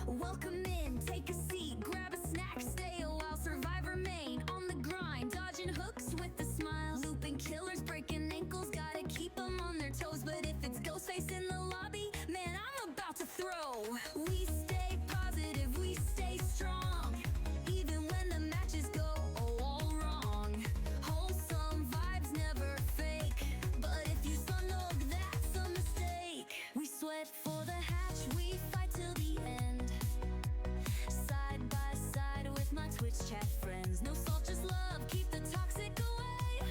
Welcome in, take a seat, grab a snack, stay a while, survive, remain on the grind, dodging hooks with a smile, looping killers, breaking ankles, gotta keep them on their toes. But if it's Ghostface in the lobby, man, I'm about to throw. We stay positive, we stay strong, even when the matches go all wrong. Wholesome vibes, never fake, but if you snug, that's a mistake. We sweat for the hatch, we fight till the end, side by side with my Twitch chat friends. No salt, just love, keep the toxic away.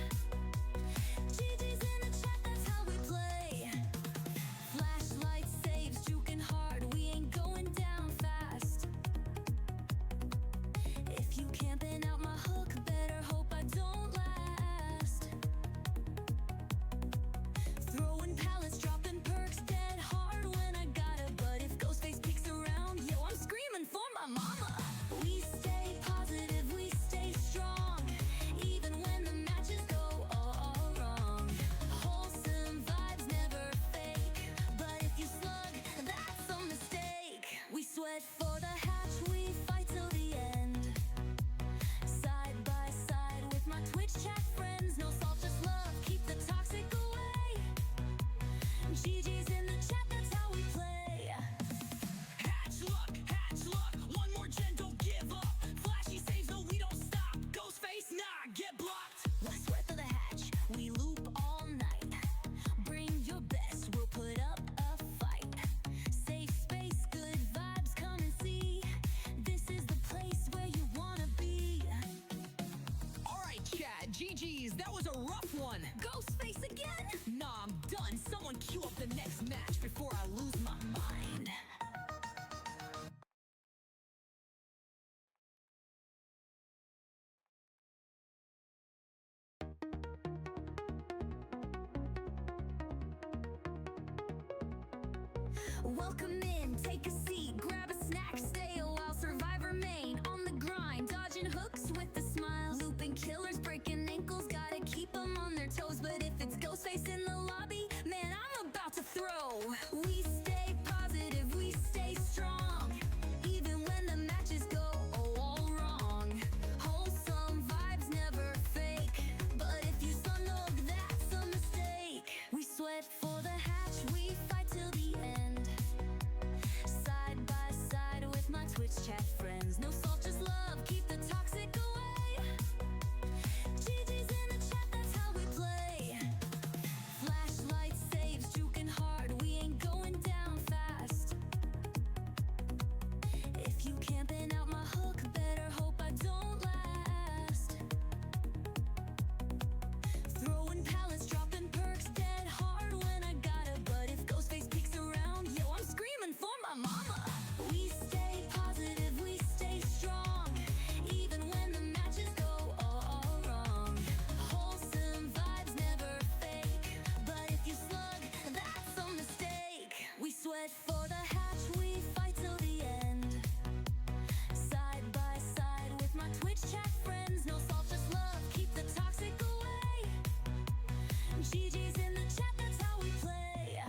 GG's in the chat, that's how we play. Flashlight saves, juking hard, we ain't going down fast. If you camping out my hook, better hope I don't last. Throwing pallets, dropping perks, dead hard when I gotta. But if Ghostface peeks around, yo, I'm screaming for my mama. We stay positive, we stay strong, even when the matches go all wrong. Wholesome vibes, never fake, but if you slug, that's a mistake. We sweat for the hatch, we fight till the end, side by side with my Twitch chat friends. No salt, just love, keep the toxic away. GG's in the chat, that's how we play. Hatch luck, one more gen, don't give up. Flashy saves, no, we don't stop. Ghostface, nah, get blocked. Let's sweat for the hatch, we loop all night. Bring your best, we'll put up a fight. Safe space, good vibes, come and see. This is the place where you wanna be. Alright, chat, GG's, that was a rough one. Ghostface again? Nah, I'm done. Someone queue up the next match before I lose my mind. Welcome in, take a seat, grab a snack, stay a while, survive, remain on the grind, dodging hooks with a smile, looping killers, breaking ankles, gotta keep them on their toes. But if it's Ghostface in the lobby, man, I'm about to throw. We stay positive, we stay strong, even when the matches go all wrong. Wholesome vibes, never fake, but if you snug, that's a mistake. We sweat for the hatch, we fight till the end, side by side with my Twitch chat friends. No salt, just love, keep the toxic away. GG's in the chat, that's how we play. Flashlight saves, juking hard, we ain't going down fast. If you camping out my hook, better hope I don't last. Throwing pallets, dropping perks, dead hard when I gotta. But if Ghostface peeks around, yo, I'm screaming for my mama. We stay positive, we stay strong, even when the matches go all wrong. Wholesome vibes, never fake, but if you slug, that's a mistake. We sweat for the hatch, we fight till the end, side by side with my Twitch chat friends. No salt, just love, keep the toxic away. GG's in the chat, that's how we play.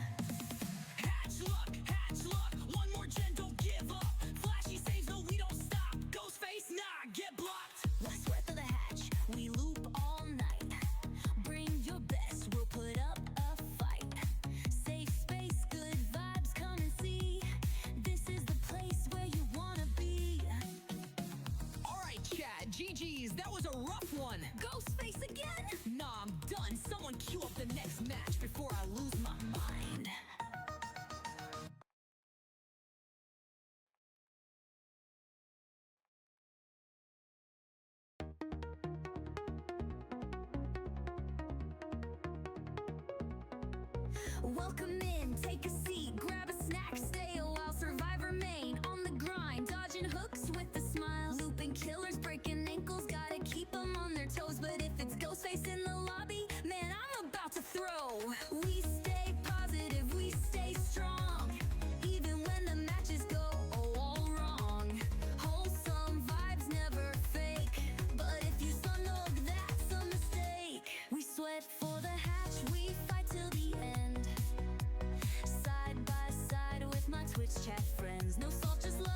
Hatch luck, one more gen, don't give up. Flashy saves, no, we don't stop. Ghostface, nah, get blocked. Let's sweat for the hatch, we loop all night. Bring your best, we'll put up a fight. Safe space, good vibes, come and see. This is the place where you wanna be. Alright, chat, GG's, that was a rough one. Ghostface again? Nah, I'm done. Someone queue up the next match before I lose my mind. Welcome in, take a seat, grab a snack, stay a while, survive, remain on the grind, dodging hooks with a smile, looping killers, breaking ankles, gotta keep them on their toes. But if it's Ghostface in the lobby, man, I'm about to throw. We stay positive, we stay strong, even when the matches go all wrong. Wholesome vibes, never fake, but if you snug, that's a mistake. We sweat for the hatch, we fight till the end, side by side with my Twitch chat friends. No salt, just love,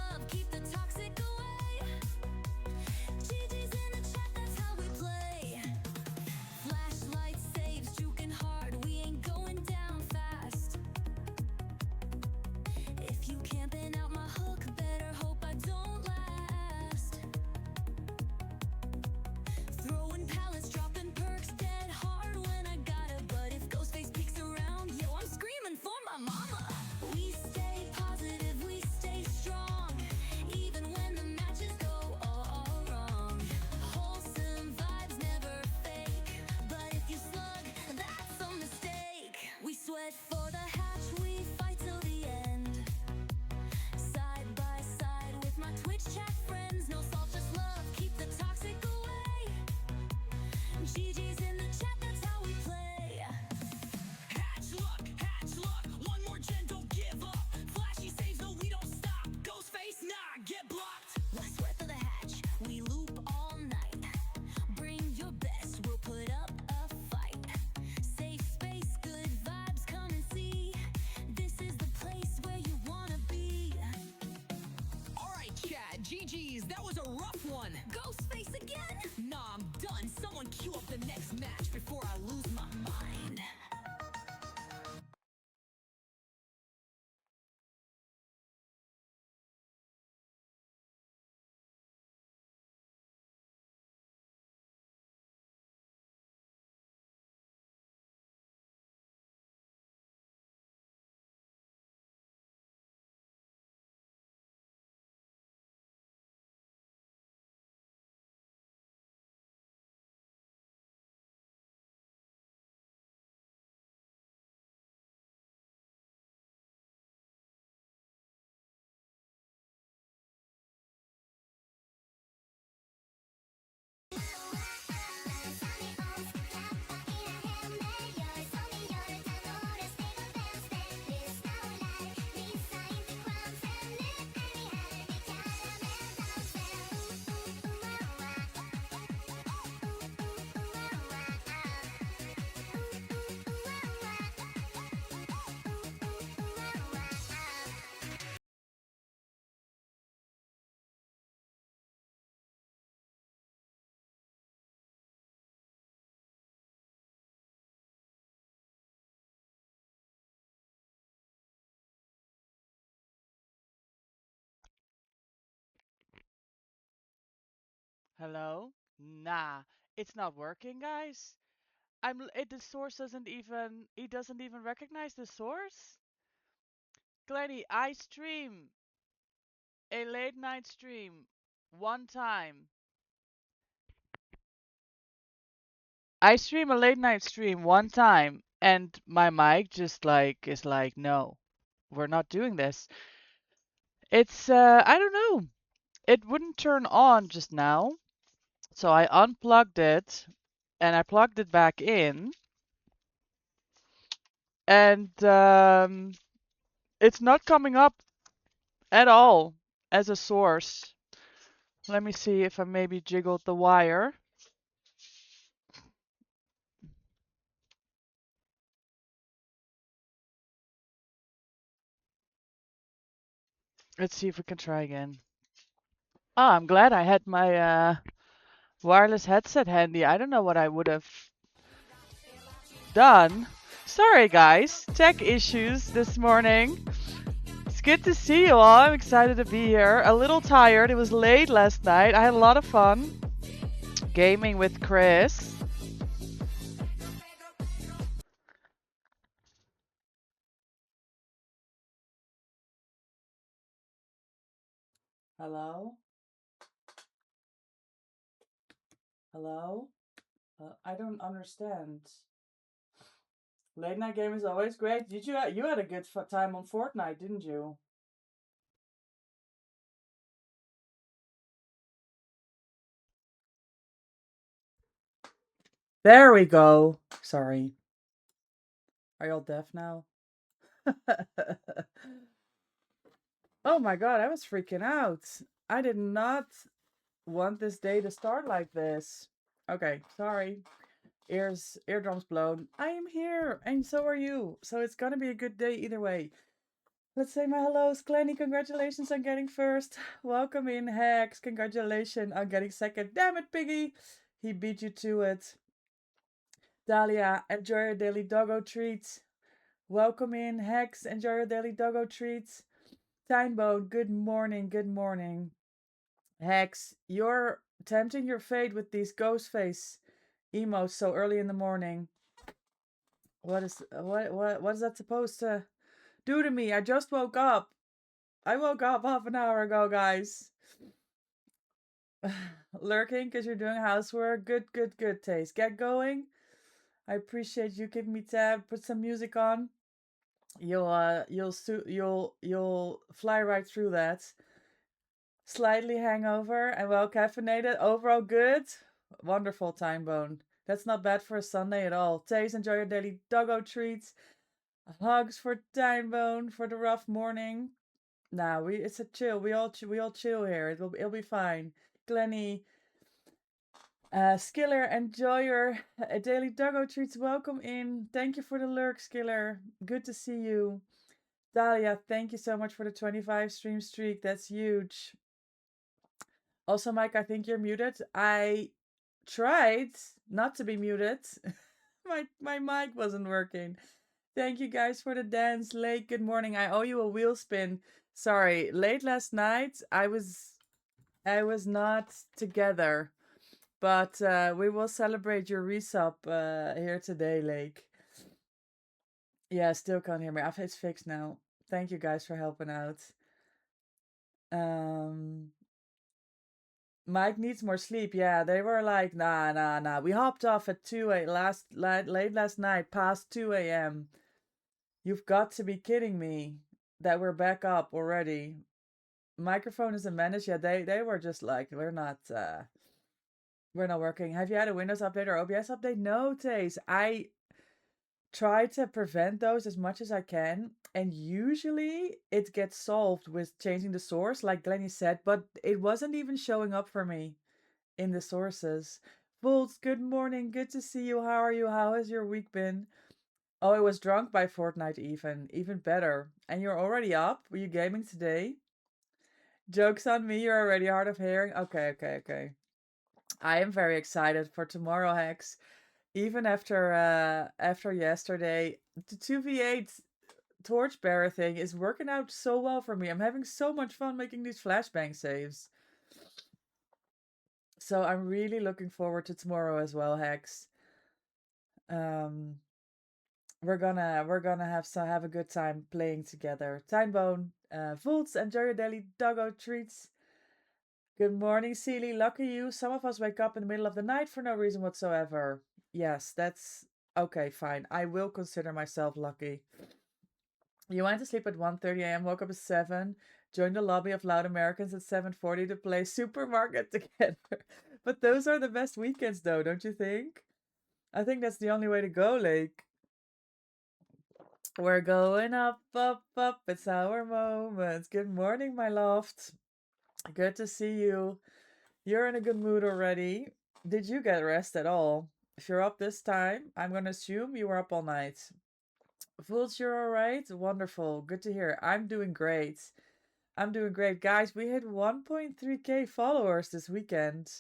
Hello? Nah, it's not working, guys. The source doesn't even, he doesn't even recognize the source. Glenny, I stream a late night stream one time. I stream a late night stream one time, and my mic just like is like, no, we're not doing this. It's I don't know. It wouldn't turn on just now, so I unplugged it and I plugged it back in, and it's not coming up at all as a source. Let me see if I maybe jiggled the wire. Let's see if we can try again. Oh, I'm glad I had my wireless headset handy. I don't know what I would have done. Sorry, guys. Tech issues this morning. It's good to see you all. I'm excited to be here. A little tired. It was late last night. I had a lot of fun gaming with Chris. Hello? Hello? I don't understand. Late night game is always great. You had a good time on Fortnite, didn't you? There we go. Sorry. Are y'all deaf now? Oh my god, I was freaking out. I did not want this day to start like this. Okay, sorry. Eardrums blown. I am here, and so are you. So it's gonna be a good day either way. Let's say my hellos. Glenny, congratulations on getting first. Welcome in, Hex. Congratulations on getting second. Damn it, Piggy. He beat you to it. Dahlia, enjoy your daily doggo treats. Welcome in, Hex. Enjoy your daily doggo treats. Tinebone, good morning, good morning. Hex, you're tempting your fate with these ghost face emotes so early in the morning. What is that supposed to do to me? I just woke up. I woke up half an hour ago, guys. Lurking because you're doing housework. Good, good, good taste. Get going. I appreciate you giving me tab. Put some music on. You'll fly right through that. Slightly hangover and well caffeinated. Overall good. Wonderful time bone. That's not bad for a Sunday at all. Taste, enjoy your daily doggo treats. Hugs for time bone for the rough morning. Nah, it's a chill. We all chill here. It'll be fine. Glenny, Skiller, enjoy your daily doggo treats. Welcome in. Thank you for the lurk, Skiller. Good to see you. Dahlia, thank you so much for the 25 stream streak. That's huge. Also, Mike, I think you're muted. I tried not to be muted. My mic wasn't working. Thank you guys for the dance. Late, good morning. I owe you a wheel spin. Sorry, late last night I was not together. But we will celebrate your resub here today, Lake. Yeah, still can't hear me. It's fixed now. Thank you guys for helping out. Um, Mike needs more sleep. Yeah, they were like, nah, nah, nah. We hopped off at 2 a late last night, past 2 a.m. You've got to be kidding me that we're back up already. Microphone is a menace. Yeah, they were just like, we're not working. Have you had a Windows update or OBS update? No, Taze. I try to prevent those as much as I can. And usually it gets solved with changing the source, like Glenny said, but it wasn't even showing up for me in the sources. Volts, good morning. Good to see you. How are you? How has your week been? Oh, I was drunk by Fortnite even. Even better. And you're already up? Were you gaming today? Joke's on me, you're already hard of hearing. Okay, okay, okay. I am very excited for tomorrow, Hex. Even after yesterday, the 2v8 torchbearer thing is working out so well for me. I'm having so much fun making these flashbang saves. So I'm really looking forward to tomorrow as well, Hex. Um, we're gonna have a good time playing together. Timebone, Volts, enjoy your daily doggo treats. Good morning, Seely. Lucky you. Some of us wake up in the middle of the night for no reason whatsoever. Yes, that's okay, fine. I will consider myself lucky. You went to sleep at 1:30 a.m., woke up at 7, joined the lobby of Loud Americans at 7:40 to play Supermarket together. But those are the best weekends, though, don't you think? I think that's the only way to go, Lake. We're going up, up, up. It's our moment. Good morning, my loft. Good to see you. You're in a good mood already. Did you get rest at all? If you're up this time, I'm gonna assume you were up all night. Fools, you're alright? Wonderful. Good to hear. I'm doing great. I'm doing great. Guys, we hit 1.3k followers this weekend.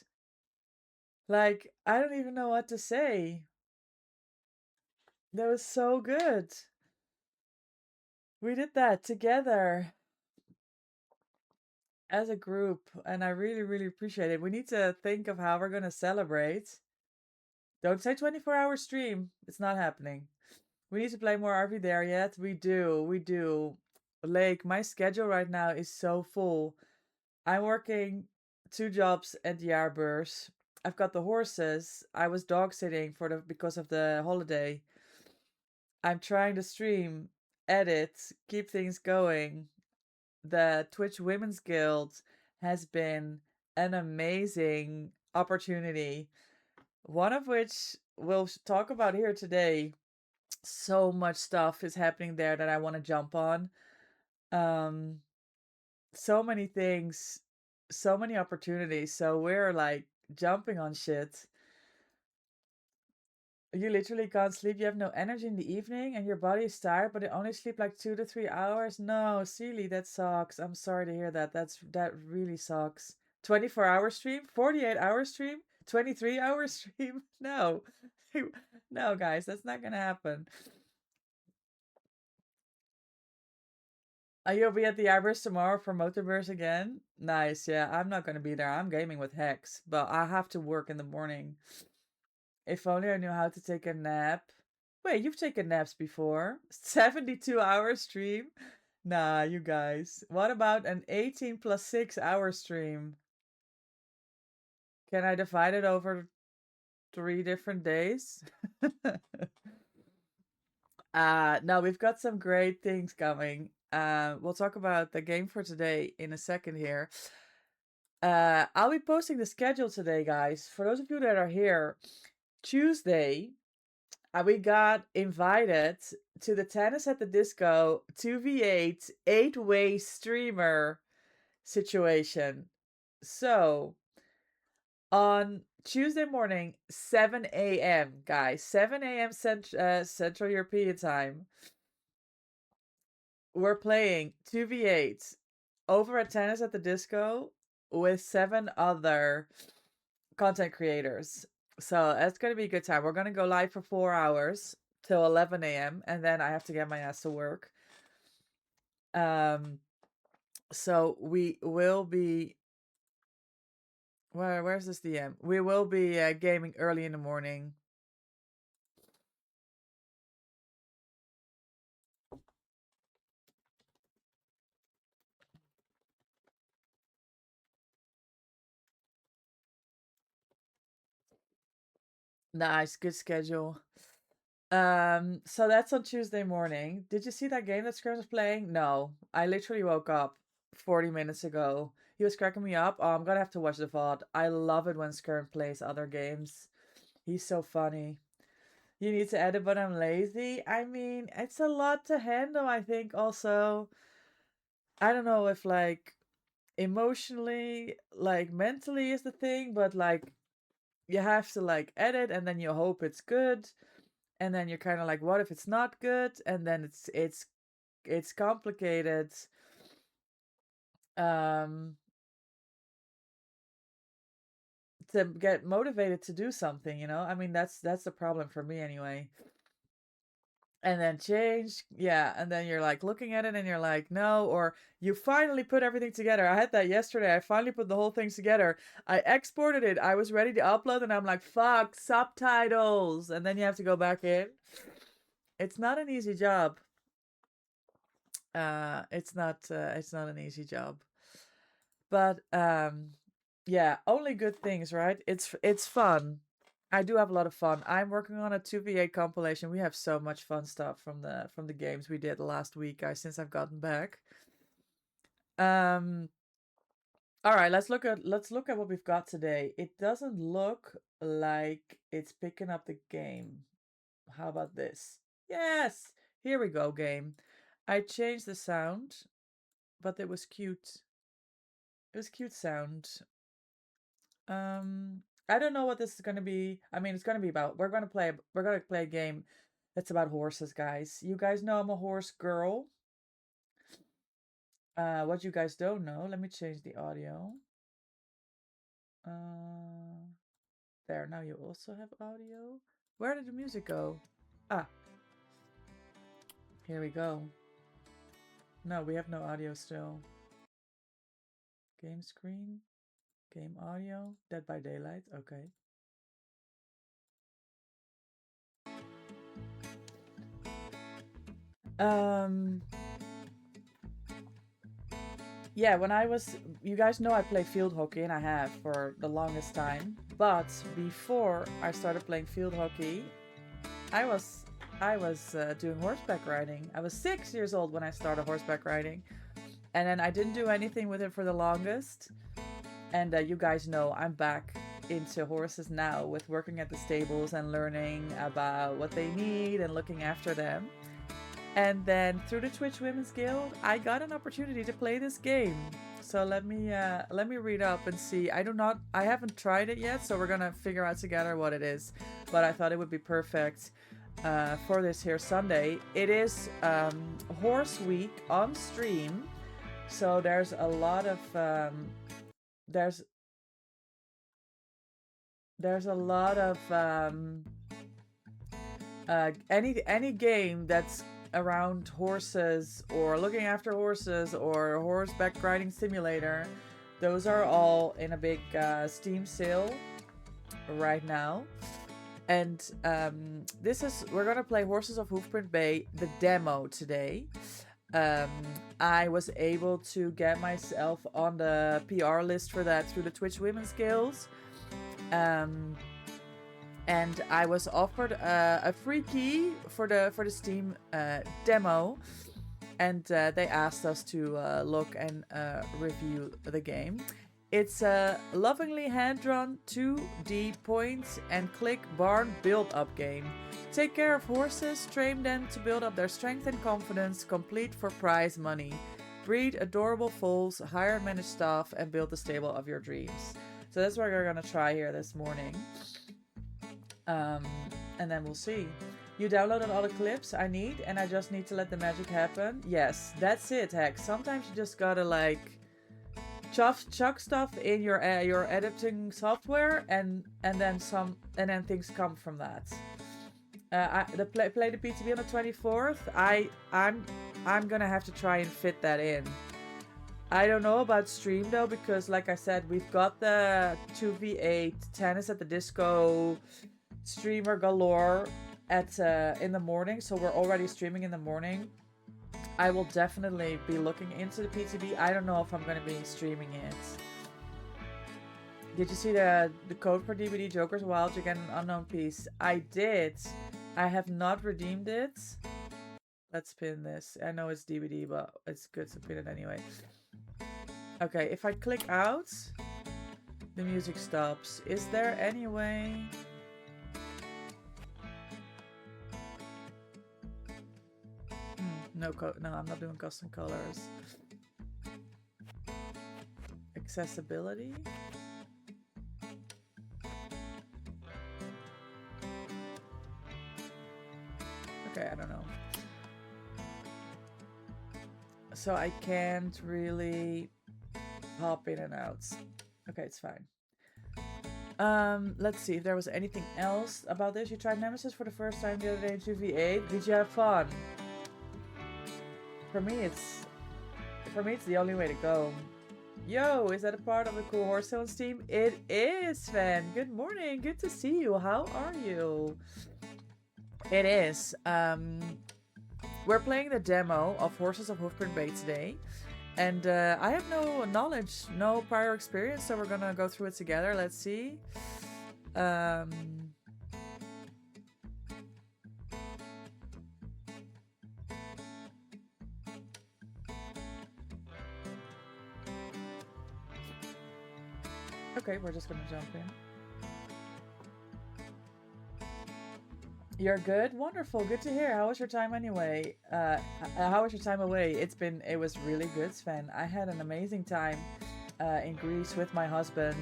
Like, I don't even know what to say. That was so good. We did that together as a group, and I really, really appreciate it. We need to think of how we're going to celebrate. Don't say 24-hour stream. It's not happening. We need to play more Are We There Yet? We do. We do. Lake, my schedule right now is so full. I'm working 2 jobs at the jaarbeurs. I've got the horses. I was dog sitting because of the holiday. I'm trying to stream, edit, keep things going. The Twitch Women's Guild has been an amazing opportunity. One of which we'll talk about here today. So much stuff is happening there that I want to jump on. Um, so many things, so many opportunities. So we're like jumping on shit. You literally can't sleep. You have no energy in the evening and your body is tired, but you only sleep like 2 to 3 hours. No, Seely, that sucks. I'm sorry to hear that. That really sucks. 24-hour stream? 48-hour stream? 23-hour stream? No. No, guys, that's not gonna happen. You'll be at the Ibers tomorrow for Motorverse again? Nice, yeah. I'm not gonna be there. I'm gaming with Hex, but I have to work in the morning. If only I knew how to take a nap. Wait, you've taken naps before? 72-hour stream? Nah, you guys. What about an 18 plus 6-hour stream? Can I divide it over 3 different days? No, we've got some great things coming. We'll talk about the game for today in a second here. I'll be posting the schedule today, guys. For those of you that are here, Tuesday, we got invited to the Tennis at the Disco 2v8 8-way streamer situation. So, on Tuesday morning, 7 a.m., guys, 7 a.m. Central European time, we're playing 2v8 over at Tennis at the Disco with 7 other content creators. So it's going to be a good time. We're going to go live for 4 hours till 11 a.m. and then I have to get my ass to work. So we will be where's this DM? We will be gaming early in the morning. Nice, good schedule. So that's on Tuesday morning. Did you see that game that Scrum was playing? No, I literally woke up 40 minutes ago. He was cracking me up. Oh, I'm gonna have to watch the VOD. I love it when Skirm plays other games. He's so funny. You need to edit, but I'm lazy. I mean, it's a lot to handle, I think, also. I don't know if, like, emotionally, like, mentally is the thing, but, like, you have to, like, edit and then you hope it's good. And then you're kind of like, what if it's not good? And then it's complicated. Um, to get motivated to do something, you know? I mean, that's the problem for me anyway. and then change. Yeah, and then you're like looking at it and you're like, no, or you finally put everything together. I had that yesterday. I finally put the whole thing together. I exported it. I was ready to upload and I'm like, fuck, subtitles. And then you have to go back in. It's not an easy job. It's not an easy job. But yeah, only good things, right? It's fun. I do have a lot of fun. I'm working on a 2v8 compilation. We have so much fun stuff from the games we did last week, guys, since I've gotten back. All right, let's look at what we've got today. It doesn't look like it's picking up the game. How about this? Yes. Here we go, game. I changed the sound, but it was cute. It was cute sound. I don't know what this is gonna be. I mean, it's gonna be about. We're gonna play a game that's about horses, guys. You guys know I'm a horse girl. What you guys don't know, let me change the audio. There, now you also have audio. Where did the music go? Ah, here we go. No, we have no audio still. Game screen, game audio, Dead by Daylight, okay. Yeah, when I was, you guys know I play field hockey and I have for the longest time. But before I started playing field hockey, I was doing horseback riding. I was 6 years old when I started horseback riding, and then I didn't do anything with it for the longest. And you guys know I'm back into horses now with working at the stables and learning about what they need and looking after them. And then through the Twitch Women's Guild, I got an opportunity to play this game. So let me read up and see. I haven't tried it yet, so we're gonna figure out together what it is. But I thought it would be perfect for this here Sunday. It is Horse Week on stream, so there's a lot of there's a lot of any game that's around horses or looking after horses or horseback riding simulator. Those are all in a big Steam sale right now. And we're gonna play Horses of Hoofprint Bay, the demo today. I was able to get myself on the PR list for that through the Twitch Women's Guild. And I was offered a free key for the Steam demo, and they asked us to look and review the game. It's a lovingly hand-drawn 2D point-and-click barn build-up game. Take care of horses, train them to build up their strength and confidence, complete for prize money. Breed adorable foals, hire and manage staff, and build the stable of your dreams. So that's what we're gonna try here this morning. And then we'll see. You downloaded all the clips I need, and I just need to let the magic happen. Yes, that's it, heck. Sometimes you just gotta like chuck stuff in your editing software, and then things come from that. Play the PTB on the 24th. I'm gonna have to try and fit that in. I don't know about stream though, because like I said, we've got the 2v8 tennis at the disco streamer galore in the morning, so we're already streaming in the morning. I will definitely be looking into the PTB. I don't know if I'm going to be streaming it. Did you see the code for DVD Joker's Wild? You get an unknown piece. I did. I have not redeemed it. Let's pin this. I know it's DVD, but it's good to pin it anyway. Okay, if I click out, the music stops. Is there any way... No, I'm not doing custom colors. Accessibility? Okay, I don't know. So I can't really pop in and out. Okay, it's fine. Let's see if there was anything else about this. You tried Nemesis for the first time the other day in 2v8. Did you have fun? For me, it's the only way to go. Yo, is that a part of the Cool Horse Sales team? It is, Sven. Good morning. Good to see you. How are you? It is. We're playing the demo of Horses of Hoofprint Bay today. And I have no knowledge, no prior experience, so we're gonna go through it together. Let's see. Okay, we're just gonna jump in. You're good? Wonderful. Good to hear. How was your time anyway? How was your time away? It was really good, Sven. I had an amazing time in Greece with my husband.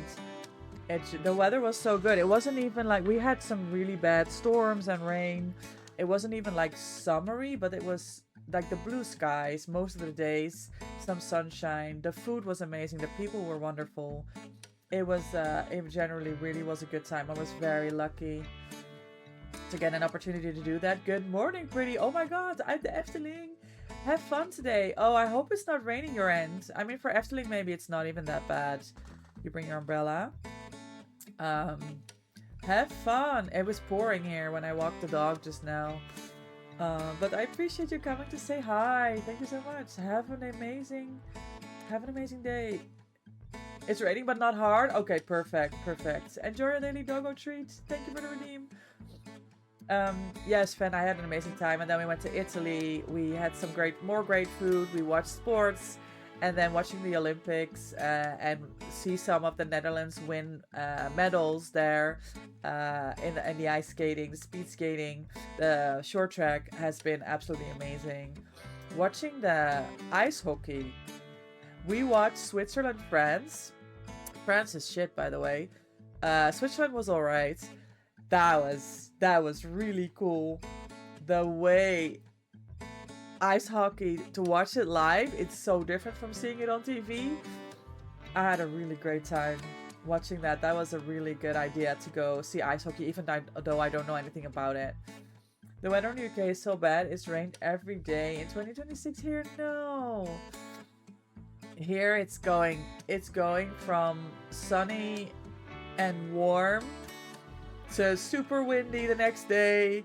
The weather was so good. It wasn't even like we had some really bad storms and rain. It wasn't even like summery, but it was like the blue skies most of the days, some sunshine. The food was amazing. The people were wonderful. It generally really was a good time. I was very lucky to get an opportunity to do that. Good morning, pretty. Oh my god, I'm the Efteling. Have fun today. Oh, I hope it's not raining your end. I mean, for Efteling, maybe it's not even that bad. You bring your umbrella. Have fun. It was pouring here when I walked the dog just now. But I appreciate you coming to say hi. Thank you so much. Have an amazing day. It's raining but not hard. Okay, perfect. Enjoy your daily doggo treat. Thank you for the redeem. Yes, Sven, I had an amazing time, and then we went to Italy. We had some more great food. We watched sports, and then watching the Olympics and see some of the Netherlands win medals there in the ice skating, the speed skating, the short track has been absolutely amazing. Watching the ice hockey, we watched Switzerland, France. France is shit, by the way. Switzerland was alright. That was really cool. The way ice hockey, to watch it live, it's so different from seeing it on TV. I had a really great time watching that. That was a really good idea to go see ice hockey, even though I don't know anything about it. The weather in the UK is so bad. It's rained every day. In 2026 here, no. Here it's going from sunny and warm to super windy the next day,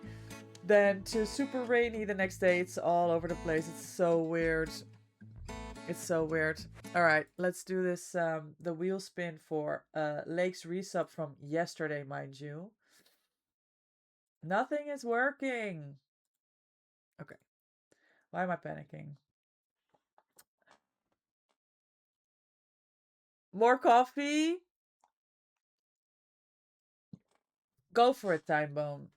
then to super rainy the next day. It's all over the place. It's so weird. All right, let's do this. The wheel spin for Lake's resub from yesterday, mind you. Nothing is working. Okay. Why am I panicking? More coffee? Go for it, Time Bone.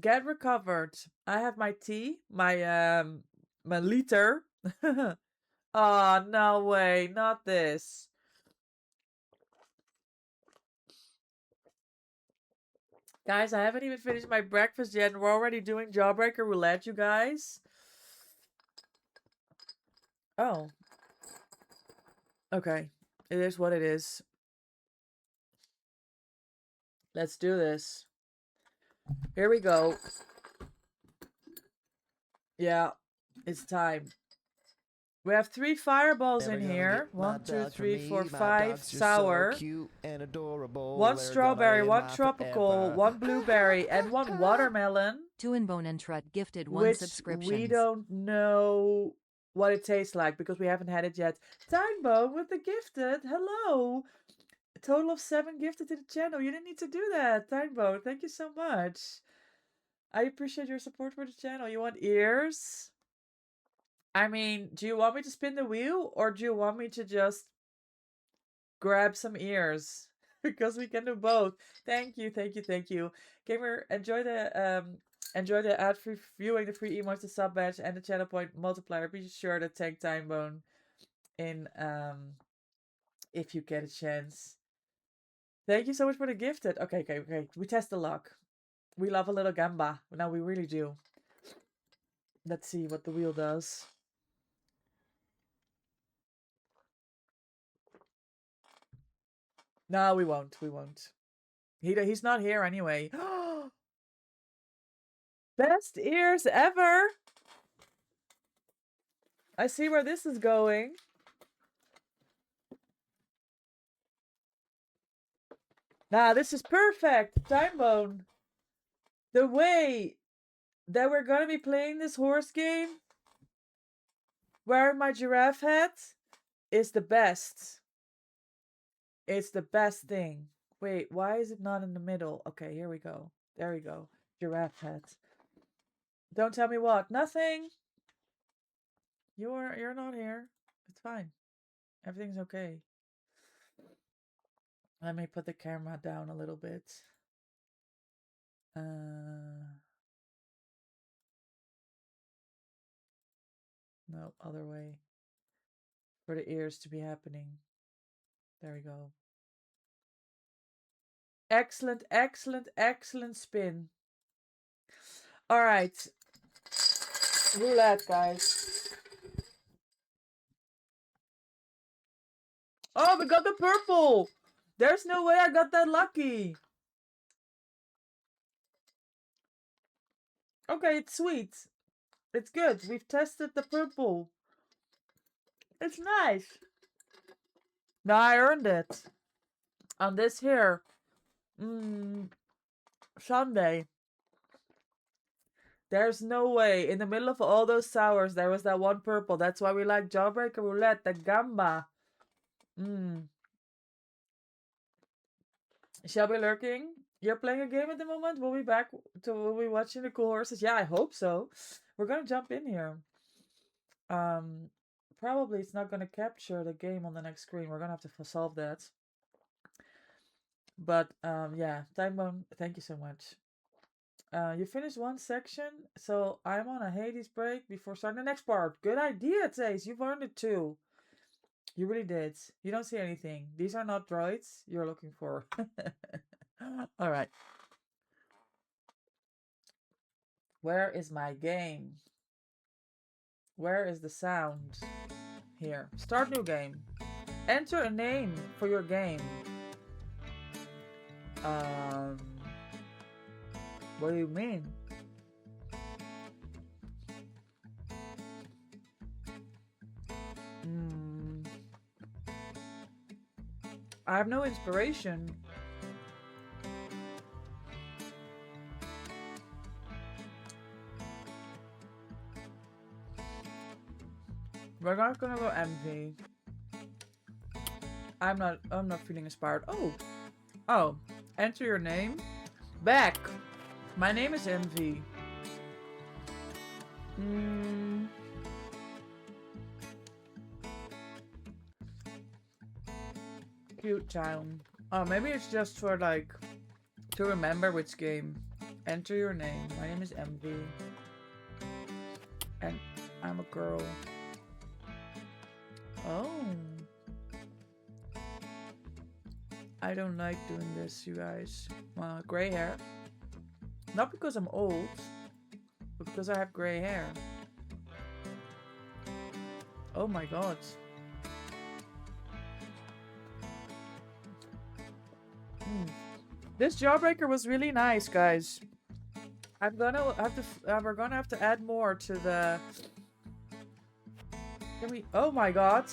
Get recovered. I have my tea, my liter. Oh, no way, not this. Guys, I haven't even finished my breakfast yet, and we're already doing Jawbreaker Roulette, you guys. Oh. Okay. It is what it is. Let's do this. Here we go. Yeah, it's time. We have 3 fireballs in here. 1, 2, 3, 4, 5 sour. 1 strawberry, 1 tropical, 1 blueberry, and 1 watermelon. Tuinbone and Trud gifted 1 subscription. We don't know what it tastes like because we haven't had it yet. Timebone with the gifted. Hello. A total of 7 gifted to the channel. You didn't need to do that, Timebone. Thank you so much. I appreciate your support for the channel. You want ears? I mean, do you want me to spin the wheel or do you want me to just grab some ears? Because we can do both. Thank you. Gamer, enjoy the ad-free viewing, the free emotes, the sub badge, and the channel point multiplier. Be sure to tag Timebone in if you get a chance. Thank you so much for the gifted. Okay. We test the luck. We love a little gamba. Now we really do. Let's see what the wheel does. No, we won't. He's not here anyway. Best ears ever. I see where this is going. Nah, this is perfect. Time Bone. The way that we're gonna be playing this horse game, wearing my giraffe hat, is the best. It's the best thing. Wait, why is it not in the middle? Okay, here we go. There we go. Giraffe hat. Don't tell me what. Nothing. You're not here. It's fine. Everything's okay. Let me put the camera down a little bit. No, other way. For the ears to be happening. There we go. Excellent, excellent, excellent spin. All right. Roulette, guys. Oh, we got the purple. There's no way I got that lucky. Okay, it's sweet. It's good. We've tested the purple. It's nice. Now I earned it. On this here. Sunday. There's no way. In the middle of all those sours, there was that one purple. That's why we like Jawbreaker Roulette, the Gamba. Shelby lurking. You're playing a game at the moment? We'll be watching the cool horses. Yeah, I hope so. We're gonna jump in here. Probably it's not gonna capture the game on the next screen. We're gonna have to solve that. But yeah, Time Bone, thank you so much. You finished one section, so I'm on a Hades break before starting the next part. Good idea, Taze. You've earned it too. You really did. You don't see anything. These are not droids you're looking for. All right. Where is my game? Where is the sound? Here. Start new game. Enter a name for your game. What do you mean? I have no inspiration. We're not gonna go empty. I'm not feeling inspired. Oh, enter your name. Back. My name is Envy. Cute town. Oh, maybe it's just for like to remember which game. Enter your name. My name is Envy. And I'm a girl. Oh. I don't like doing this, you guys. Gray hair. Not because I'm old, but because I have gray hair. Oh my god. This Jawbreaker was really nice, guys. We're gonna have to add more to the... Can we... Oh my god.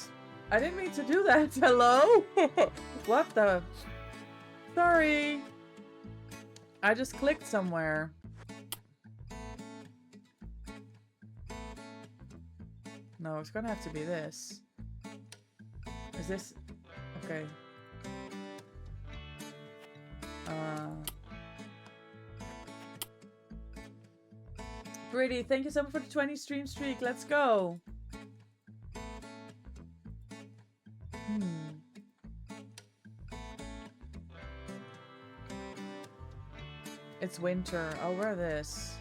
I didn't mean to do that. Hello? What the... Sorry. I just clicked somewhere. No, it's gonna have to be this. Is this... Okay. Pretty, thank you so much for the 20 stream streak. Let's go. It's winter. I'll wear this.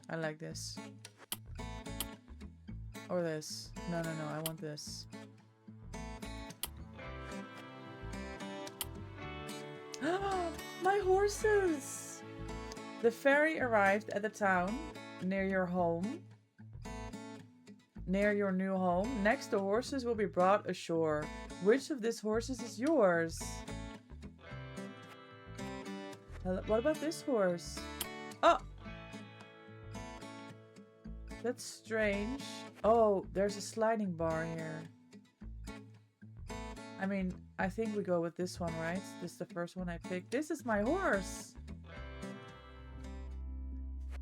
I like this. Or this. No, I want this. My horses! The ferry arrived at the town near your home. near your new home. Next, the horses will be brought ashore. Which of these horses is yours? What about this horse? Oh! That's strange. Oh, there's a sliding bar here. I mean, I think we go with this one, right? This is the first one I picked. This is my horse!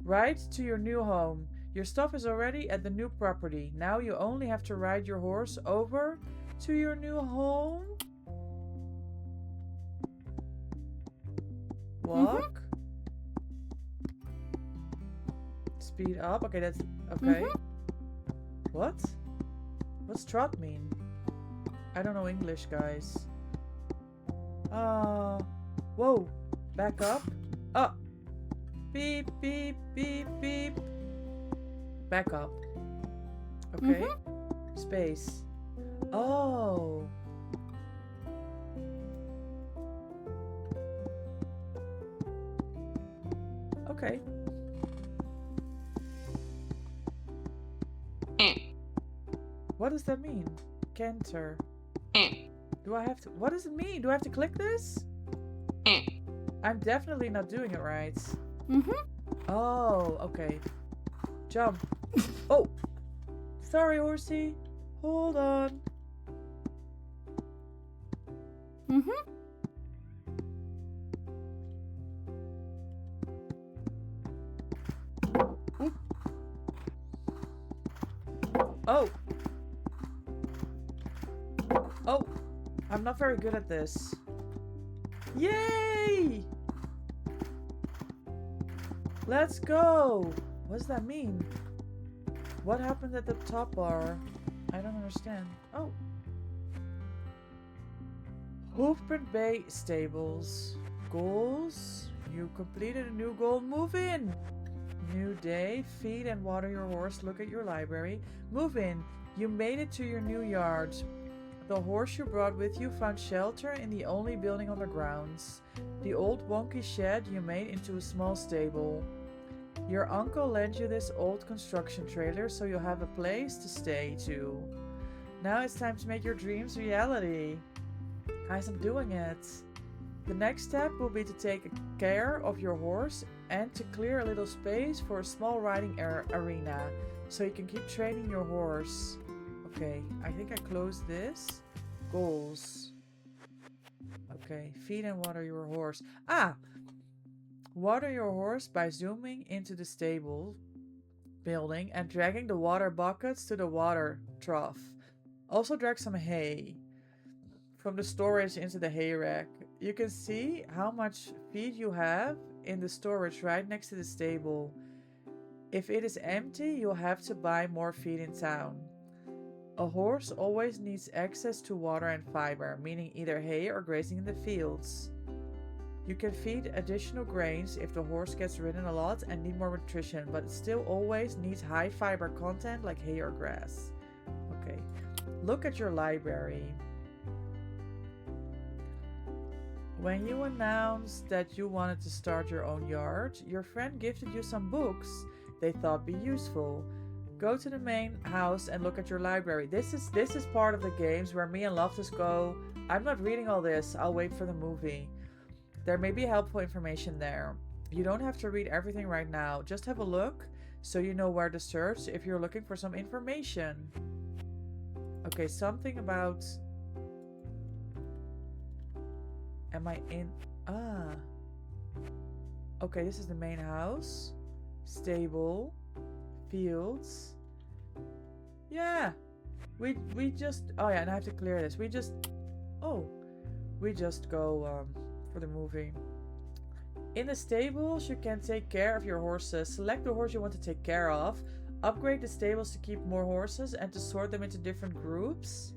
Ride to your new home. Your stuff is already at the new property. Now you only have to ride your horse over to your new home. Walk. Speed up. Okay, that's okay. What? What's trot mean? I don't know English, guys. Whoa. Back up. Up. Beep, beep, beep, beep. Back up. Okay. Space. Oh. Okay. What does that mean? Canter. Do I have to... What does it mean? Do I have to click this? I'm definitely not doing it right. Oh, okay. Jump. Oh! Sorry, horsey. Hold on. Oop. Oh! Oh! I'm not very good at this. Yay! Let's go! What does that mean? What happened at the top bar? I don't understand. Oh. Hoofprint Bay Stables. Goals. You completed a new goal. Move in. New day. Feed and water your horse. Look at your library. Move in. You made it to your new yard. The horse you brought with you found shelter in the only building on the grounds. The old wonky shed you made into a small stable. Your uncle lent you this old construction trailer so you'll have a place to stay too. Now it's time to make your dreams reality. Guys, I'm doing it. The next step will be to take care of your horse and to clear a little space for a small riding arena so you can keep training your horse. Okay, I think I closed this. Goals. Okay, feed and water your horse. Ah! Water your horse by zooming into the stable building and dragging the water buckets to the water trough. Also drag some hay from the storage into the hay rack. You can see how much feed you have in the storage right next to the stable. If it is empty, you'll have to buy more feed in town. A horse always needs access to water and fiber, meaning either hay or grazing in the fields. You can feed additional grains if the horse gets ridden a lot and need more nutrition, but it still always needs high fiber content like hay or grass. Okay, look at your library. When you announced that you wanted to start your own yard, your friend gifted you some books they thought be useful. Go to the main house and look at your library. This is part of the games where me and Loftus go, I'm not reading all this, I'll wait for the movie. There may be helpful information there. You don't have to read everything right now. Just have a look so you know where to search if you're looking for some information. Okay, something about... Am I in... Ah. Okay, this is the main house. Stable. Fields. Yeah. We just... Oh yeah, and I have to clear this. We just go for the movie. In the stables, you can take care of your horses. Select the horse you want to take care of. Upgrade the stables to keep more horses and to sort them into different groups.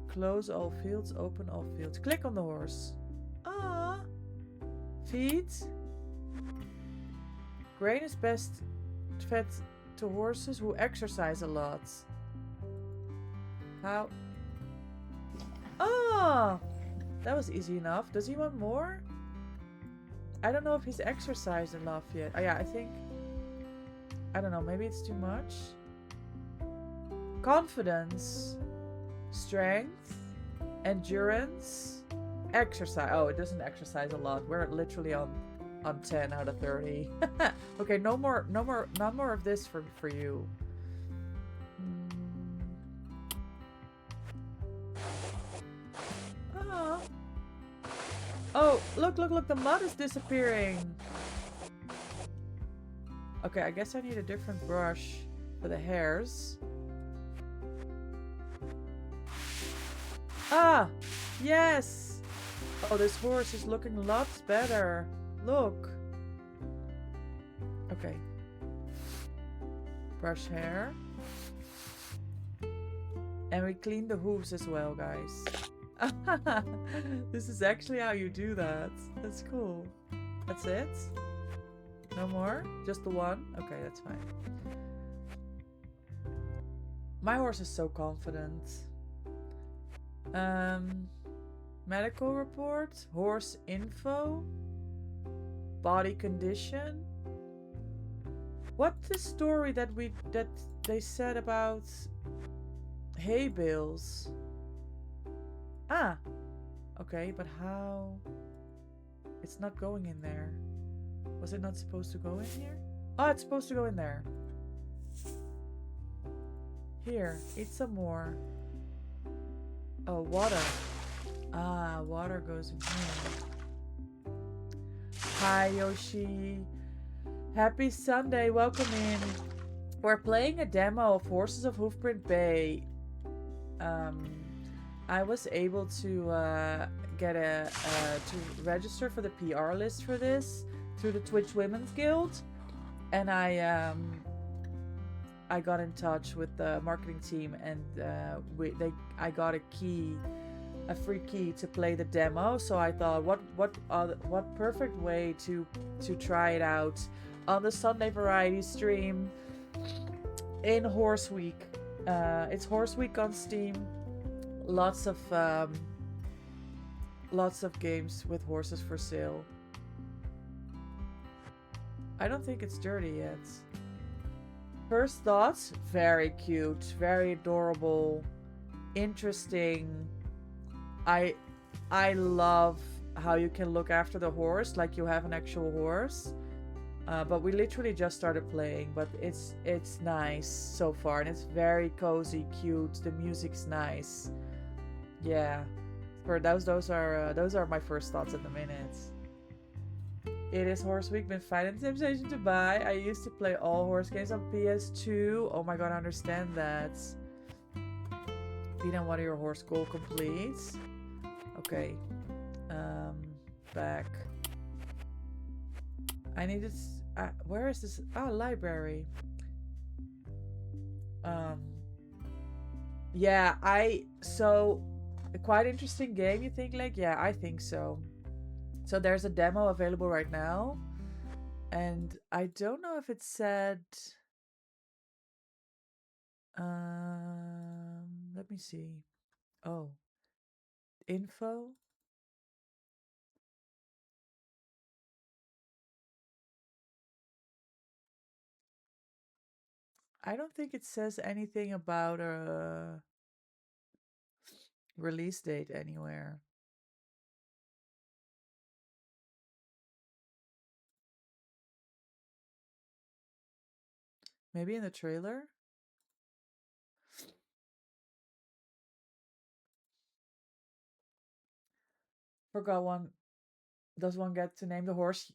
Close all fields, open all fields. Click on the horse. Ah. Feed. Grain is best fed to horses who exercise a lot. How? Ah! That was easy enough. Does he want more? I don't know if he's exercised enough yet. Oh yeah, I think... I don't know, maybe it's too much. confidence, strength, endurance, exercise. Oh, it doesn't exercise a lot. We're literally on 10 out of 30. Okay, no more of this for you. Oh. Oh, look, the mud is disappearing. Okay, I guess I need a different brush for the hairs. Ah, yes. Oh, this horse is looking lots better. Look. Okay. Brush hair. And we clean the hooves as well, guys. This is actually how you do that. That's cool. That's it? No more? Just the one? Okay, that's fine. My horse is so confident. Medical report, horse info, body condition. What's the story that they said about hay bales? Ah, okay, but how? It's not going in there. Was it not supposed to go in here? Oh, it's supposed to go in there. Here, eat some more. Oh, water. Ah, water goes in here. Hi, Yoshi. Happy Sunday. Welcome in. We're playing a demo of Horses of Hoofprint Bay. I was able to get to register for the PR list for this through the Twitch Women's Guild, and I got in touch with the marketing team, and I got a free key to play the demo. So I thought, what perfect way to try it out on the Sunday Variety stream in Horse Week. It's Horse Week on Steam. Lots of games with horses for sale. I don't think it's dirty yet. First thoughts, very cute, very adorable, interesting. I love how you can look after the horse like you have an actual horse. But we literally just started playing, but it's nice so far, and it's very cozy, cute. The music's nice. Yeah, for those are my first thoughts at the minute. It is Horse Week. Been fighting the temptation to buy. I used to play all horse games on PS2. Oh my god, I understand that. Pina, what are your horse goal completes? Okay. Back. I needed. Where is this? Ah, library. Yeah, quite interesting game, you think? Like, yeah, I think so. So there's a demo available right now, and I don't know if it said. Let me see. Oh, info. I don't think it says anything about a release date anywhere. Maybe in the trailer? Forgot one. Does one get to name the horse?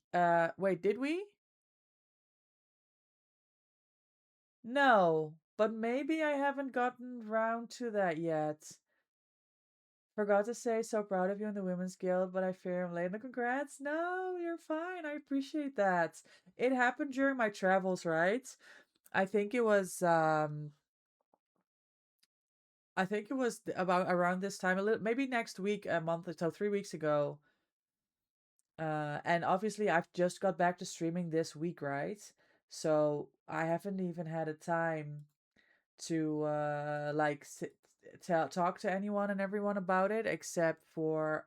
Wait, did we? No, but maybe I haven't gotten round to that yet. Forgot to say, so proud of you in the Women's Guild, but I fear I'm late. No, congrats. No, you're fine. I appreciate that. It happened during my travels, right? I think it was about around this time, a little maybe next week, a month or so, 3 weeks ago. And obviously I've just got back to streaming this week, right? So I haven't even had a time to talk to anyone and everyone about it, except for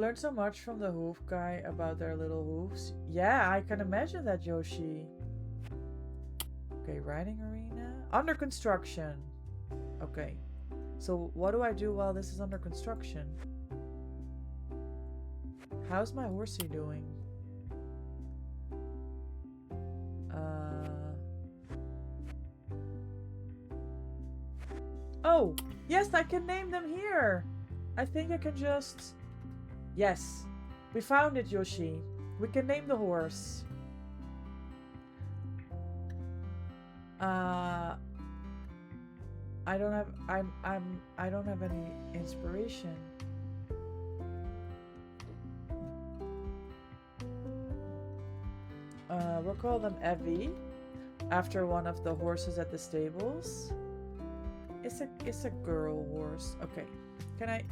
Learned so much from the hoof guy about their little hoofs. Yeah, I can imagine that, Yoshi. Okay, riding arena. Under construction. Okay. So what do I do while this is under construction? How's my horsey doing? Oh, yes, I can name them here. I think I can just... Yes, we found it, Yoshi. We can name the horse. I don't have I don't have any inspiration. We'll call them Evie, after one of the horses at the stables. It's a girl horse. Okay, can I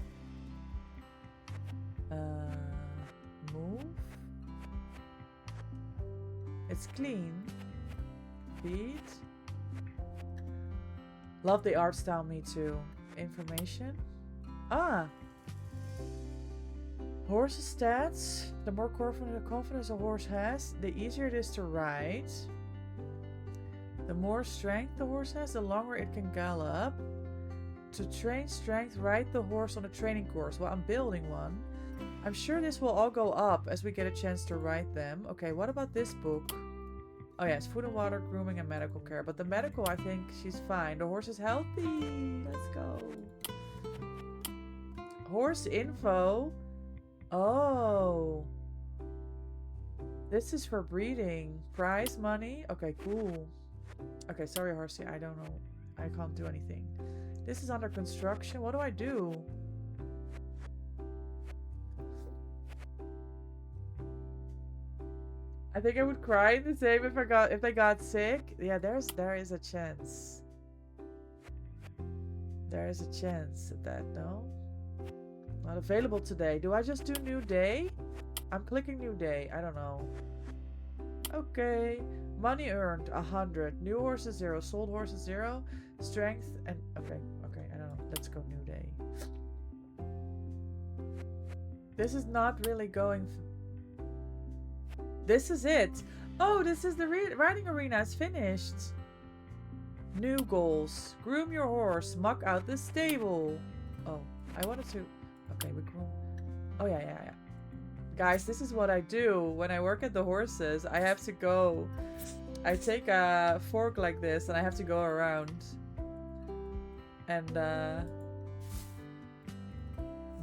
move? It's clean. Feet. Love the art style, me too. Information. Horse stats. The more confidence a horse has, the easier it is to ride. The more strength the horse has, the longer it can gallop. To train strength, ride the horse on a training course. Well, I'm building one. I'm sure this will all go up as we get a chance to ride them. Okay, what about this book? Oh yes, food and water, grooming, and medical care. But the medical, I think she's fine. The horse is healthy. Let's go. Horse info. Oh. This is for breeding. Prize money. Okay, cool. Okay, sorry, horsey. I don't know. I can't do anything. This is under construction. What do I do? I think I would cry the same if they got sick. Yeah, there is a chance. There is a chance at that, no? Not available today. Do I just do new day? I'm clicking new day. I don't know. Okay. Money earned 100. New horses 0. Sold horses 0. Strength and okay. I don't know. Let's go new day. This is not really going. This is it. Oh, this is the riding arena. It's finished. New goals. Groom your horse. Muck out the stable. Oh, I wanted to. Okay, we groom. Oh yeah. Guys, this is what I do when I work at the horses. I have to go. I take a fork like this and I have to go around and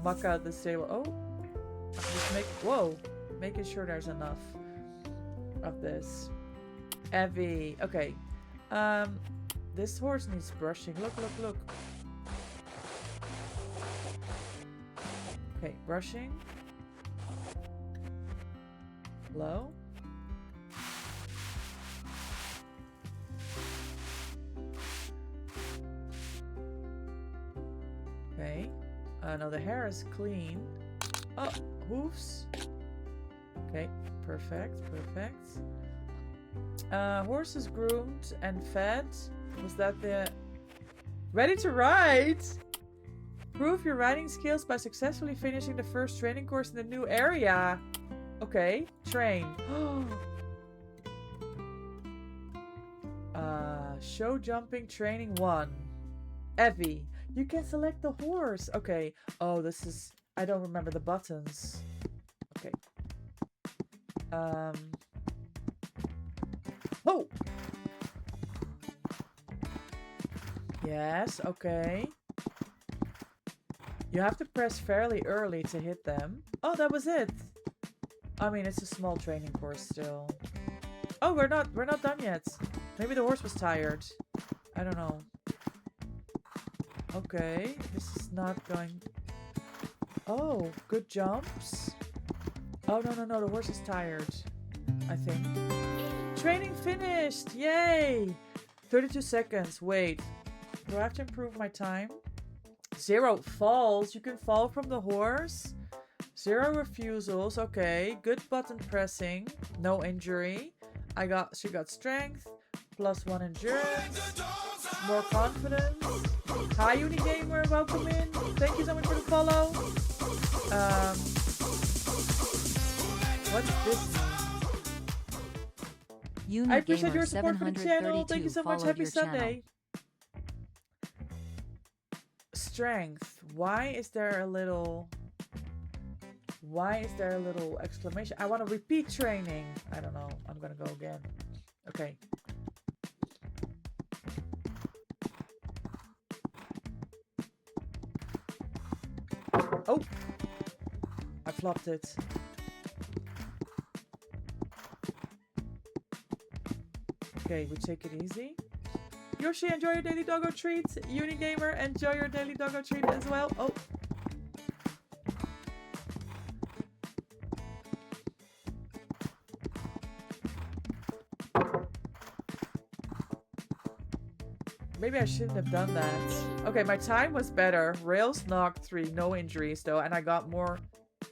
muck out the stable. Oh, just making sure there's enough of this. Evie. Okay. This horse needs brushing. Look. Okay, brushing. Low. Okay. No, the hair is clean. Oh, hoofs. Okay, perfect. Horse is groomed and fed. Was that the... Ready to ride? Prove your riding skills by successfully finishing the first training course in the new area. Okay, train. Show jumping training 1. Evie. You can select the horse. Okay. Oh, this is... I don't remember the buttons. Okay. Oh! Yes, okay. You have to press fairly early to hit them. Oh, that was it. I mean, it's a small training course still. Oh, we're not done yet. Maybe the horse was tired. I don't know. Okay, this is not going... Oh, good jumps. Oh, no, the horse is tired, I think. Training finished! Yay! 32 seconds. Wait. Do I have to improve my time? 0 falls. You can fall from the horse. 0 refusals. Okay. Good button pressing. No injury. She got strength. +1 endurance. More confidence. Hi, Unigamer. Welcome in. Thank you so much for the follow. What's this? I appreciate your support for the channel. Thank you so much. Happy Sunday. Strength. Why is there a little exclamation? I want to repeat training. I don't know. I'm gonna go again. Okay. Oh, I flopped it. Okay, we take it easy. Yoshi, enjoy your daily doggo treat. Unigamer, enjoy your daily doggo treat as well. Oh. Maybe I shouldn't have done that. Okay, my time was better. Rails knocked 3, no injuries though, and I got more.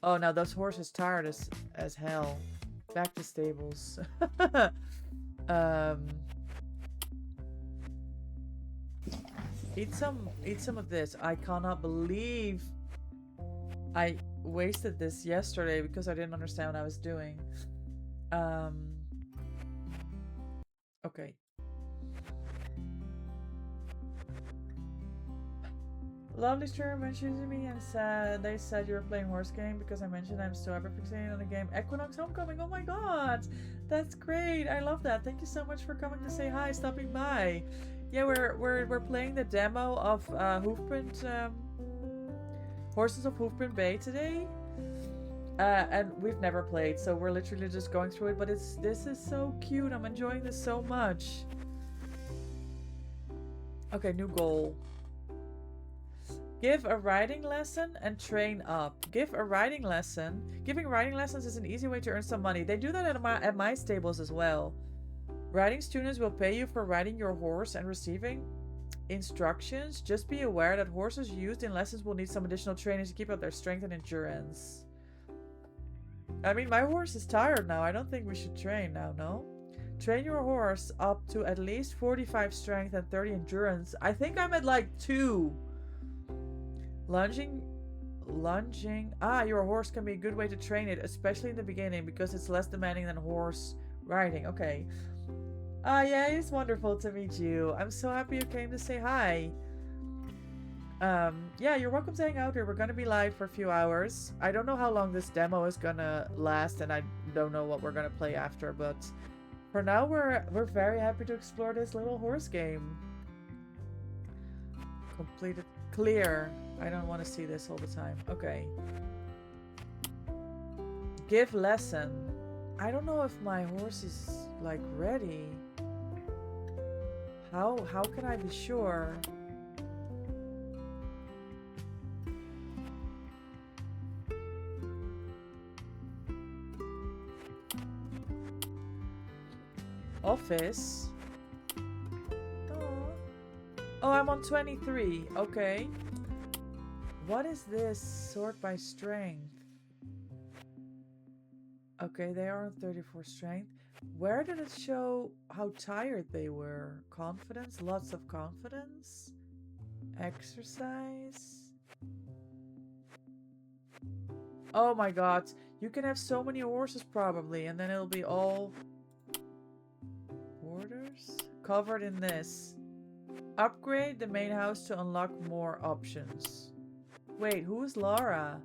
Oh, now those horses tired as hell. Back to stables. Eat some of this. I cannot believe I wasted this yesterday because I didn't understand what I was doing. Okay. Lovely streamer mentioned me and said they said you were playing horse game because I mentioned I'm still ever fixated on the game. Equinox Homecoming. Oh my god, that's great. I love that. Thank you so much for coming to say hi, stopping by. Yeah, we're playing the demo of Hoofprint, Horses of Hoofprint Bay today, and we've never played, so we're literally just going through it. But this is so cute. I'm enjoying this so much. Okay, new goal. Give a riding lesson and train up. Give a riding lesson. Giving riding lessons is an easy way to earn some money. They do that at my stables as well. Riding students will pay you for riding your horse and receiving instructions. Just be aware that horses used in lessons will need some additional training to keep up their strength and endurance. I mean, my horse is tired now. I don't think we should train now, no? Train your horse up to at least 45 strength and 30 endurance. I think I'm at like 2. Lunging. Your horse can be a good way to train it, especially in the beginning, because it's less demanding than horse riding. Okay. Yeah, it's wonderful to meet you. I'm so happy you came to say hi. Yeah, you're welcome to hang out here. We're gonna be live for a few hours. I don't know how long this demo is gonna last, and I don't know what we're gonna play after, but for now we're very happy to explore this little horse game. Completed. Clear. I don't want to see this all the time. Okay. Give lesson. I don't know if my horse is like ready. How can I be sure? Office. Oh, I'm on 23. Okay. What is this? Sort by strength. Okay, they are on 34 strength. Where did it show how tired they were? Confidence? Lots of confidence? Exercise? Oh my god. You can have so many horses probably, and then it'll be all orders covered in this. Upgrade the main house to unlock more options. Wait, who is Laura?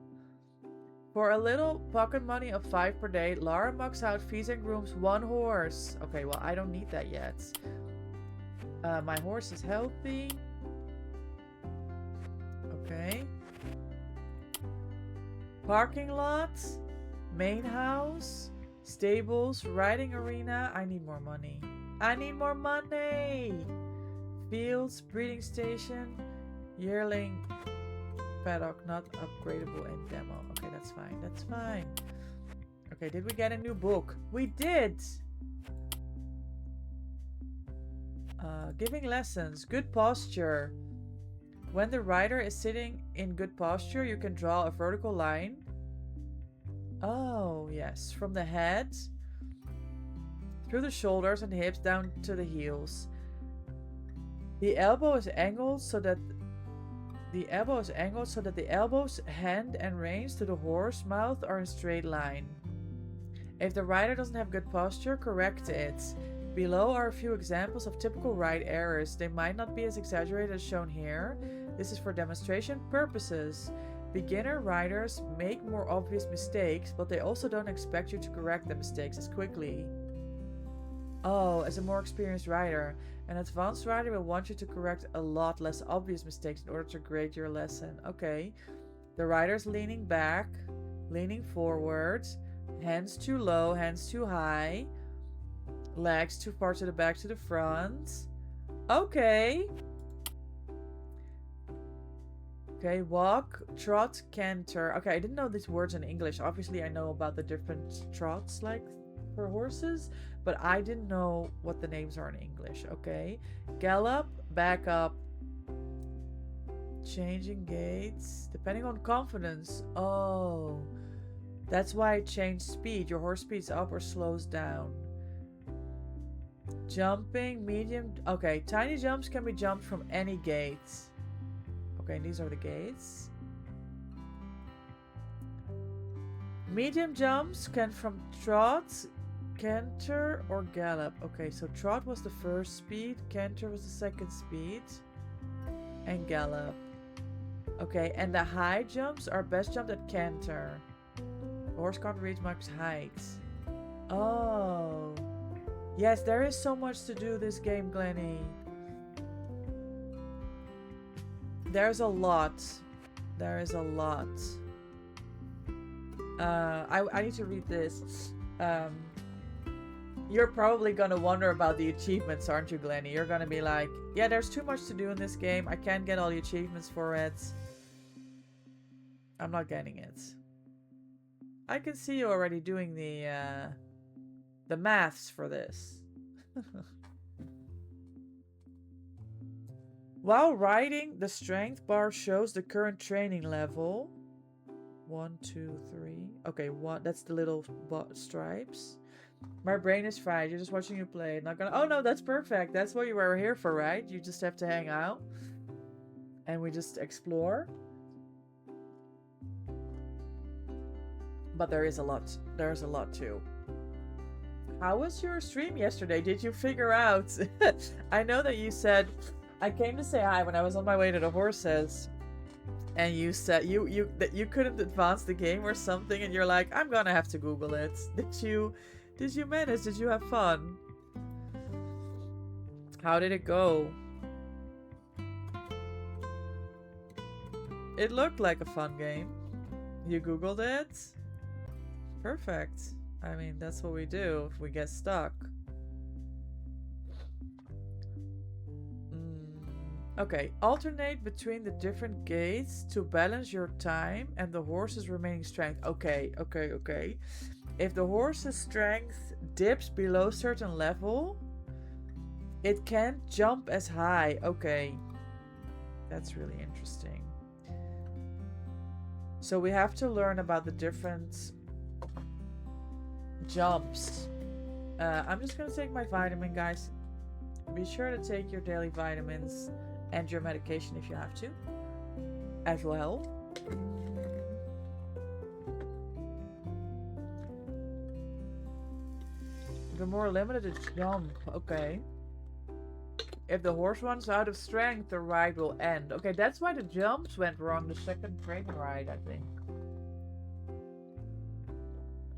For a little pocket money of 5 per day, Laura mucks out, feeds and grooms 1 horse. Okay, well, I don't need that yet. My horse is healthy. Okay. Parking lot. Main house. Stables. Riding arena. I need more money. I need more money! Fields. Breeding station. Yearling. Paddock. Not upgradable in demo. Okay, that's fine. That's fine. Okay, did we get a new book? We did! Giving lessons. Good posture. When the rider is sitting in good posture, you can draw a vertical line. Oh, yes. From the head, through the shoulders and hips, down to the heels. The elbow is angled so that the elbows, hand, and reins to the horse mouth are in straight line. If the rider doesn't have good posture, correct it. Below are a few examples of typical ride errors. They might not be as exaggerated as shown here. This is for demonstration purposes. Beginner riders make more obvious mistakes, but they also don't expect you to correct the mistakes as quickly. Oh, as a more experienced rider, an advanced rider will want you to correct a lot less obvious mistakes in order to grade your lesson. Okay. The rider's leaning back, leaning forward, hands too low, hands too high, legs too far to the back to the front. Okay. Okay, walk, trot, canter. Okay, I didn't know these words in English. Obviously, I know about the different trots, like, for horses, but I didn't know what the names are in English. Okay. Gallop, back up, changing gaits, depending on confidence. Oh, that's why it changed speed. Your horse speeds up or slows down. Jumping, medium. Okay, tiny jumps can be jumped from any gates. Okay, these are the gates. Medium jumps can from trot, canter, or gallop. Okay, so trot was the first speed, canter was the second speed, and gallop. Okay, and the high jumps are best jumped at canter. The horse can't reach max height. Oh. Yes, there is so much to do this game, Glenny. There's a lot. There is a lot. I need to read this. You're probably gonna wonder about the achievements, aren't you, Glenny? You're gonna be like, yeah, there's too much to do in this game. I can't get all the achievements for it. I'm not getting it. I can see you already doing the maths for this. While riding, the strength bar shows the current training level. 1, 2, 3. Okay, one. That's the little stripes. My brain is fried. You're just watching you play. Not gonna. Oh no, that's perfect. That's what you were here for, right? You just have to hang out, and we just explore. But there is a lot. There's a lot too. How was your stream yesterday? Did you figure out? I know that you said I came to say hi when I was on my way to the horses, and you said that you couldn't advance the game or something, and you're like, I'm gonna have to Google it. Did you manage? Did you have fun? How did it go? It looked like a fun game. You Googled it? Perfect. I mean, that's what we do if we get stuck. Okay, alternate between the different gates to balance your time and the horse's remaining strength. Okay. If the horse's strength dips below a certain level, it can't jump as high. Okay, that's really interesting. So we have to learn about the different jumps. I'm just gonna take my vitamin, guys. Be sure to take your daily vitamins and your medication if you have to as well. The more limited the jump. Okay. If the horse runs out of strength, the ride will end. Okay, that's why the jumps went wrong the second training ride, I think.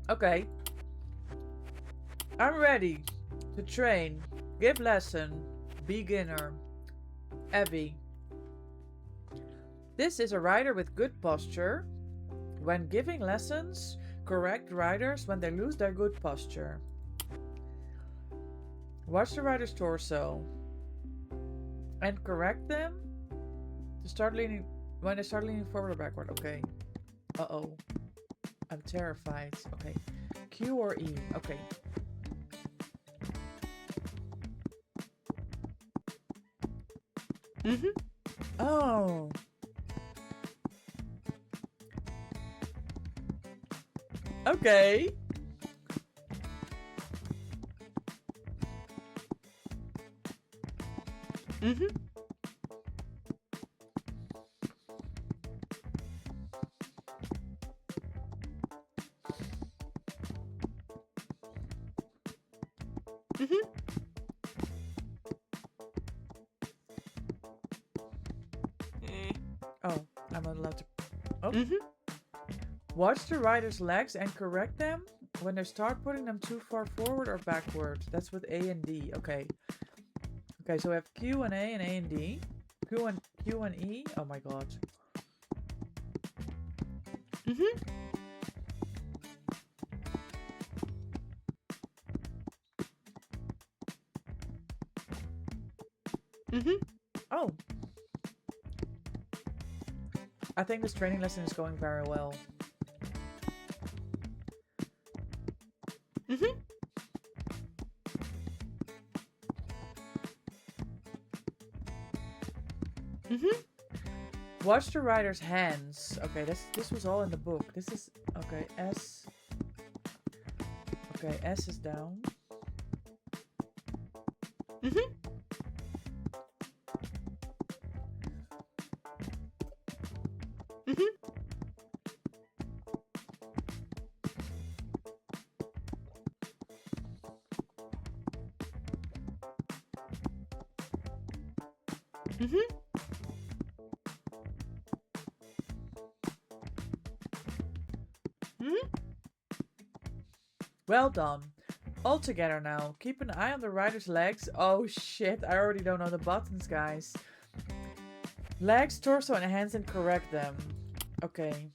Okay. I'm ready to train. Give lesson. Beginner. Abby. This is a rider with good posture. When giving lessons, correct riders when they lose their good posture. Watch the rider's torso and correct them to start leaning when they start leaning forward or backward. Okay. Uh-oh. I'm terrified. Okay. Q or E. Okay. Oh. Okay. Mm-hmm. Oh, I'm not allowed to. Oh. Mm-hmm. Watch the rider's legs and correct them when they start putting them too far forward or backward. That's with A and D. Okay. Okay, so we have Q and A and D. Q and E. Oh my god. Mm-hmm. Mm-hmm. Oh. I think this training lesson is going very well. Mm-hmm. Mm-hmm. Watch the rider's hands. Okay, this was all in the book. This is okay, S. Okay, S is down. Mm-hmm. Mm-hmm. Mm-hmm. Mm-hmm. Well done. All together now. Keep an eye on the rider's legs. Oh shit, I already don't know the buttons, guys. Legs, torso, and hands and correct them. Okay.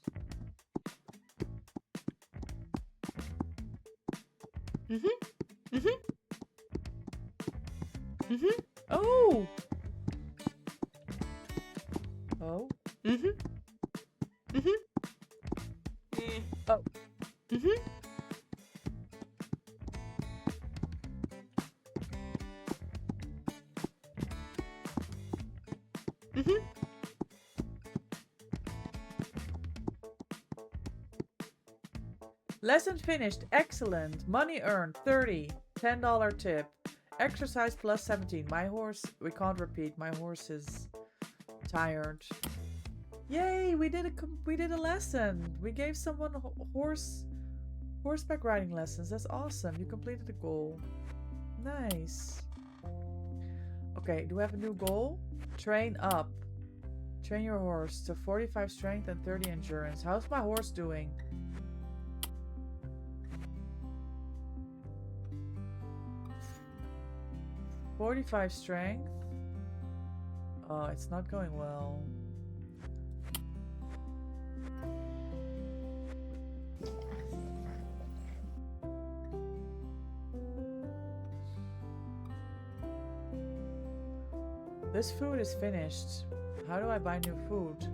Mm-hmm. Mm-hmm. Mm-hmm. Oh! Oh. Mm-hmm. Mm-hmm. Oh. Mm-hmm. Mm-hmm. Lesson finished. Excellent. Money earned. 30. $10 tip. Exercise plus 17. My horse... We can't repeat. My horse is tired. Yay! We did a lesson. We gave someone horseback riding lessons. That's awesome. You completed the goal. Nice. Okay, do we have a new goal? Train up. Train your horse to 45 strength and 30 endurance. How's my horse doing? $45 strength. Oh, it's not going well. This food is finished. How do I buy new food?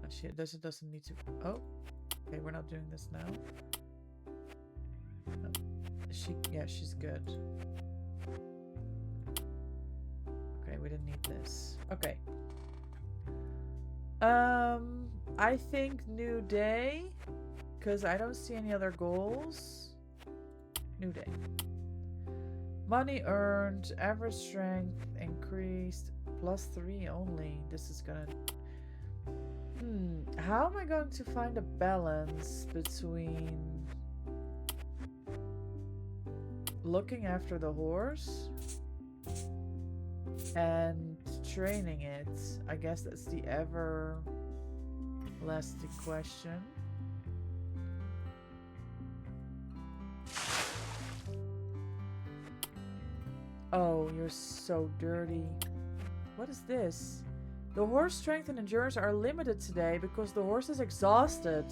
Shit, doesn't need to. Oh, okay, we're not doing this now. She's good. Okay, we didn't need this. Okay. I think new day, because I don't see any other goals. New day. Money earned, average strength increased, +3 only. This is gonna... How am I going to find a balance between looking after the horse and training it? I guess that's the everlasting question. Oh, you're so dirty. What is this? The horse strength and endurance are limited today because the horse is exhausted.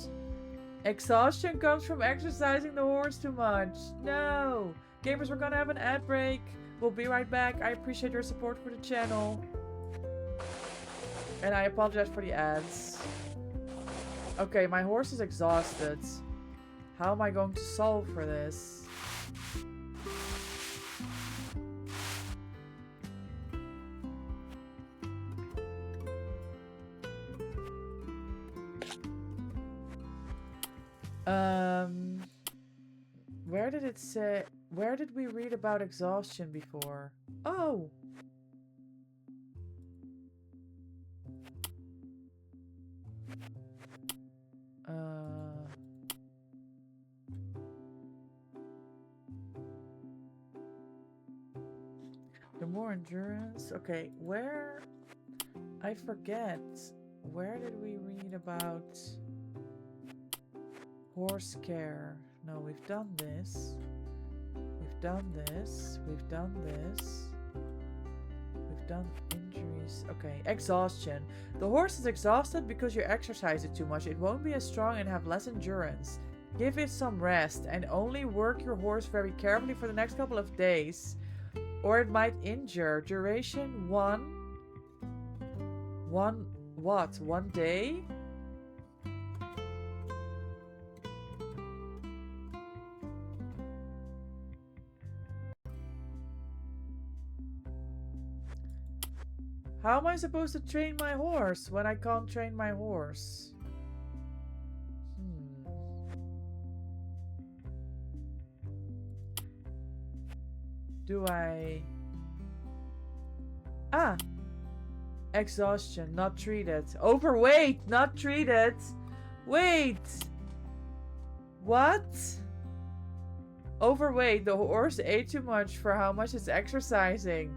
Exhaustion comes from exercising the horse too much. No! Gamers, we're gonna have an ad break. We'll be right back. I appreciate your support for the channel. And I apologize for the ads. Okay, my horse is exhausted. How am I going to solve for this? Where did it say... Where did we read about exhaustion before? Oh! more endurance. Okay, where? I forget. Where did we read about horse care? No, we've done this. We've done this. We've done this. We've done injuries. Okay, exhaustion. The horse is exhausted because you exercise it too much. It won't be as strong and have less endurance. Give it some rest and only work your horse very carefully for the next couple of days, or it might injure. Duration 1 day? How am I supposed to train my horse when I can't train my horse? Do I... Ah! Exhaustion, not treated. Overweight, not treated. Wait! What? Overweight, the horse ate too much for how much it's exercising.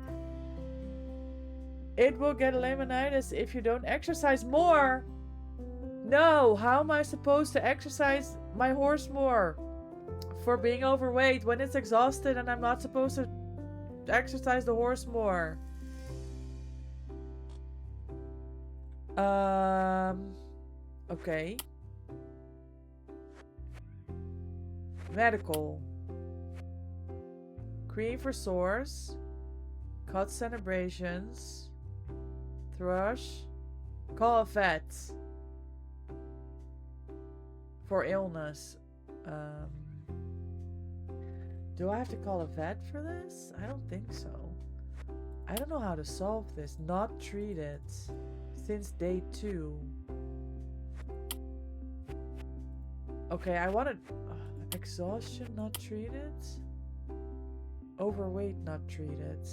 It will get laminitis if you don't exercise more. No, how am I supposed to exercise my horse more? For being overweight when it's exhausted and I'm not supposed to exercise the horse more. Okay. Medical. Cream for sores. Cuts and abrasions. Thrush. Call a vet. For illness. Do I have to call a vet for this? I don't think so. I don't know how to solve this. Not treated. Since day 2. Okay, I wanted... exhaustion not treated. Overweight not treated.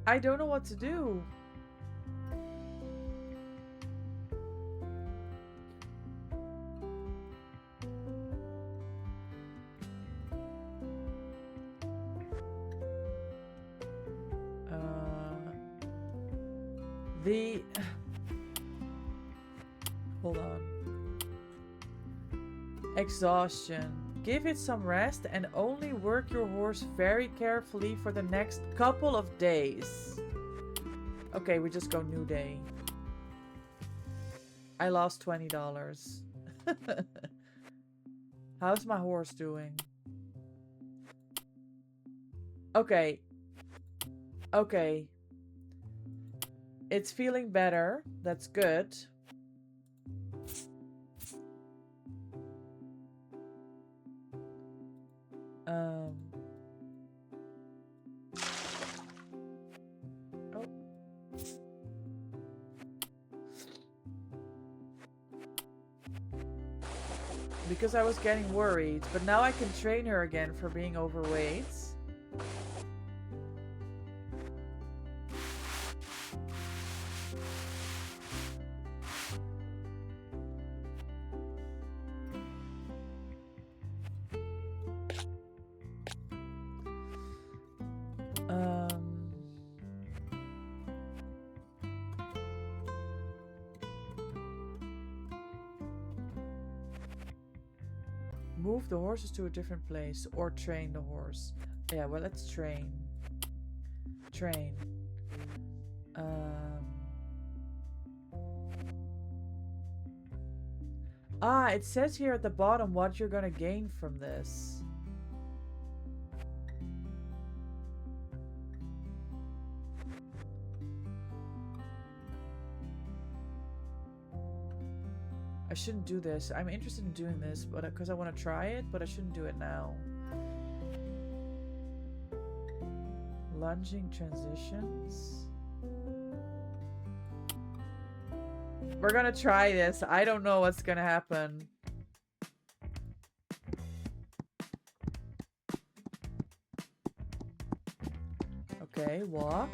I don't know what to do. Hold on. Exhaustion. Give it some rest and only work your horse very carefully for the next couple of days. Okay, we just go new day. I lost $20. How's my horse doing? Okay. Okay. It's feeling better. That's good. Oh. Because I was getting worried, but now I can train her again for being overweight. Move the horses to a different place or train the horse. Yeah, well, let's train. Train. It says here at the bottom what you're gonna gain from this. I shouldn't do this. I'm interested in doing this, but because I want to try it, but I shouldn't do it now. Lunging transitions. We're gonna try this. I don't know what's gonna happen. Okay, walk.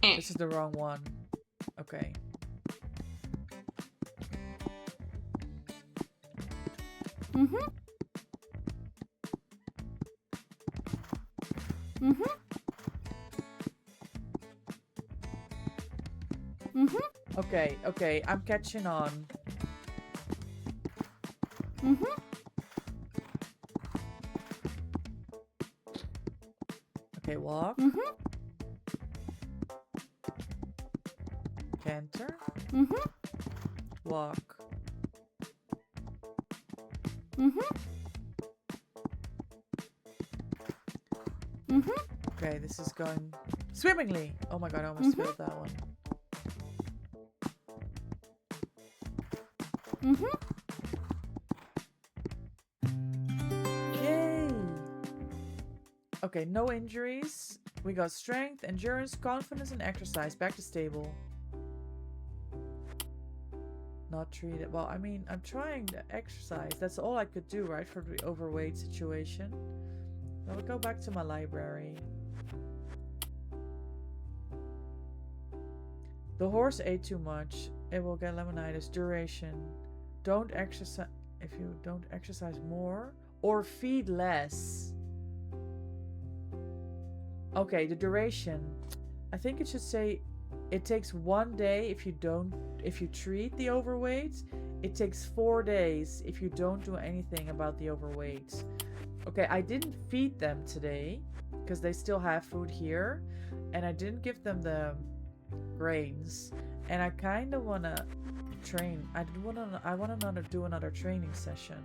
This is the wrong one. Okay. Okay, okay, I'm catching on. Okay, walk. Canter. Walk. Okay, this is going swimmingly. Oh my god, I almost failed that one. Yay! Okay, no injuries. We got strength, endurance, confidence, and exercise. Back to stable. Not treated. Well, I mean, I'm trying to exercise. That's all I could do, right, for the overweight situation. I'll go back to my library. The horse ate too much. It will get laminitis. Duration. Don't exercise if you don't exercise more or feed less. Okay, the duration. I think it should say it takes 1 day if you treat the overweight. It takes 4 days if you don't do anything about the overweight. Okay, I didn't feed them today because they still have food here, and I didn't give them the grains, and I kind of want to train. I want to do another training session.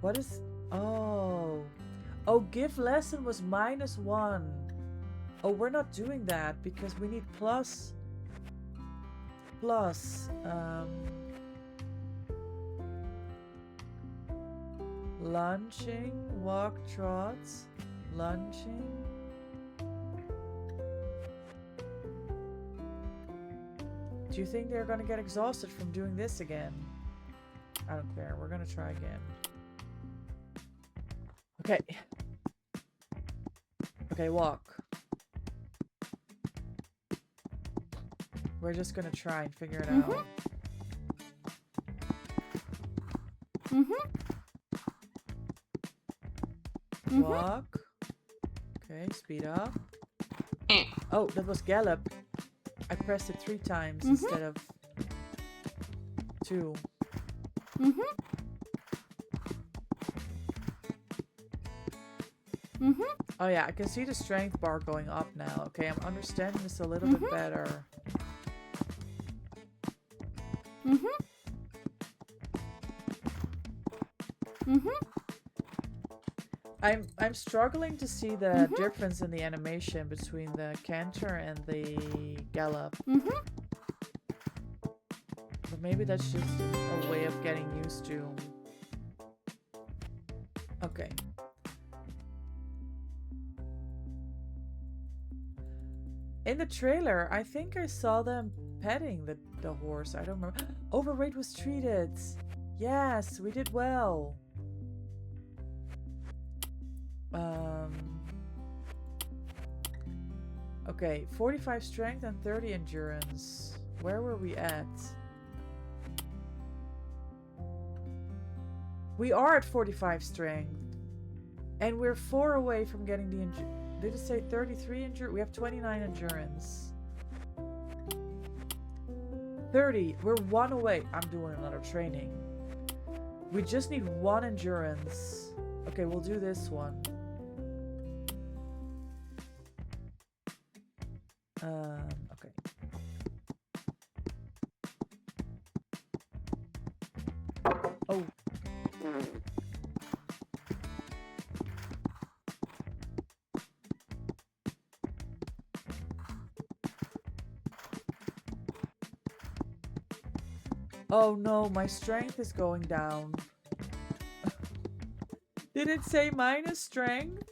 What is... Oh, give lesson was -1. Oh, we're not doing that because we need plus. Lunching, walk, trots, lunching. Do you think they're gonna get exhausted from doing this again? I don't care. We're gonna try again. Okay. Okay, walk. We're just gonna try and figure it out. Walk. Okay, speed up. Oh, that was gallop. I pressed it 3 times instead of 2. Oh yeah, I can see the strength bar going up now. Okay, I'm understanding this a little bit better. I'm struggling to see the difference in the animation between the canter and the gallop. But maybe that's just a way of getting used to. Okay. In the trailer, I think I saw them petting the horse. I don't remember. Overweight was treated. Yes, we did well. Okay, 45 strength and 30 endurance. Where were we at? We are at 45 strength. And we're 4 away from getting the endurance. Did it say 33 endurance? We have 29 endurance. 30. We're 1 away. I'm doing another training. We just need 1 endurance. Okay, we'll do this one. Okay. Oh. Oh no, my strength is going down. Did it say minus strength?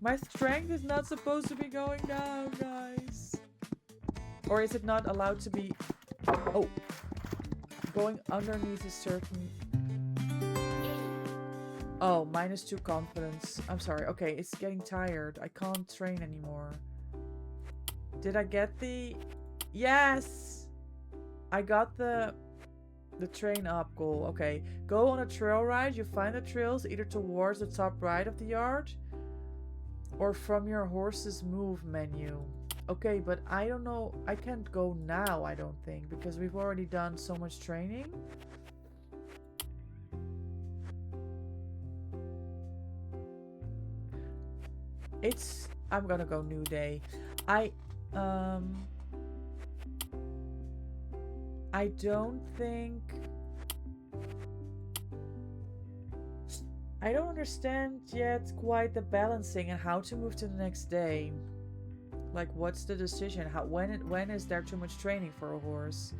My strength is not supposed to be going down, guys. Or is it not allowed to be... Oh. going underneath is certain. Oh, -2 confidence. I'm sorry. Okay, it's getting tired. I can't train anymore. Did I get the... Yes! I got the train up goal. Okay. Go on a trail ride. You find the trails either towards the top right of the yard or from your horse's move menu. Okay, but I don't know. I can't go now, I don't think, because we've already done so much training. I'm gonna go new day. I don't think... I don't understand yet quite the balancing and how to move to the next day. Like, what's the decision? When is there too much training for a horse?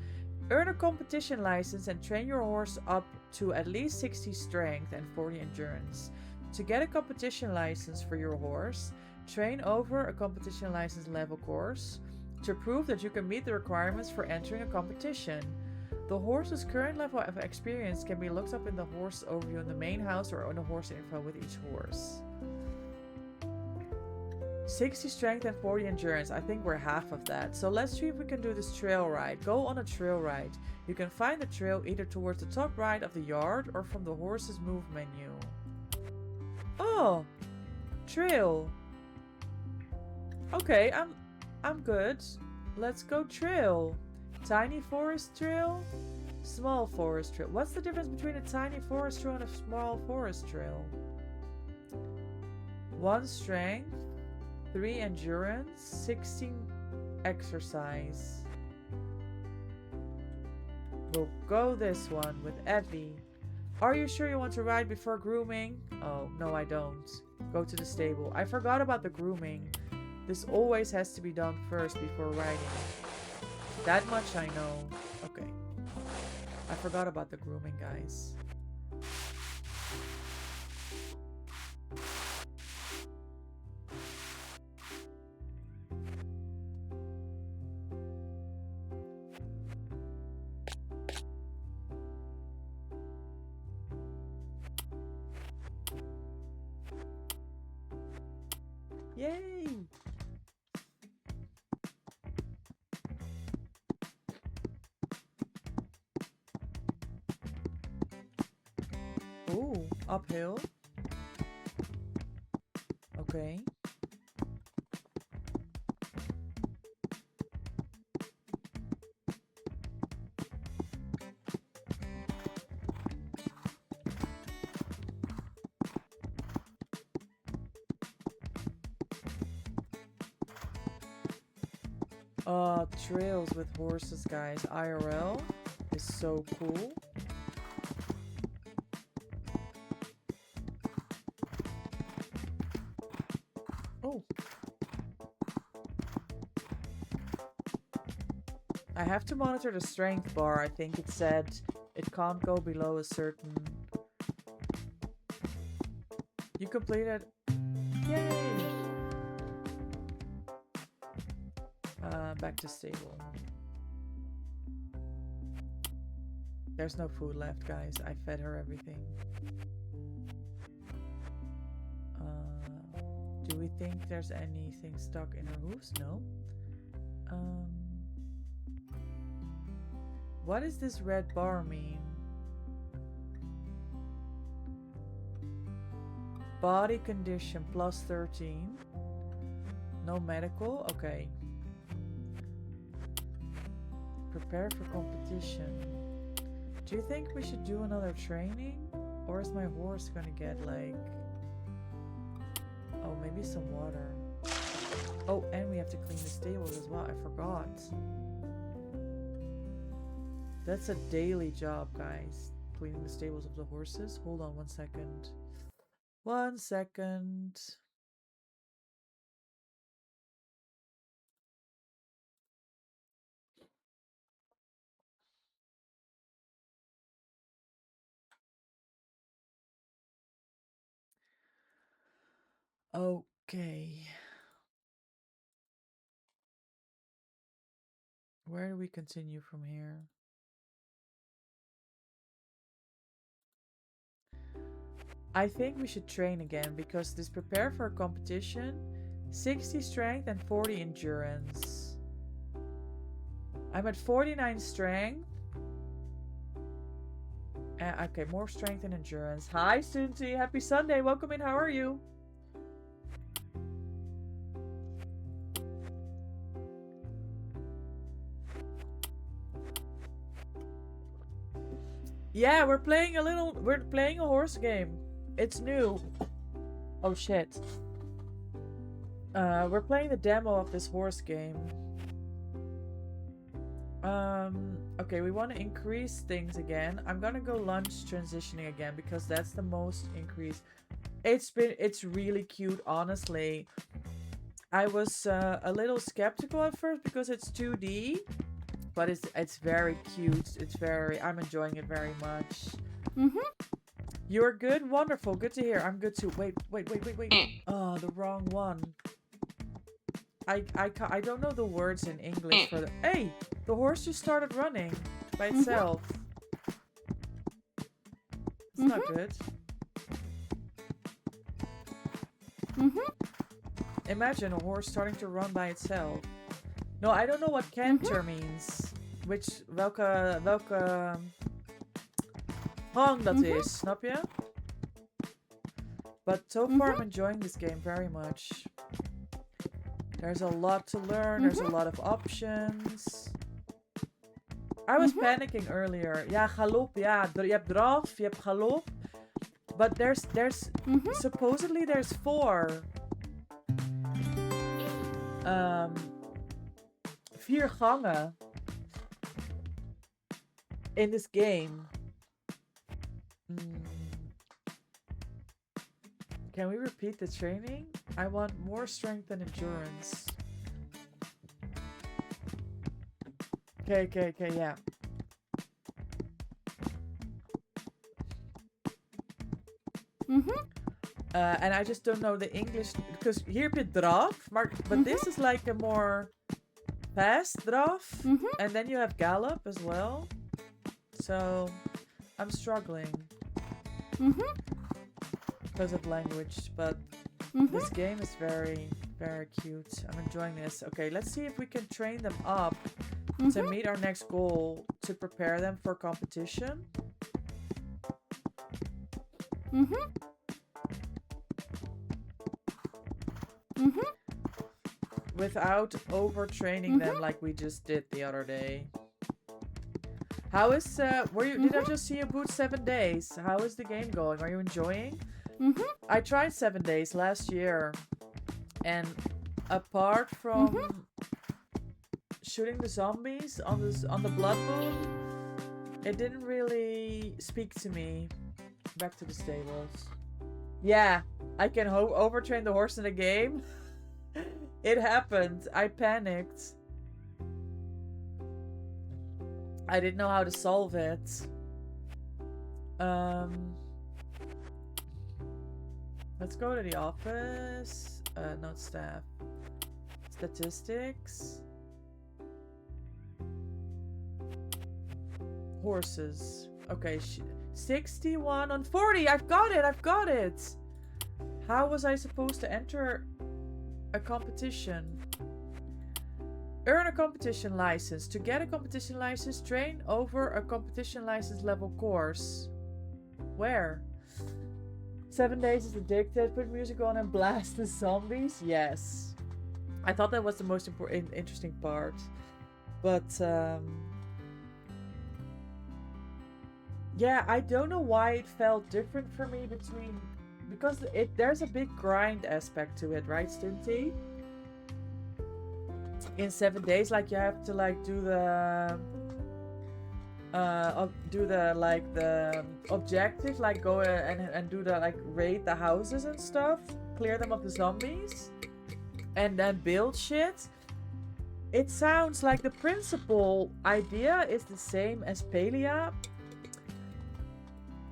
Earn a competition license and train your horse up to at least 60 strength and 40 endurance. To get a competition license for your horse, train over a competition license level course to prove that you can meet the requirements for entering a competition. The horse's current level of experience can be looked up in the horse overview in the main house or on the horse info with each horse. 60 strength and 40 endurance. I think we're half of that. So let's see if we can do this trail ride. Go on a trail ride. You can find the trail either towards the top right of the yard or from the horse's move menu. Oh, trail. Okay, I'm good. Let's go trail. Tiny forest trail, small forest trail. What's the difference between a tiny forest trail and a small forest trail? 1 strength, 3 endurance, 16 exercise. We'll go this one with Evie. Are you sure you want to ride before grooming? Oh, no I don't. Go to the stable. I forgot about the grooming. This always has to be done first before riding. That much I know. Okay. I forgot about the grooming, guys. Yay! Ooh, uphill. Okay. Trails with horses, guys. IRL is so cool. Oh. I have to monitor the strength bar. I think it said it can't go below a certain... You completed... Yay! Back to stable. There's no food left, guys. I fed her everything. Do we think there's anything stuck in her hooves? No. What does this red bar mean? Body condition plus 13. No medical? Okay. Prepare for competition. Do you think we should do another training? Or is my horse gonna get like... Oh, maybe some water. Oh, and we have to clean the stables as well. I forgot. That's a daily job, guys. Cleaning the stables of the horses. Hold on 1 second. 1 second. Okay. Where do we continue from here? I think we should train again because this prepare for a competition, 60 strength and 40 endurance. I'm at 49 strength. Okay, more strength and endurance. Hi, Sunti. Happy Sunday. Welcome in. How are you? Yeah, we're playing a horse game. It's new. Oh shit. We're playing the demo of this horse game. Okay, we want to increase things again. I'm gonna go lunch transitioning again because that's the most increase. It's really cute, honestly. I was a little skeptical at first because it's 2D, but it's very cute. I'm enjoying it very much. You're good? Wonderful. Good to hear. I'm good too. Wait. Oh, the wrong one. I don't know the words in English for the... Hey! The horse just started running by itself. It's not good. Imagine a horse starting to run by itself. No, I don't know what canter means. Welke hang dat is, snap je? But so far I'm enjoying this game very much. There's a lot to learn, there's a lot of options. I was panicking earlier. Ja, galop, ja. Je hebt draf, je hebt galop. But there's supposedly there's 4. 4 gangen in this game. Can we repeat the training? I want more strength and endurance. Okay, yeah. And I just don't know the English because hier heb je draf, but this is like a more fast draf, and then you have gallop as well. So I'm struggling because of language, but this game is very, very cute. I'm enjoying this. Okay, let's see if we can train them up to meet our next goal to prepare them for competition. Without overtraining them like we just did the other day. How is did I just see you boot 7 days? How is the game going? Are you enjoying? I tried 7 days last year, and apart from shooting the zombies on the blood moon, it didn't really speak to me. Back to the stables. Yeah, I can overtrain the horse in the game. It happened. I panicked. I didn't know how to solve it. Let's go to the office. Not staff. Statistics. Horses. Okay, 61 on 40. I've got it. How was I supposed to enter a competition? Earn a competition license. To get a competition license, train over a competition license level course. Where? 7 days is addicted. Put music on and blast the zombies. Yes. I thought that was the most interesting part. But yeah, I don't know why it felt different for me because there's a big grind aspect to it, right, Stunty? In 7 days, like you have to like do the objective, like go and do the like raid the houses and stuff, clear them of the zombies, and then build shit. It sounds like the principal idea is the same as Palia,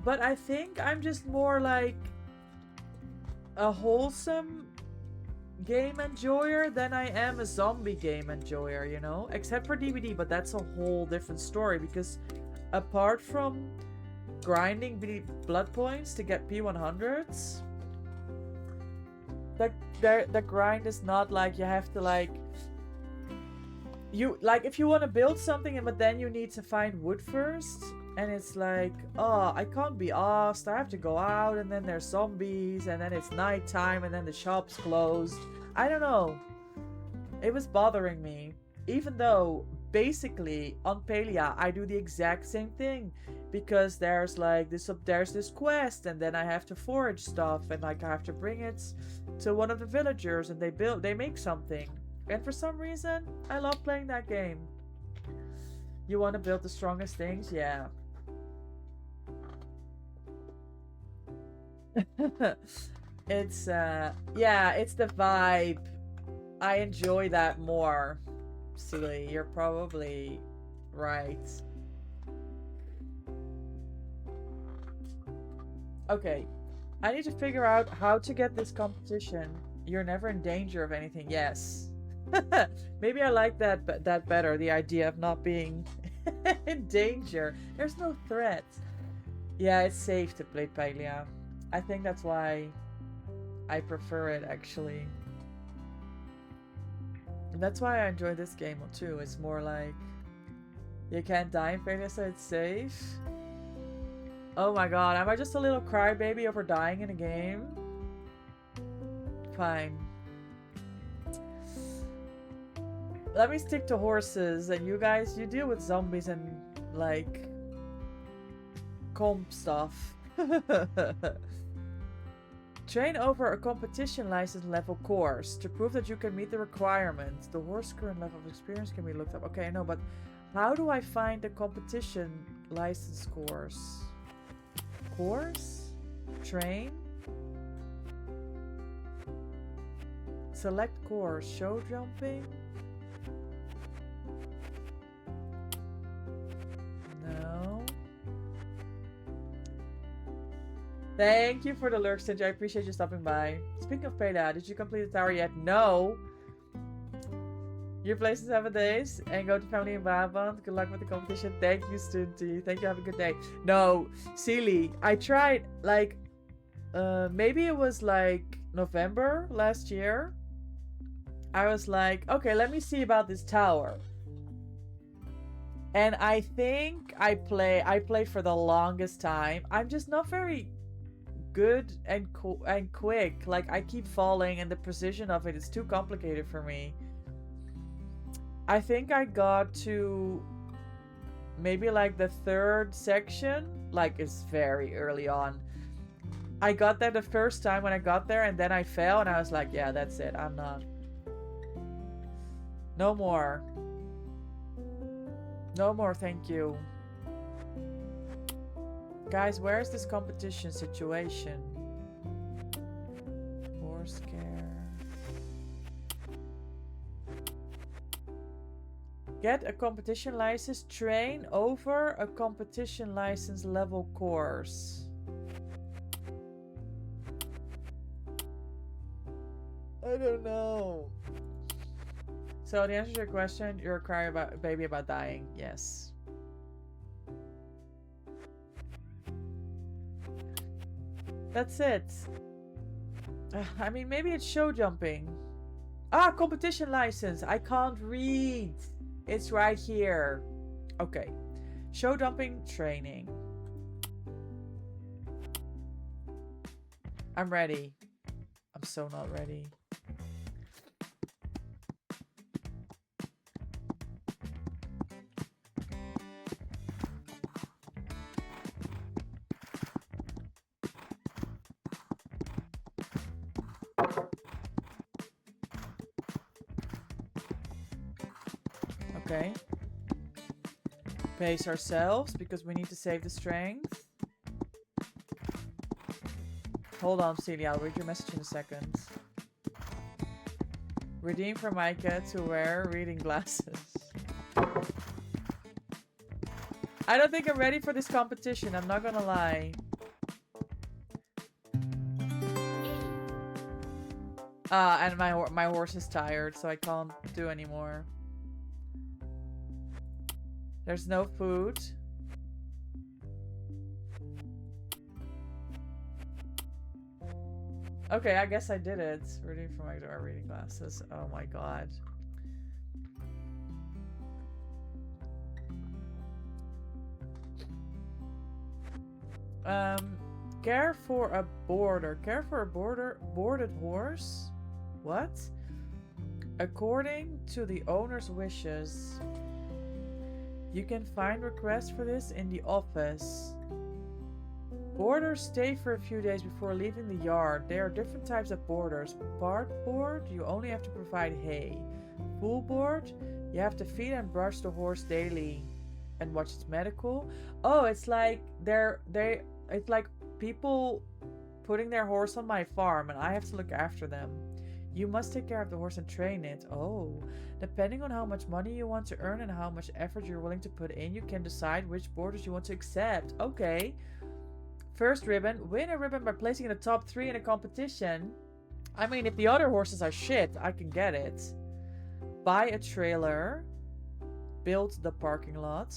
but I think I'm just more like a wholesome game enjoyer than I am a zombie game enjoyer, you know? Except for DVD, but that's a whole different story because apart from grinding blood points to get P100s. The grind is not like you have to like... if you want to build something, but then you need to find wood first. And it's like, oh, I can't be asked. I have to go out, and then there's zombies, and then it's nighttime, and then the shop's closed. I don't know. It was bothering me. Even though, basically, on Palia, I do the exact same thing. Because there's like there's this quest, and then I have to forage stuff, and like I have to bring it to one of the villagers, and they make something. And for some reason, I love playing that game. You want to build the strongest things? Yeah. It's yeah, it's the vibe. I enjoy that more. Silly, you're probably right. Okay, I need to figure out how to get this competition. You're never in danger of anything. Yes. Maybe I like that better, the idea of not being in danger. There's no threat. Yeah, it's safe to play Palia. I think that's why I prefer it, actually. And that's why I enjoy this game too. It's more like you can't die in Palia, so it's safe. Oh my god, am I just a little crybaby over dying in a game? Fine. Let me stick to horses, and you guys, you deal with zombies and, like, comp stuff. Train over a competition license level course to prove that you can meet the requirements. The horse current level of experience can be looked up. Okay, I know, but how do I find the competition license course? Course? Train? Select course. Show jumping? No. Thank you for the lurk, Cindy. I appreciate you stopping by. Speaking of Pela, did you complete the tower yet? No. Your place in 7 days and go to family in Brabant. Good luck with the competition. Thank you, Stunty. Thank you. Have a good day. No, silly. I tried like maybe it was like November last year. I was like, okay, let me see about this tower. And I think I play for the longest time. I'm just not very good and quick. Like I keep falling, and the precision of it is too complicated for me. I think I got to maybe like the 3rd section. Like it's very early on. I got there the first time when I got there, and then I fell, and I was like, yeah, that's it. I'm not. No more. No more, thank you. Guys, where's this competition situation? Horse care. Get a competition license. Train over a competition license level course. I don't know. So the answer to your question, you're crying about baby about dying. Yes. That's it. I mean, maybe it's show jumping. Ah, competition license. I can't read. It's right here. Okay. Show jumping training. I'm ready. I'm so not ready. Okay. Pace ourselves because we need to save the strength. Hold on, Celia. I'll read your message in a second. Redeem for Micah to wear reading glasses. I don't think I'm ready for this competition. I'm not gonna lie. And my horse is tired, so I can't do anymore. There's no food. Okay, I guess I did it. Reading for my reading classes. Oh my god. Care for a boarder. Care for a boarded horse? What? According to the owner's wishes. You can find requests for this in the office. Boarders stay for a few days before leaving the yard. There are different types of boarders. Part board, you only have to provide hay. Full board, you have to feed and brush the horse daily and watch its medical. Oh, it's like it's like people putting their horse on my farm and I have to look after them. You must take care of the horse and train it. Oh, depending on how much money you want to earn and how much effort you're willing to put in, you can decide which boarders you want to accept. Okay. First ribbon. Win a ribbon by placing in the top 3 in a competition. I mean, if the other horses are shit, I can get it. Buy a trailer. Build the parking lot.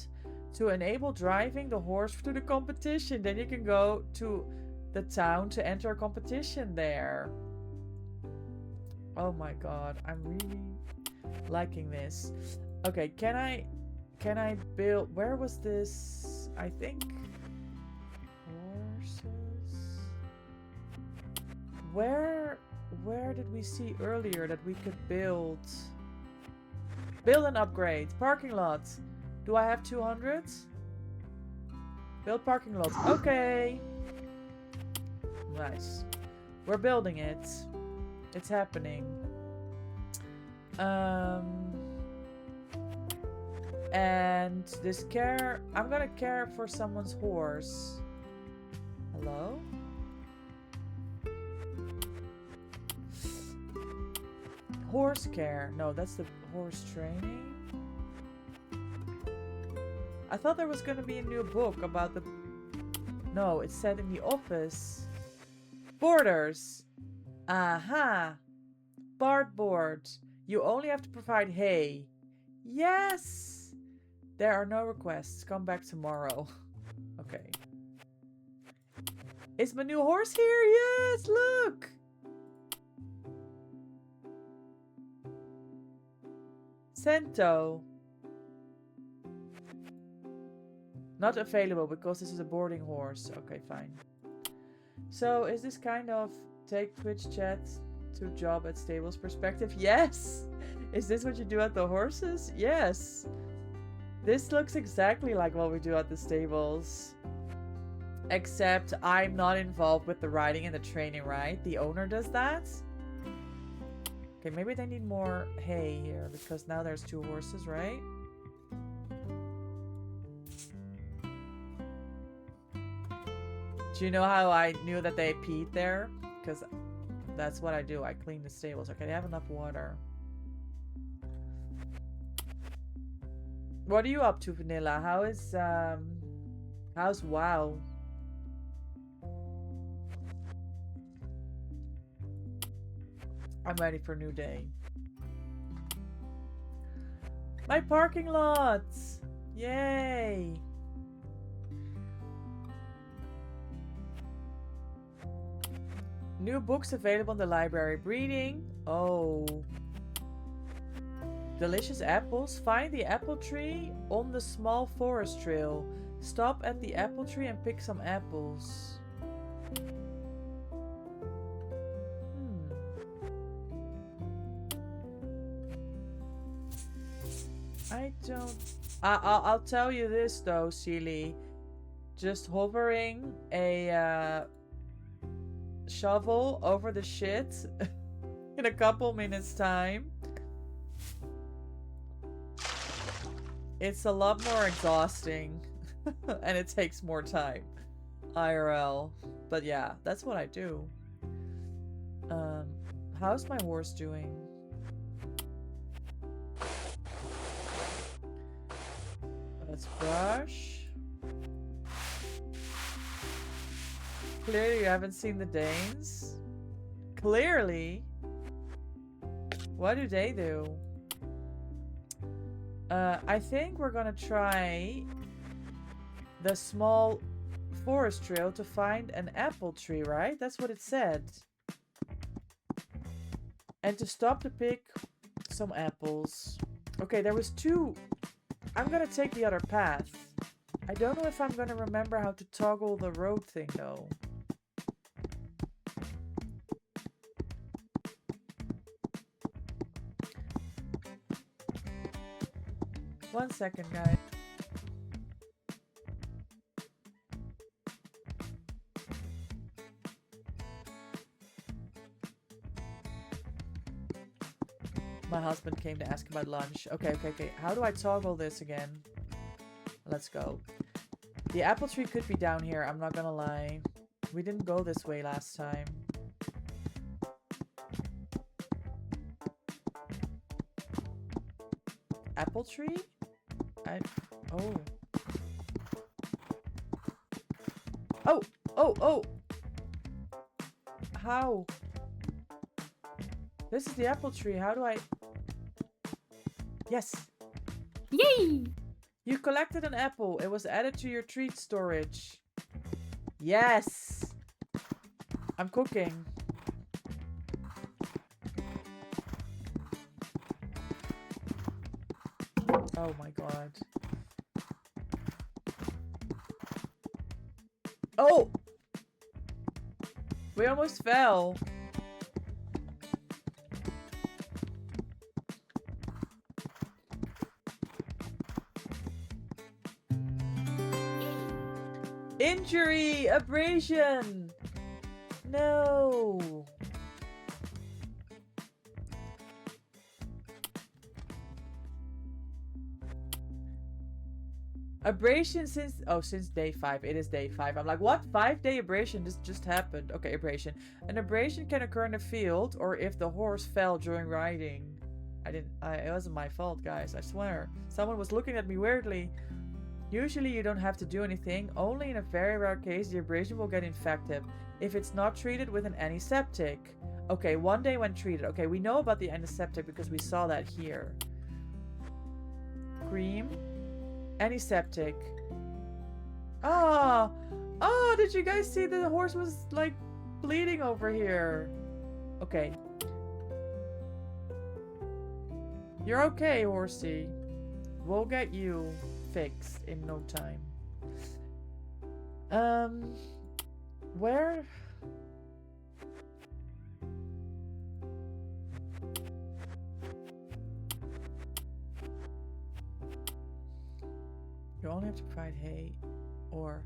To enable driving the horse through the competition. Then you can go to the town to enter a competition there. Oh my god, I'm really liking this. Okay, can I build, where was this? I think horses. Where did we see earlier that we could build and upgrade parking lot? Do I have 200? Build parking lot. Okay. Nice. We're building it. It's happening. And this care, I'm gonna care for someone's horse. Hello? Horse care. No, that's the horse training. I thought there was gonna be a new book about the... No, it's set in the office. Boarders. Aha! Board. You only have to provide hay. Yes! There are no requests. Come back tomorrow. Okay. Is my new horse here? Yes! Look! Cento. Not available because this is a boarding horse. Okay, fine. So, is this kind of... Take Twitch chat to job at stables perspective? Yes! Is this what you do at the horses? Yes! This looks exactly like what we do at the stables. Except I'm not involved with the riding and the training, right? The owner does that? Okay, maybe they need more hay here because now there's 2 horses, right? Do you know how I knew that they peed there? Because that's what I do. I clean the stables. Okay, they have enough water. What are you up to, Vanilla? How's WoW? I'm ready for a new day. My parking lots! Yay! New books available in the library. Breeding. Oh. Delicious apples. Find the apple tree on the small forest trail. Stop at the apple tree and pick some apples. I don't... I'll tell you this though, Sealy. Just hovering a shovel over the shit in a couple minutes time. It's a lot more exhausting and it takes more time. IRL. But yeah, that's what I do. How's my horse doing? Let's brush. Clearly you haven't seen the Danes. Clearly. What do they do? I think we're gonna try the small forest trail to find an apple tree, right? That's what it said. And to stop to pick some apples. Okay, there was 2. I'm gonna take the other path. I don't know if I'm gonna remember how to toggle the road thing though. One second, guys. My husband came to ask about lunch. Okay. How do I toggle this again? Let's go. The apple tree could be down here, I'm not gonna lie. We didn't go this way last time. Apple tree? Oh. Oh! How? This is the apple tree. How do I... Yes. Yay! You collected an apple. It was added to your treat storage. Yes. I'm cooking. Oh my god. Oh! We almost fell. Injury! Abrasion! No! Abrasion since day 5. It is day 5. I'm like, what? 5-day abrasion? This just happened. Okay, abrasion. An abrasion can occur in the field or if the horse fell during riding. It wasn't my fault, guys. I swear. Someone was looking at me weirdly. Usually you don't have to do anything. Only in a very rare case the abrasion will get infected. If it's not treated with an antiseptic. Okay, 1 day when treated. Okay, we know about the antiseptic because we saw that here. Cream. Antiseptic. Ah! Oh, did you guys see that the horse was like bleeding over here? Okay. You're okay, horsey. We'll get you fixed in no time. Where? You only have to provide hay or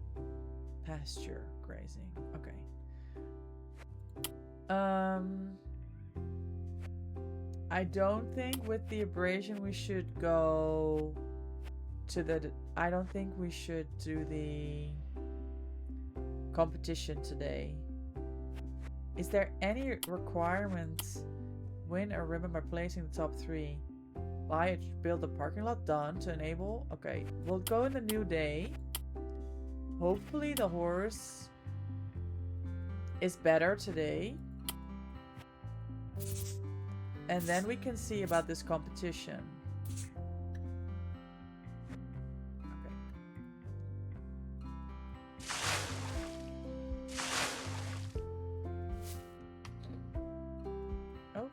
pasture grazing. Okay. I don't think with the abrasion we should go to the... I don't think we should do the competition today. Is there any requirements? Win a ribbon by placing the top 3. Buy it, build a parking lot. Done to enable. Okay, we'll go in the new day. Hopefully the horse is better today. And then we can see about this competition. Okay. Oh.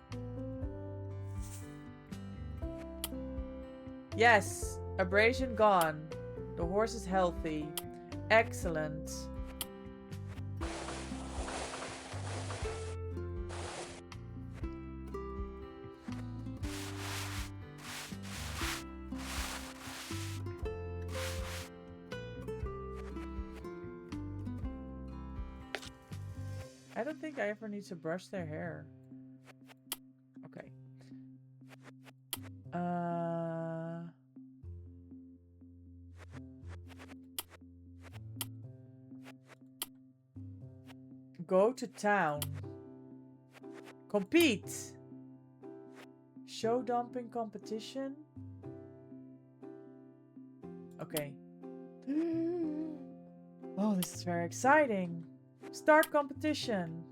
Yes, abrasion gone. The horse is healthy. Excellent. I don't think I ever need to brush their hair. Okay. Go to town. Compete. Show dumping competition. Okay. Oh, this is very exciting. Start competition.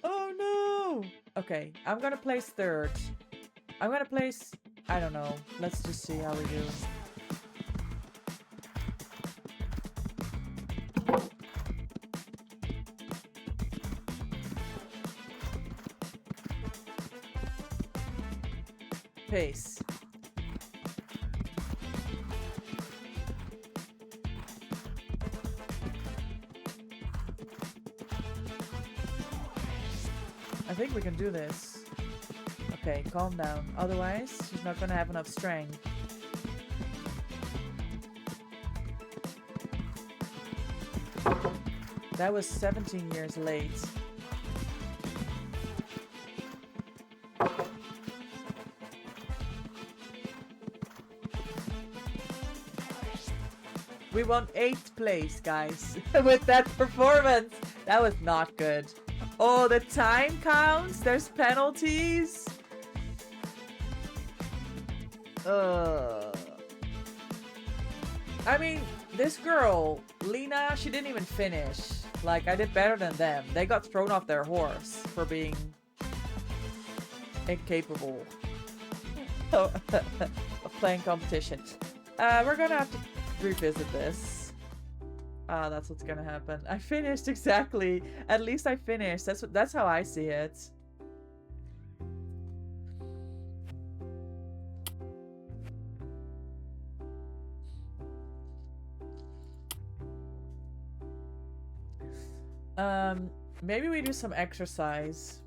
Oh no. Okay, I'm gonna place 3rd. I'm gonna place... I don't know. Let's just see how we do. pace. I think we can do this. Okay, calm down. Otherwise, she's not gonna have enough strength. That was 17 years late. We won 8th place, guys, with that performance. That was not good. Oh, the time counts. There's penalties. I mean, this girl, Lena, she didn't even finish. Like, I did better than them. They got thrown off their horse for being incapable of playing competition. We're gonna have to revisit this. That's what's gonna happen. I finished exactly. At least I finished. That's how I see it. Maybe we do some exercise.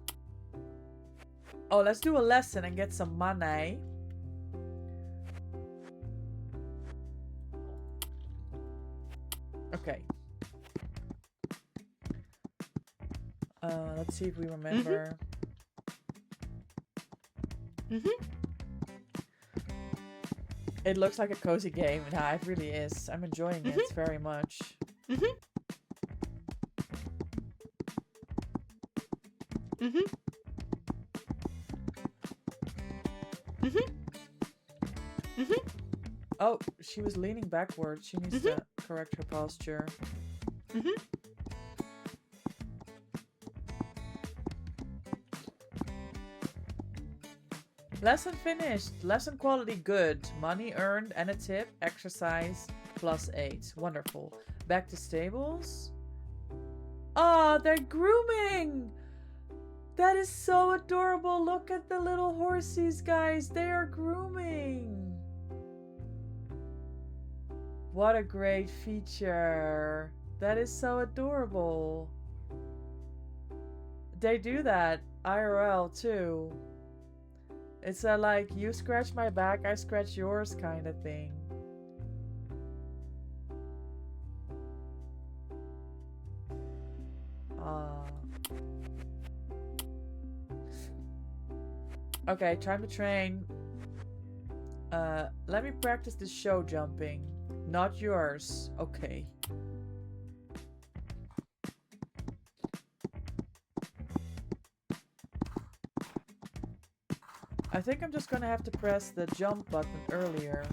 Oh, let's do a lesson and get some money. Okay. Let's see if we remember. It looks like a cozy game. Nah, it really is. I'm enjoying it very much. Oh, she was leaning backwards. She needs to correct her posture. Lesson finished. Lesson quality good. Money earned and a tip. Exercise +8. Wonderful. Back to stables. Oh, they're grooming. That is so adorable. Look at the little horsies, guys. They are grooming. What a great feature. That is so adorable. They do that IRL too. It's a like, you scratch my back, I scratch yours kind of thing. Okay, time to train. Let me practice this show jumping. Not yours. Okay. I think I'm just gonna have to press the jump button earlier.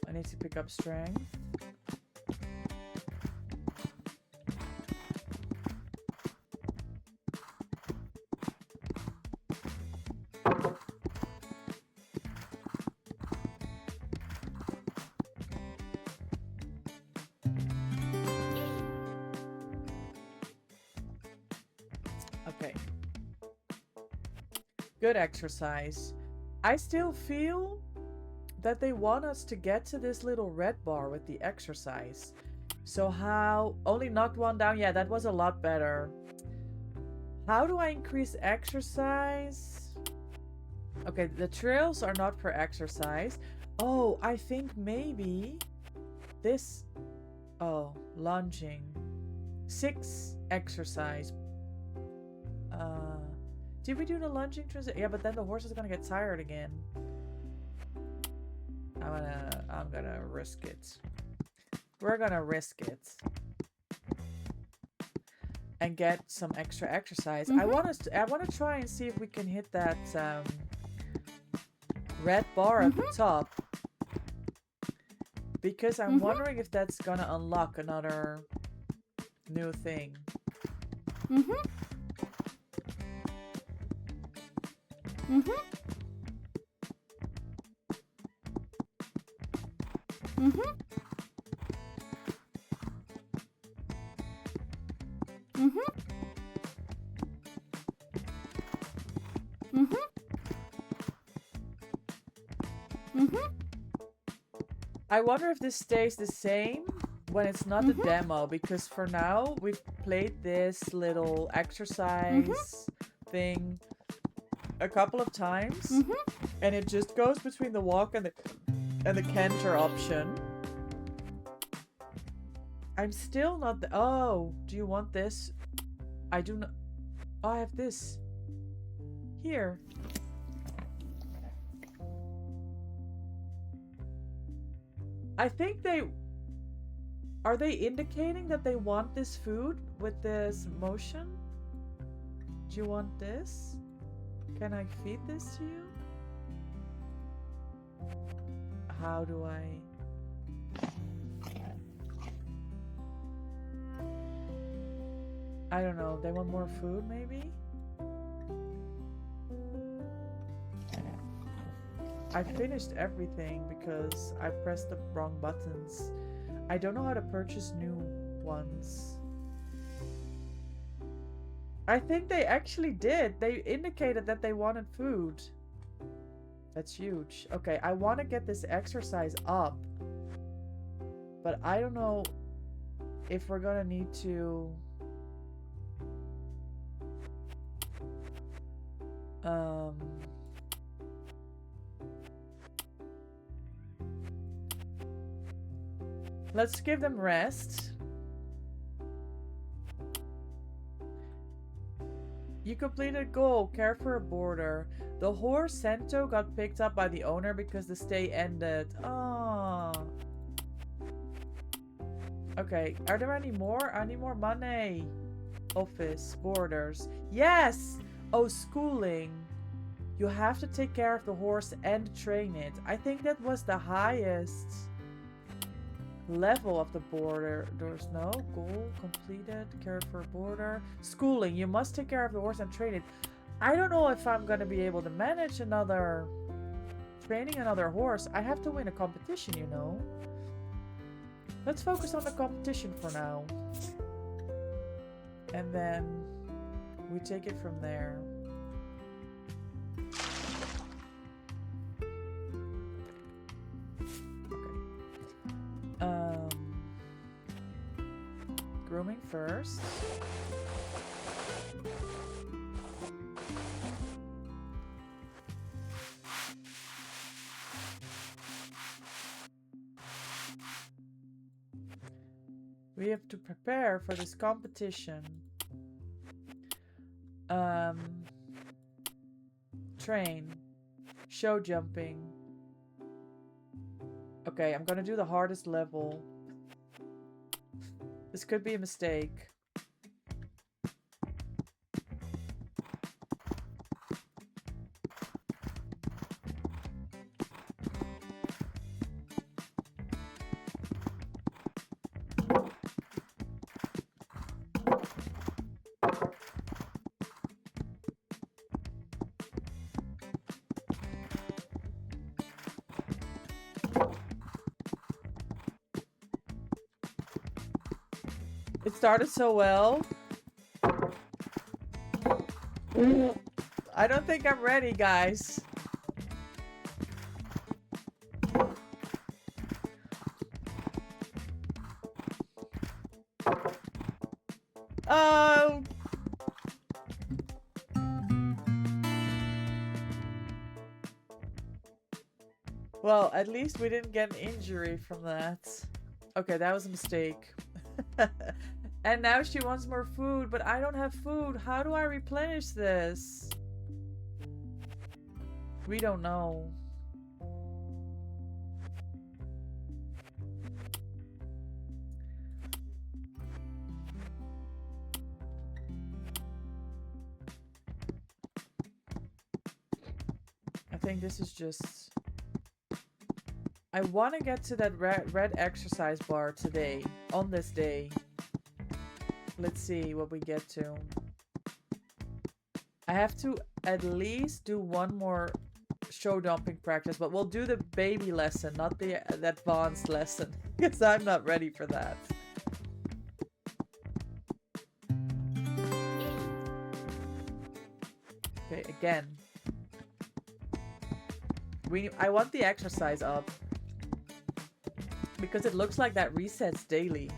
I need to pick up strength. Good exercise. I still feel that they want us to get to this little red bar with the exercise. So how... Only knocked one down? Yeah, that was a lot better. How do I increase exercise? Okay, the trails are not for exercise. Oh, I think maybe this... Oh, lunging. 6 exercise. Did we do the lunging transition? Yeah, but then the horse is gonna get tired again. I'm gonna risk it. We're gonna risk it. And get some extra exercise. I wanna try and see if we can hit that red bar at the top. Because I'm wondering if that's gonna unlock another new thing. I wonder if this stays the same when it's not the demo, because for now we've played this little exercise thing a couple of times, and it just goes between the walk and the canter option. I'm still not the— oh, do you want this? I do not— oh, I have this. Here. I think they— are they indicating that they want this food with this motion? Do you want this? Can I feed this to you? How do I— I don't know. They want more food, maybe? I finished everything because I pressed the wrong buttons. I don't know how to purchase new ones. I think they actually did. They indicated that they wanted food. That's huge. Okay, I want to get this exercise up. But I don't know if we're gonna need to... let's give them rest. You completed a goal. Care for a boarder. The horse Sento got picked up by the owner because the stay ended. Oh. Okay, are there any more? I need more money. Office, boarders. Yes! Oh, schooling. You have to take care of the horse and train it. I think that was the highest level of the border. There's no goal completed. Care for a boarder. Schooling. You must take care of the horse and train it. I don't know if I'm gonna be able to manage another... training another horse. I have to win a competition, you know. Let's focus on the competition for now. And then we take it from there. Okay. Grooming first. We have to prepare for this competition. Train. Show jumping. Okay, I'm gonna do the hardest level. This could be a mistake. It started so well. I don't think I'm ready, guys. Oh. Well, at least we didn't get an injury from that. Okay, that was a mistake. And now she wants more food, but I don't have food. How do I replenish this? We don't know. I think this is just... I want to get to that red exercise bar today, on this day. Let's see what we get to. I have to at least do one more show dumping practice, but we'll do the baby lesson, not the advanced lesson, because I'm not ready for that. Okay, again. I want the exercise up. Because it looks like that resets daily.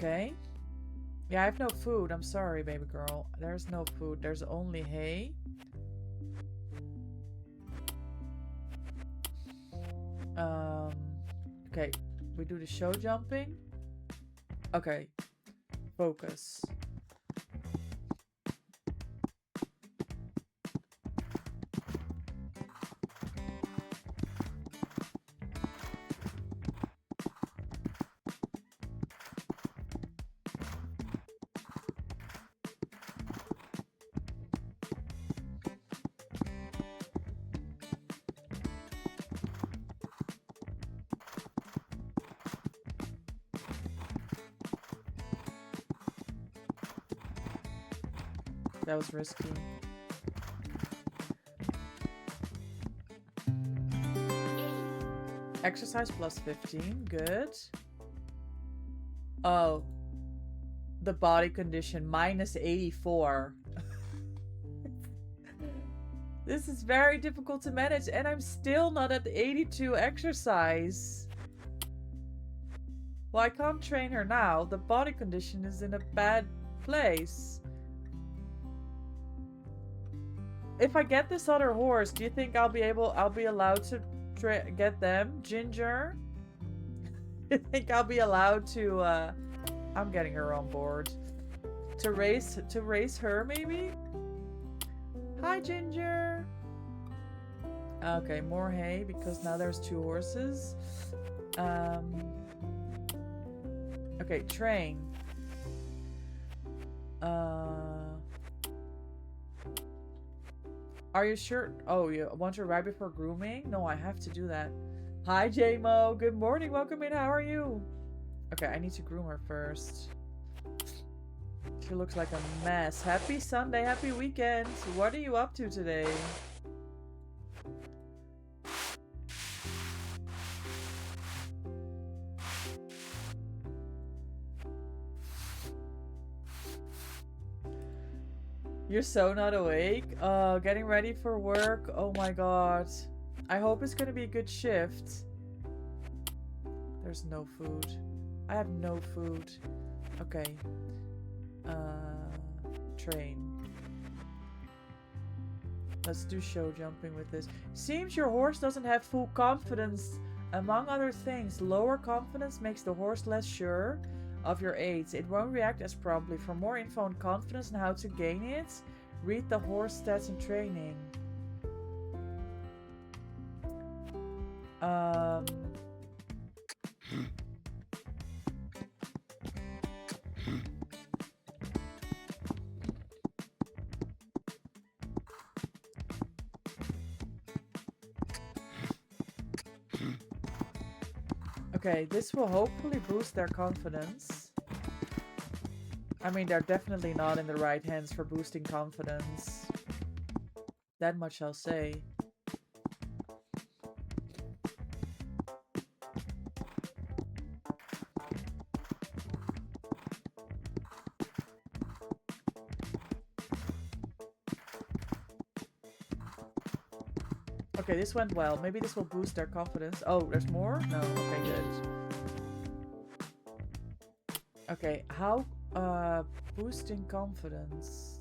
Okay. Yeah, I have no food. I'm sorry, baby girl. There's no food. There's only hay. Okay. We do the show jumping. Okay. Focus. That was risky. Exercise plus 15. Good. Oh. The body condition minus 84. This is very difficult to manage, and I'm still not at the 82 exercise. Well, I can't train her now. The body condition is in a bad place. If I get this other horse, do you think I'll be allowed to get them? Ginger? You think I'll be allowed to, I'm getting her on board. To race her, maybe? Hi, Ginger! Okay, more hay, because now there's 2 horses. Okay, train. Are you sure? Oh, you want her right before grooming? No, I have to do that. Hi, JMO. Good morning. Welcome in. How are you? Okay, I need to groom her first. She looks like a mess. Happy Sunday. Happy weekend. What are you up to today? You're so not awake. Getting ready for work. Oh my god. I hope it's gonna be a good shift. There's no food. I have no food. Okay. Train. Let's do show jumping with this. Seems your horse doesn't have full confidence. Among other things, lower confidence makes the horse less sure of your aids. It won't react as promptly. For more info on confidence and how to gain it, read the horse stats and training. Okay, this will hopefully boost their confidence. I mean, they're definitely not in the right hands for boosting confidence. That much I'll say. Okay, this went well. Maybe this will boost their confidence. Oh, there's more? No. Okay, good. Okay, how... boosting confidence.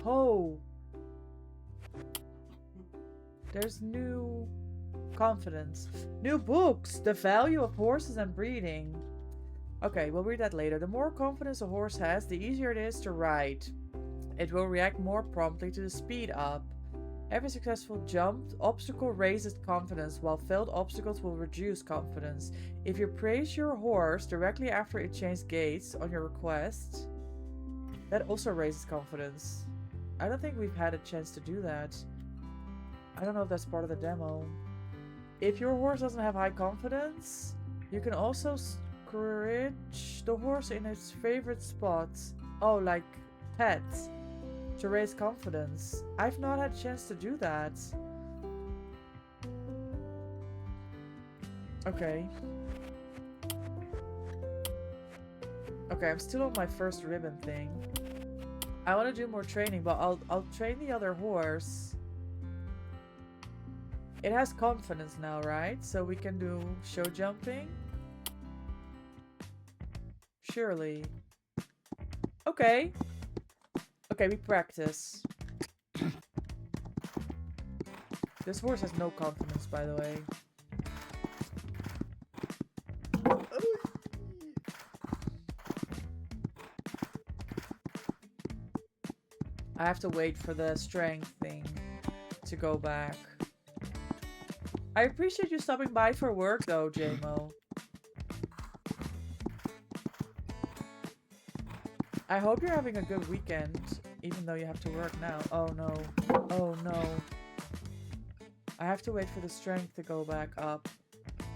Oh. There's new confidence. New books. The value of horses and breeding. Okay, we'll read that later. The more confidence a horse has, the easier it is to ride. It will react more promptly to the speed up. Every successful jumped obstacle raises confidence, while failed obstacles will reduce confidence. If you praise your horse directly after it changed gaits on your request, that also raises confidence. I don't think we've had a chance to do that. I don't know if that's part of the demo. If your horse doesn't have high confidence, you can also scritch the horse in its favorite spots. Oh, like pets. To raise confidence. I've not had a chance to do that. Okay. Okay, I'm still on my first ribbon thing. I want to do more training, but I'll train the other horse. It has confidence now, right? So we can do show jumping. Surely. Okay. Okay, we practice. This horse has no confidence, by the way. I have to wait for the strength thing to go back. I appreciate you stopping by for work, though, JMO. I hope you're having a good weekend, even though you have to work now. Oh no. Oh no. I have to wait for the strength to go back up.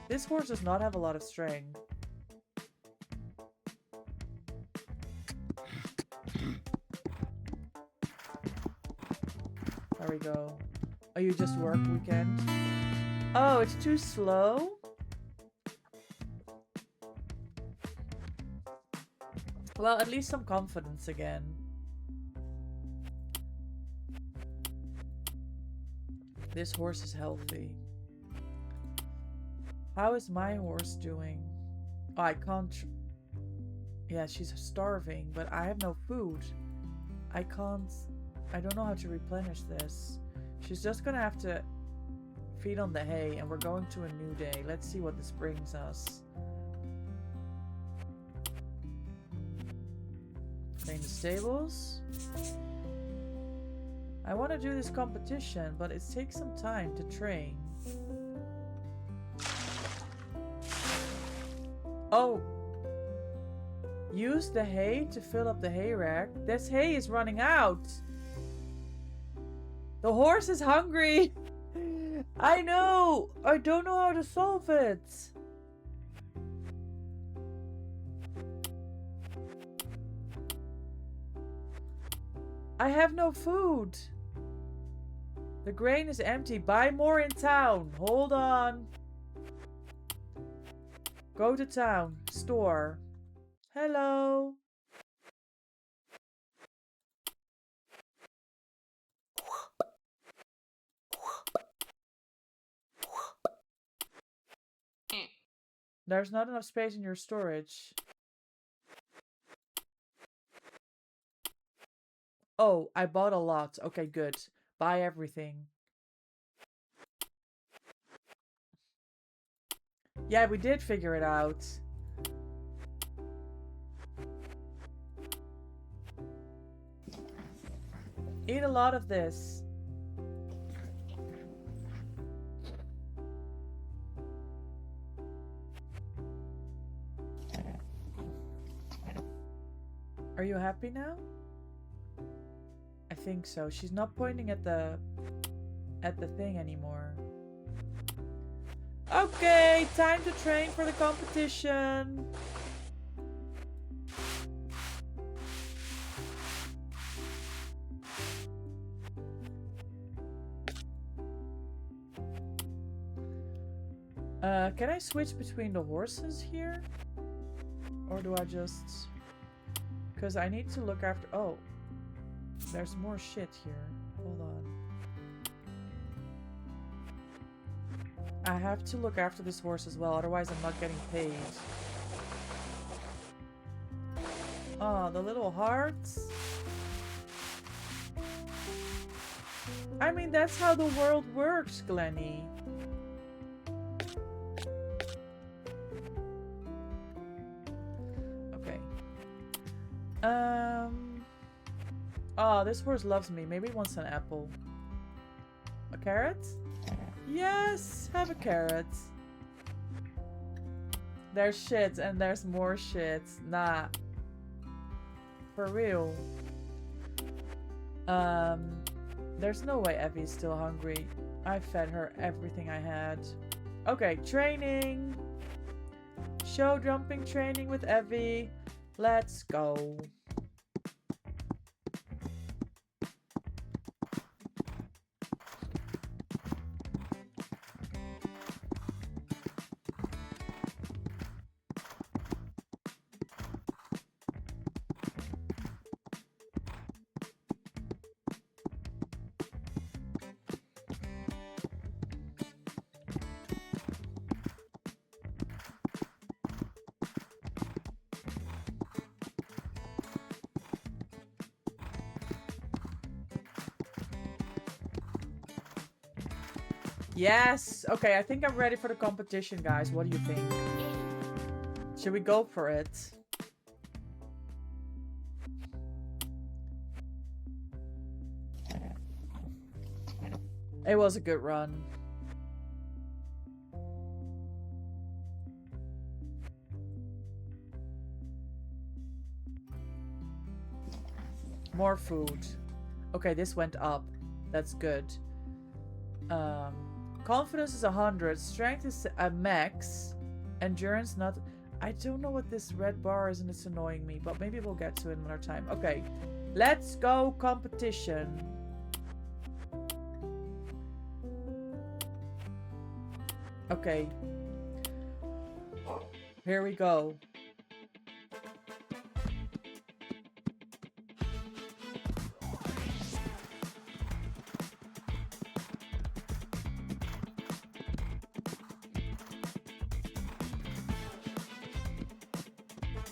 This horse does not have a lot of strength. There we go. Oh, you just work weekend? Oh, it's too slow? Well, at least some confidence again. This horse is healthy. How is my horse doing? Oh, I can't... Yeah, she's starving, but I have no food. I can't... I don't know how to replenish this. She's just gonna have to feed on the hay, and we're going to a new day. Let's see what this brings us. Clean the stables. I want to do this competition, but it takes some time to train. Oh! Use the hay to fill up the hay rack. This hay is running out! The horse is hungry! I know! I don't know how to solve it! I have no food! The grain is empty. Buy more in town. Hold on. Go to town. Store. Hello. There's not enough space in your storage. Oh, I bought a lot. Okay, good. Buy everything. Yeah, we did figure it out. Eat a lot of this. Are you happy now? I think so. She's not pointing at the thing anymore. Okay, time to train for the competition. Can I switch between the horses here? Or do I just... Because I need to look after... Oh. There's more shit here. Hold on. I have to look after this horse as well, otherwise I'm not getting paid. Oh, the little hearts. I mean, that's how the world works, Glenny. Okay. Oh, Oh, this horse loves me. Maybe he wants an apple. A carrot? Yes, have a carrot. There's shit and there's more shit. Nah. For real. There's no way Evie's still hungry. I fed her everything I had. Okay, training. Show jumping training with Evie. Let's go. Yes! Okay, I think I'm ready for the competition, guys. What do you think? Should we go for it? It was a good run. More food. Okay, this went up. That's good. Confidence is 100. Strength is a max. Endurance not... I don't know what this red bar is and it's annoying me. But maybe we'll get to it another time. Okay. Let's go competition. Okay. Here we go.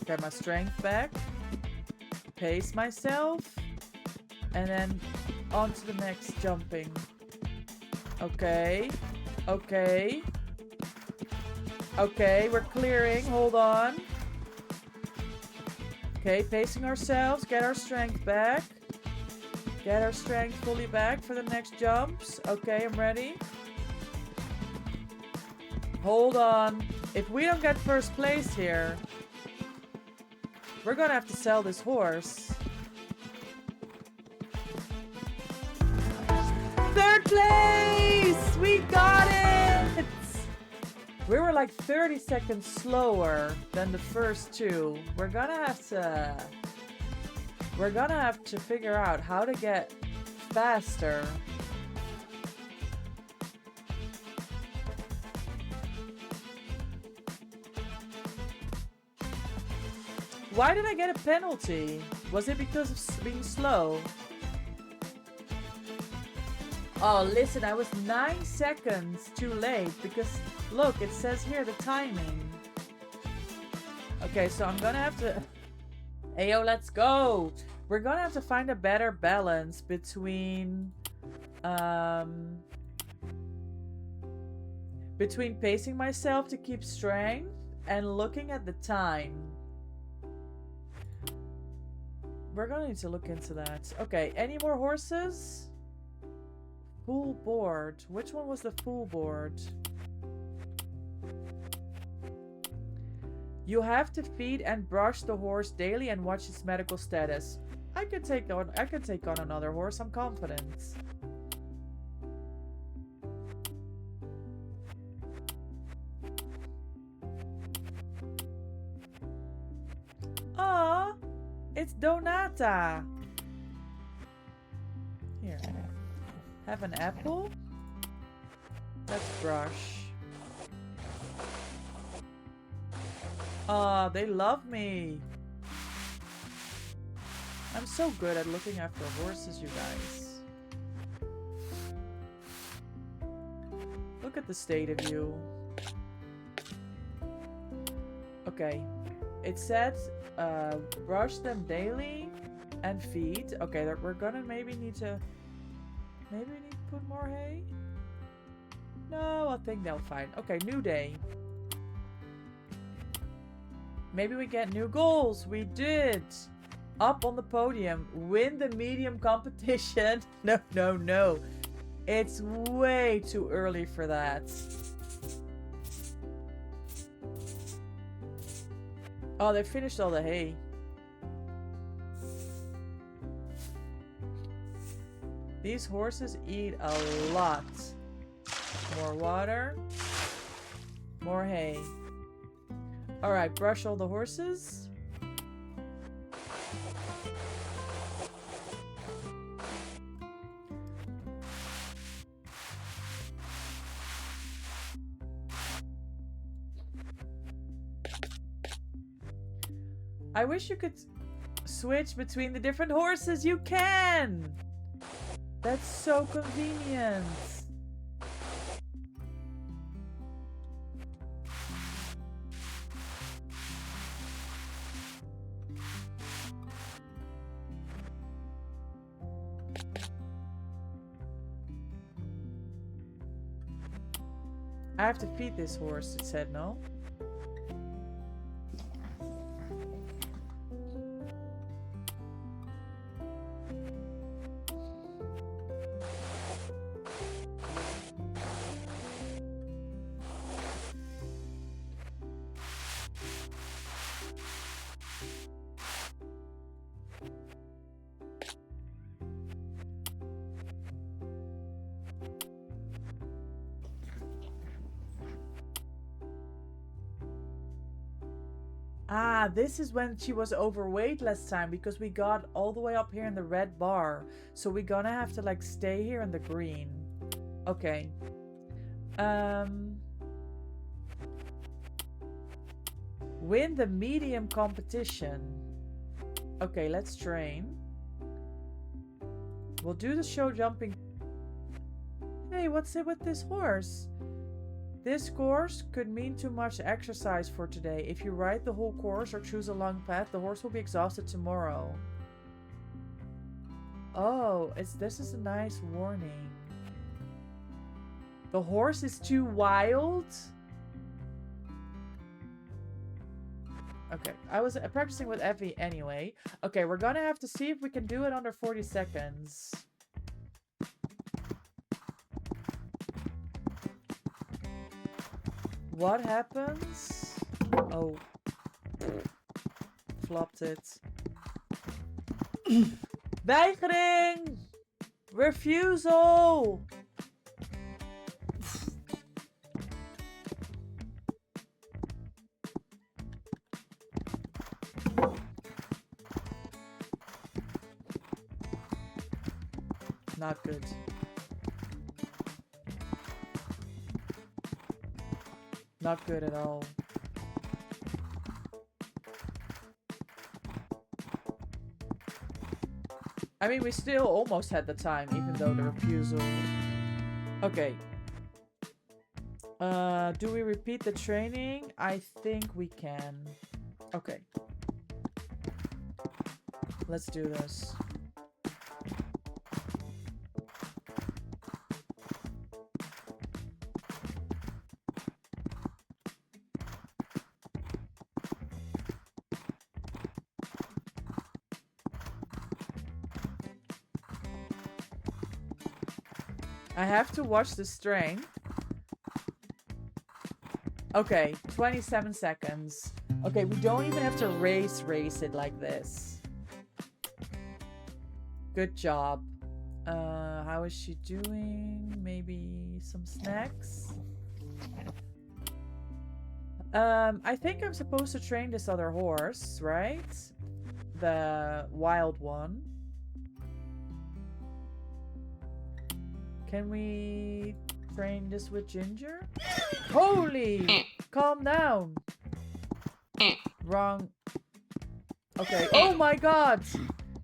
Get my strength back. Pace myself. And then on to the next jumping. Okay. Okay. Okay, we're clearing. Hold on. Okay, pacing ourselves. Get our strength back. Get our strength fully back for the next jumps. Okay, I'm ready. Hold on. If we don't get first place here, we're gonna have to sell this horse. Third place! We got it! We were like 30 seconds slower than the first two. We're gonna have to figure out how to get faster. Why did I get a penalty? Was it because of being slow? Oh, listen, I was 9 seconds too late because, look, it says here the timing. Okay, so I'm gonna have to... Ayo, let's go! We're gonna have to find a better balance between... between pacing myself to keep strength and looking at the time. We're gonna need to look into that. Okay, any more horses? Full board. Which one was the full board? You have to feed and brush the horse daily and watch its medical status. I could take on another horse, I'm confident. Aw, it's Donata. Here. Have an apple? Let's brush. Aw, they love me. I'm so good at looking after horses, you guys. Look at the state of you. Okay. It said brush them daily and feed. Okay, we're gonna maybe need to put more hay. No, I think they'll find. Okay, new day. Maybe we get new goals. We did. Up on the podium. Win the medium competition. No, no, no. It's way too early for that. Oh, they finished all the hay. These horses eat a lot. More water. More hay. Alright, brush all the horses. I wish you could switch between the different horses. You can! That's so convenient. I have to feed this horse, it said, no? Ah, this is when she was overweight last time because we got all the way up here in the red bar. So we're gonna have to like stay here in the green. Okay. Win the medium competition. Okay, let's train. We'll do the show jumping. Hey, what's it with this horse? This course could mean too much exercise for today. If you ride the whole course or choose a long path, the horse will be exhausted tomorrow. Oh, this is a nice warning. The horse is too wild? Okay, I was practicing with Effie anyway. Okay, we're gonna have to see if we can do it under 40 seconds. What happens? Oh. Flopped it. Weigering! Refusal! Not good. Not good at all. I mean, we still almost had the time, even though the refusal... Okay. Do we repeat the training? I think we can. Okay. Let's do this. I have to watch the strain. Okay, 27 seconds. Okay, we don't even have to race it like this. Good job. How is she doing? Maybe some snacks? I think I'm supposed to train this other horse, right? The wild one. Can we train this with Ginger? Holy! Calm down. Wrong. Okay. Oh my god!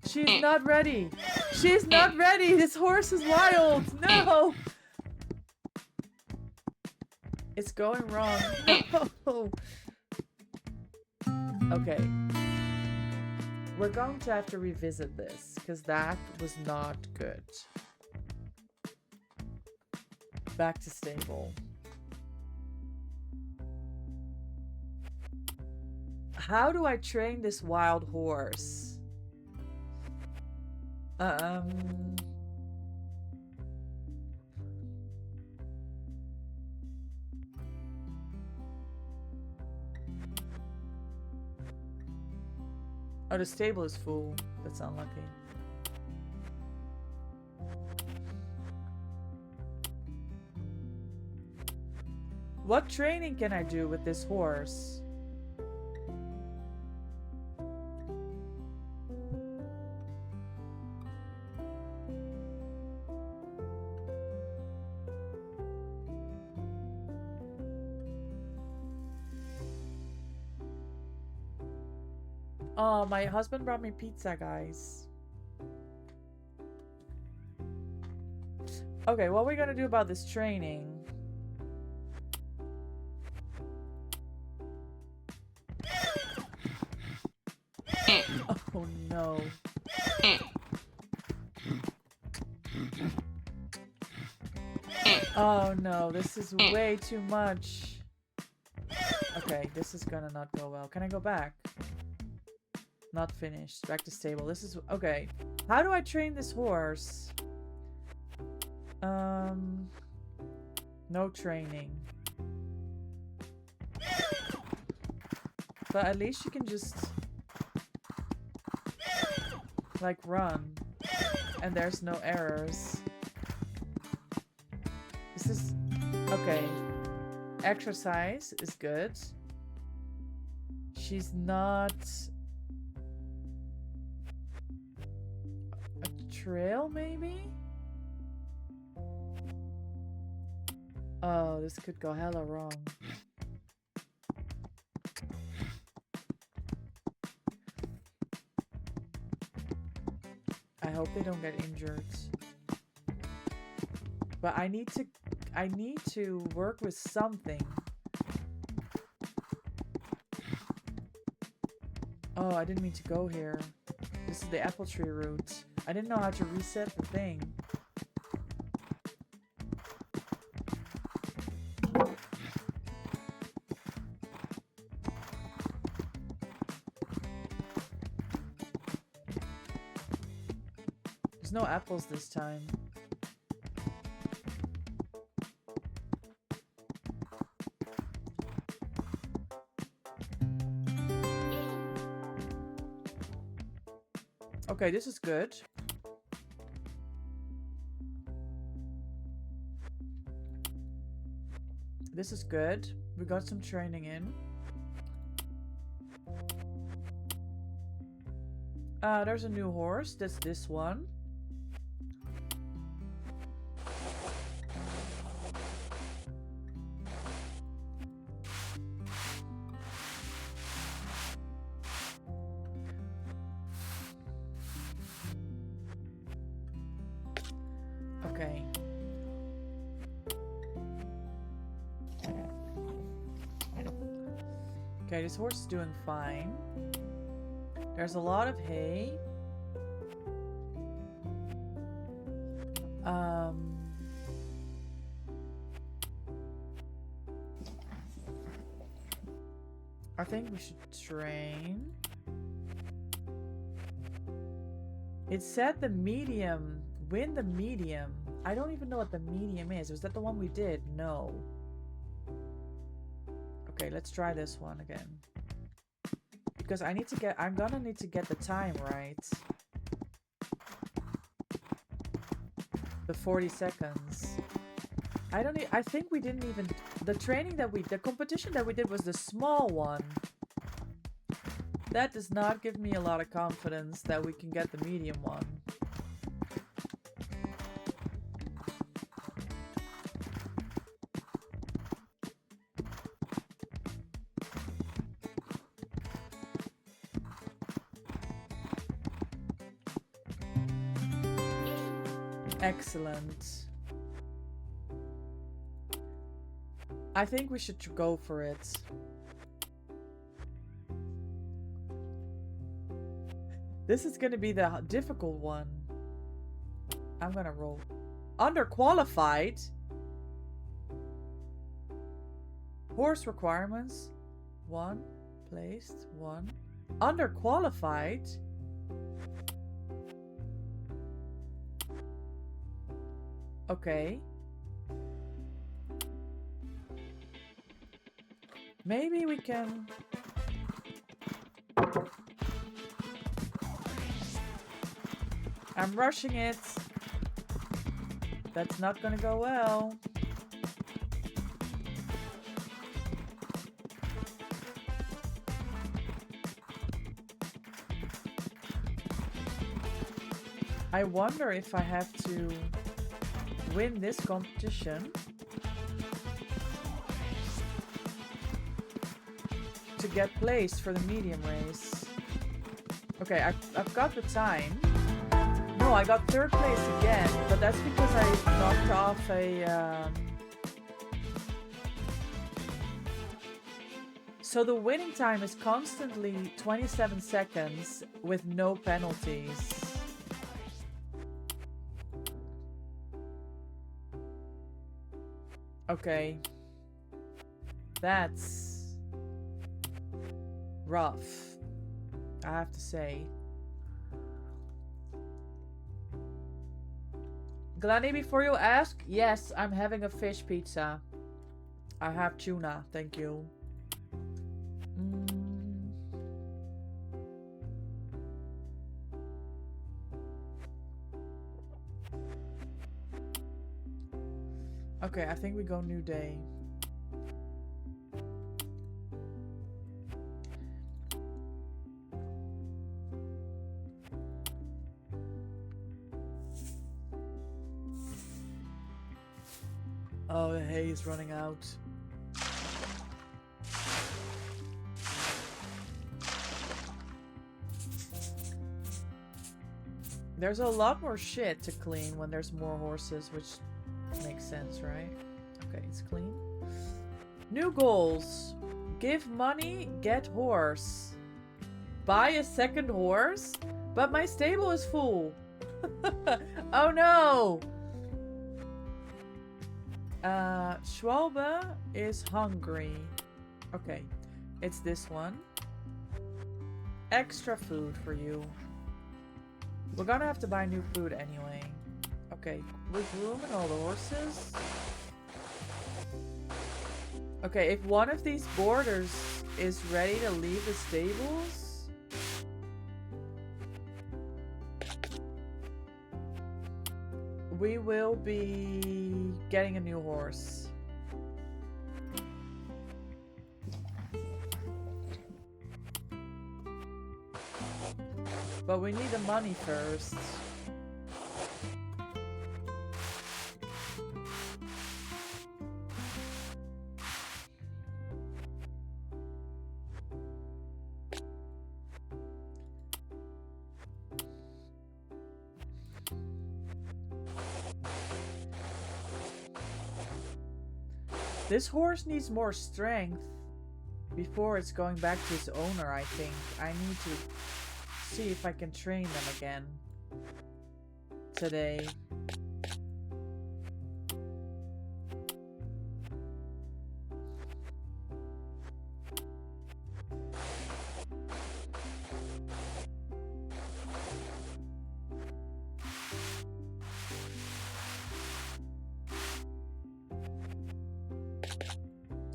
She's not ready. She's not ready! This horse is wild! No! It's going wrong. No! Okay. We're going to have to revisit this, because that was not good. Back to stable. How do I train this wild horse? Um. Oh, the stable is full. That's unlucky. What training can I do with this horse? Oh, my husband brought me pizza, guys. Okay, what are we gonna do about this training? Oh no. Oh no, this is way too much. Okay, this is gonna not go well. Can I go back? Not finished. Back to stable. This is... Okay. How do I train this horse? No training. But at least you can just... like, run. And there's no errors. This is... Okay. Exercise is good. She's not... a trail, maybe? Oh, this could go hella wrong. I hope they don't get injured. But I need to work with something. Oh, I didn't mean to go here. This is the apple tree route. I didn't know how to reset the thing. There's no apples this time. Okay, this is good. This is good. We got some training in. There's a new horse. That's this one. Okay. Okay, this horse is doing fine. There's a lot of hay. I think we should train. It said the medium. Win the medium. I don't even know what the medium is. Was that the one we did? No. Okay, let's try this one again. Because I need to get... I'm gonna need to get the time right. The 40 seconds. I think we didn't even... The training that the competition that we did was the small one. That does not give me a lot of confidence that we can get the medium one. Excellent. I think we should go for it. This is going to be the difficult one. I'm going to roll. Underqualified? Horse requirements. 1. Placed. 1. Underqualified? Okay. Maybe we can... I'm rushing it. That's not gonna go well. I wonder if I have to win this competition to get placed for the medium race. Okay, I've got the time. No, I got 3rd place again, but that's because I knocked off a... So the winning time is constantly 27 seconds with no penalties. Okay. That's rough, I have to say. Gladney, before you ask, yes, I'm having a fish pizza. I have tuna, thank you. Okay, I think we go new day. Oh, the hay is running out. There's a lot more shit to clean when there's more horses, which makes sense, right? Okay, it's clean. New goals. Give money, get horse. Buy a 2nd horse? But my stable is full. Oh no! Schwalbe is hungry. Okay, it's this one. Extra food for you. We're gonna have to buy new food anyway. Okay, with room and all the horses. Okay, if one of these boarders is ready to leave the stables, we will be getting a new horse. But we need the money first. This horse needs more strength before it's going back to its owner, I think. I need to see if I can train them again today.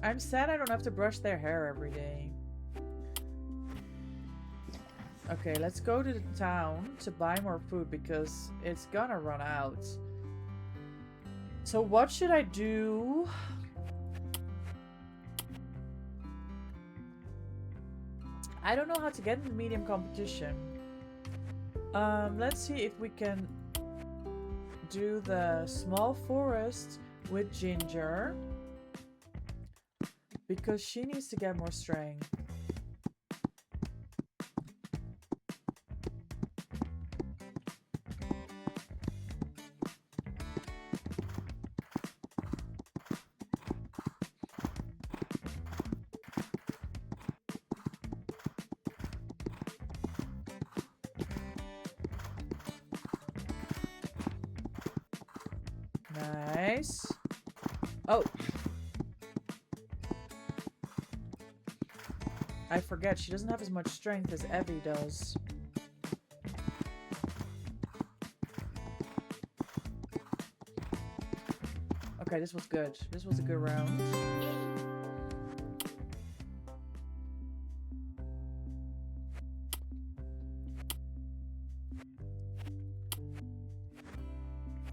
I'm sad I don't have to brush their hair every day. Okay, let's go to the town to buy more food because it's gonna run out. So what should I do? I don't know how to get in the medium competition. Let's see if we can do the small forest with Ginger. Because she needs to get more strength. Nice. Oh. I forget, she doesn't have as much strength as Evie does. Okay, this was good. This was a good round.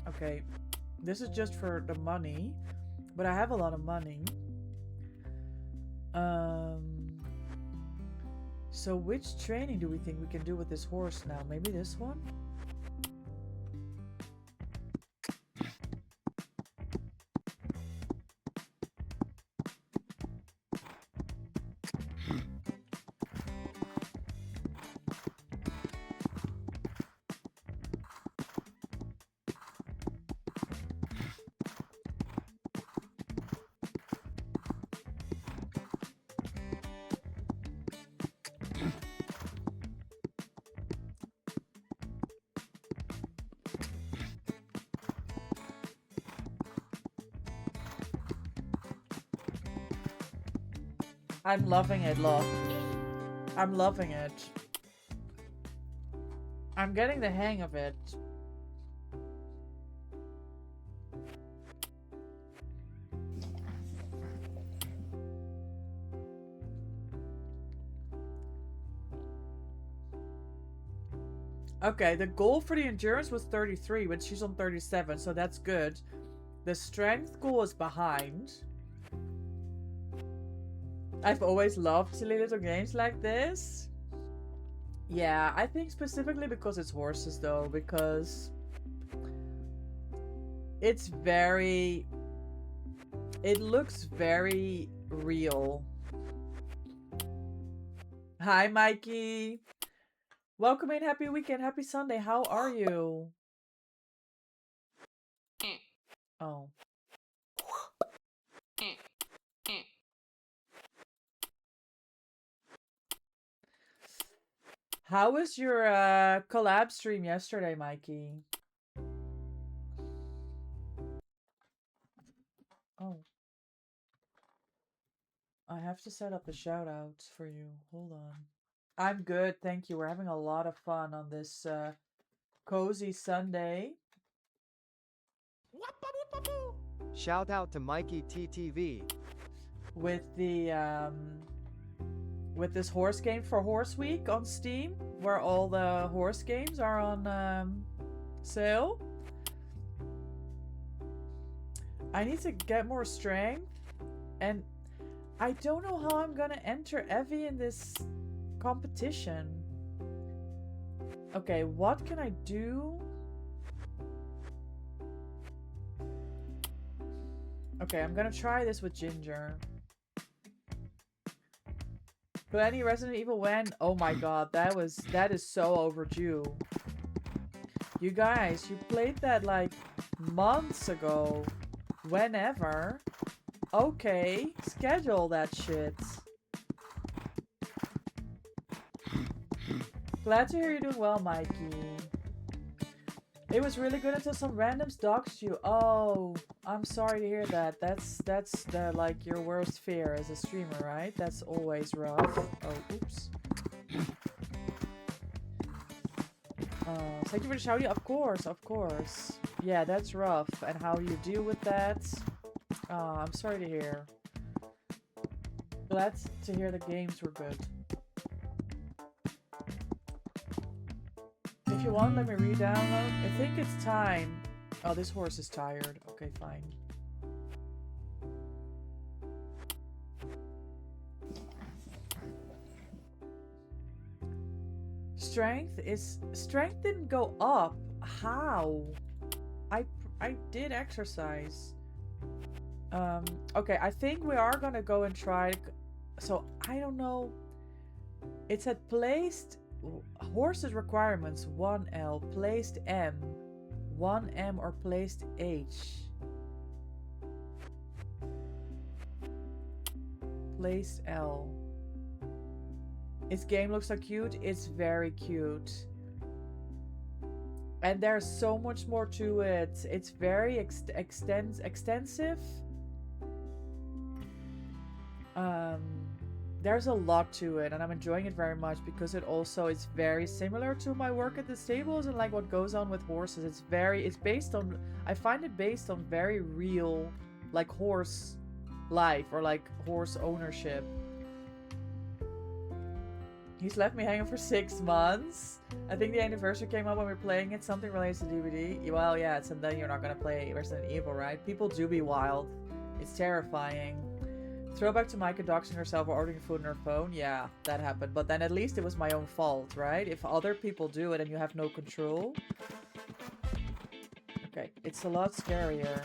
Okay, this is just for the money, but I have a lot of money. So which training do we think we can do with this horse now? Maybe this one? I'm loving it, look. I'm loving it. I'm getting the hang of it. Okay, the goal for the endurance was 33, but she's on 37, so that's good. The strength goal is behind. I've always loved silly little games like this. Yeah, I think specifically because it's horses though, because it's very... It looks very real. Hi, Mikey. Welcome in. Happy weekend. Happy Sunday. How are you? Oh. How was your collab stream yesterday, Mikey? Oh. I have to set up the shout outs for you. Hold on. I'm good, thank you. We're having a lot of fun on this cozy Sunday. Shout out to Mikey TTV. With the with this horse game for Horse Week on Steam, where all the horse games are on sale. I need to get more strength, and I don't know how I'm gonna enter Evie in this competition. Okay, what can I do? Okay, I'm gonna try this with Ginger. Glenny Resident Evil when? Oh my god, that is so overdue. You guys, you played that like months ago. Whenever. Okay, schedule that shit. Glad to hear you're doing well, Mikey. It was really good until some randoms doxed you. Oh, I'm sorry to hear that. That's the like your worst fear as a streamer, right? That's always rough. Oh, oops. Thank you for the shouty. Of course, of course. Yeah, that's rough. And how do you deal with that? I'm sorry to hear. Glad to hear the games were good. If you want, let me re-download. I think it's time. Oh, this horse is tired. Okay, fine. Strength didn't go up. How? I did exercise. Okay, I think we are gonna go and try. So I don't know. It said placed horses requirements 1L, placed M, 1M or placed H. Placed L. Its game looks so cute. It's very cute. And there's so much more to it. It's very extensive. there's a lot to it, and I'm enjoying it very much because it also is very similar to my work at the stables and like what goes on with horses. It's based on, I find it based on very real, like horse life or like horse ownership. He's left me hanging for 6 months. I think the anniversary came up when we were playing it. Something related to DVD. Well, yeah, and then you're not gonna play Resident Evil, right? People do be wild. It's terrifying. Throwback to Micah doxing herself or ordering food on her phone. Yeah, that happened. But then at least it was my own fault, right? If other people do it and you have no control. Okay, it's a lot scarier.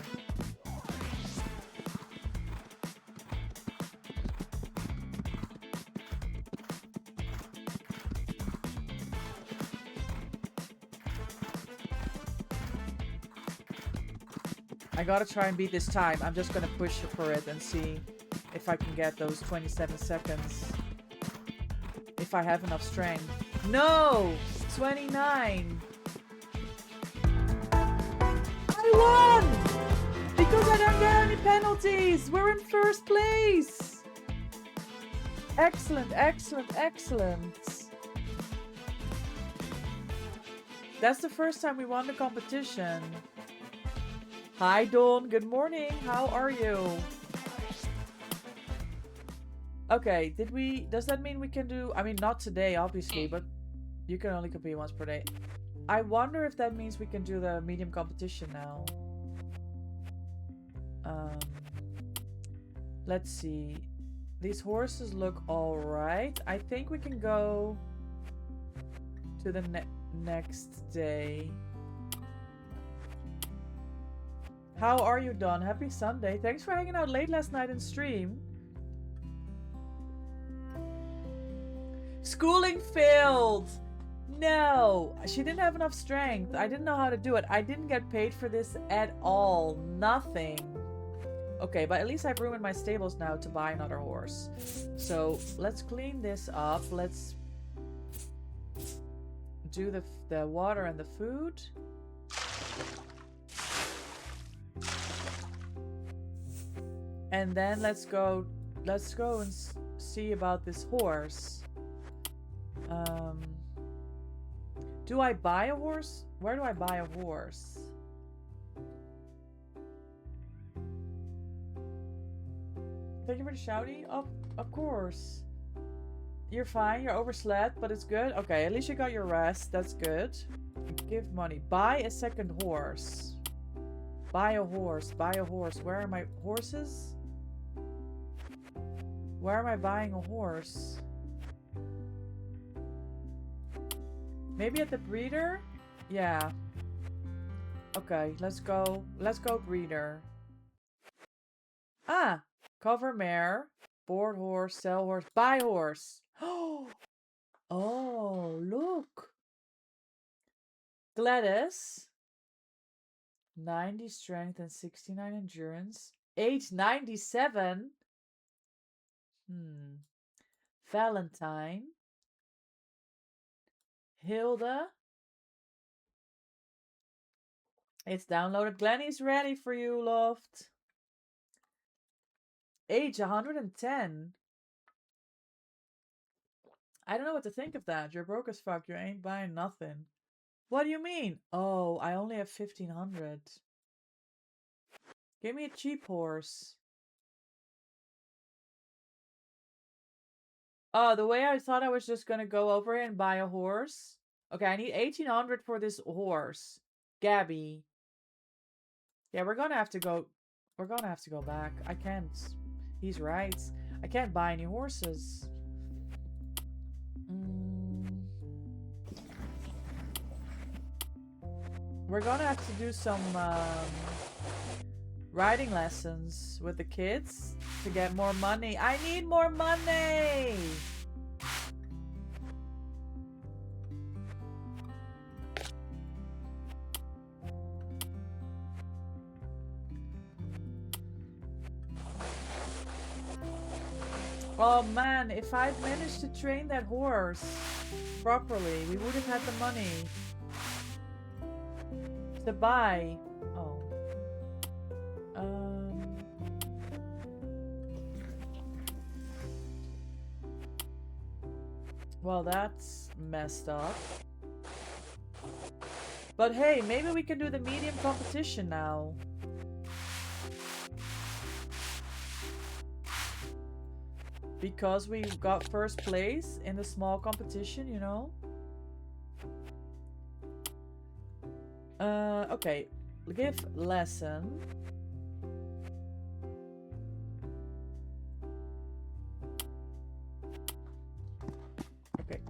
I gotta try and beat this time. I'm just gonna push for it and see if I can get those 27 seconds. If I have enough strength. No! 29! I won! Because I don't get any penalties! We're in first place! Excellent, excellent, excellent. That's the first time we won the competition. Hi Dawn, good morning. How are you? Okay, does that mean we can do, I mean not today obviously, but you can only compete once per day. I wonder if that means we can do the medium competition now. Let's see. These horses look alright. I think we can go to the next day. How are you, Don? Happy Sunday. Thanks for hanging out late last night in stream. Schooling failed. No, she didn't have enough strength. I didn't know how to do it. I didn't get paid for this at all. Nothing. Okay, but at least I've room in my stables now to buy another horse. So let's clean this up. Let's do the water and the food. And then let's go and see about this horse. Do I buy a horse? Where do I buy a horse? Thank you for the shouty. Of course. You're fine. You're overslept, but it's good. Okay, at least you got your rest. That's good. Give money. Buy a second horse. Buy a horse. Buy a horse. Where are my horses? Where am I buying a horse? Maybe at the breeder? Yeah. Okay, let's go. Let's go breeder. Ah! Cover mare. Board horse. Sell horse. Buy horse. Oh, look. Gladys. 90 strength and 69 endurance. Age 97. Valentine. Hilda. It's downloaded. Glenny's ready for you, Loft. Age 110. I don't know what to think of that. You're broke as fuck. You ain't buying nothing. What do you mean? Oh, I only have 1500. Give me a cheap horse. Oh, the way I thought I was just gonna go over here and buy a horse. Okay, I need 1800 for this horse. Gabby. Yeah, we're gonna have to go back. I can't. He's right. I can't buy any horses. We're gonna have to do some riding lessons with the kids to get more money. I need more money! Oh man, if I'd managed to train that horse properly, we would have had the money to buy. Oh. Well, that's messed up. But hey, maybe we can do the medium competition now. Because we got first place in the small competition, you know? Okay. Give lesson. Okay.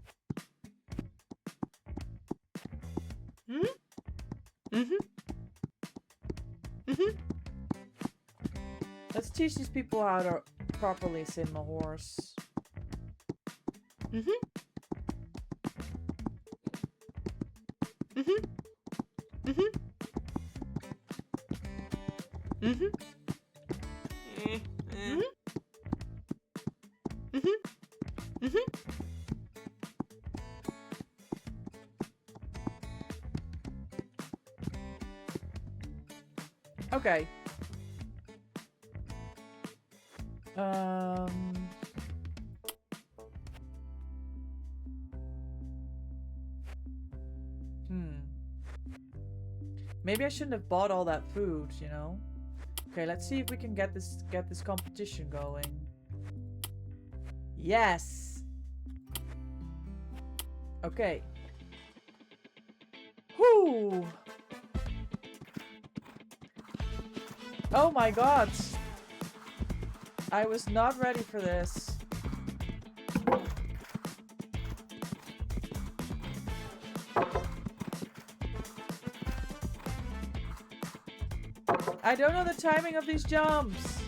Let's teach these people how to properly sim a horse. Okay. Maybe I shouldn't have bought all that food, you know? Okay, let's see if we can get this competition going. Yes. Okay. Whoo! Oh my god! I was not ready for this. I don't know the timing of these jumps.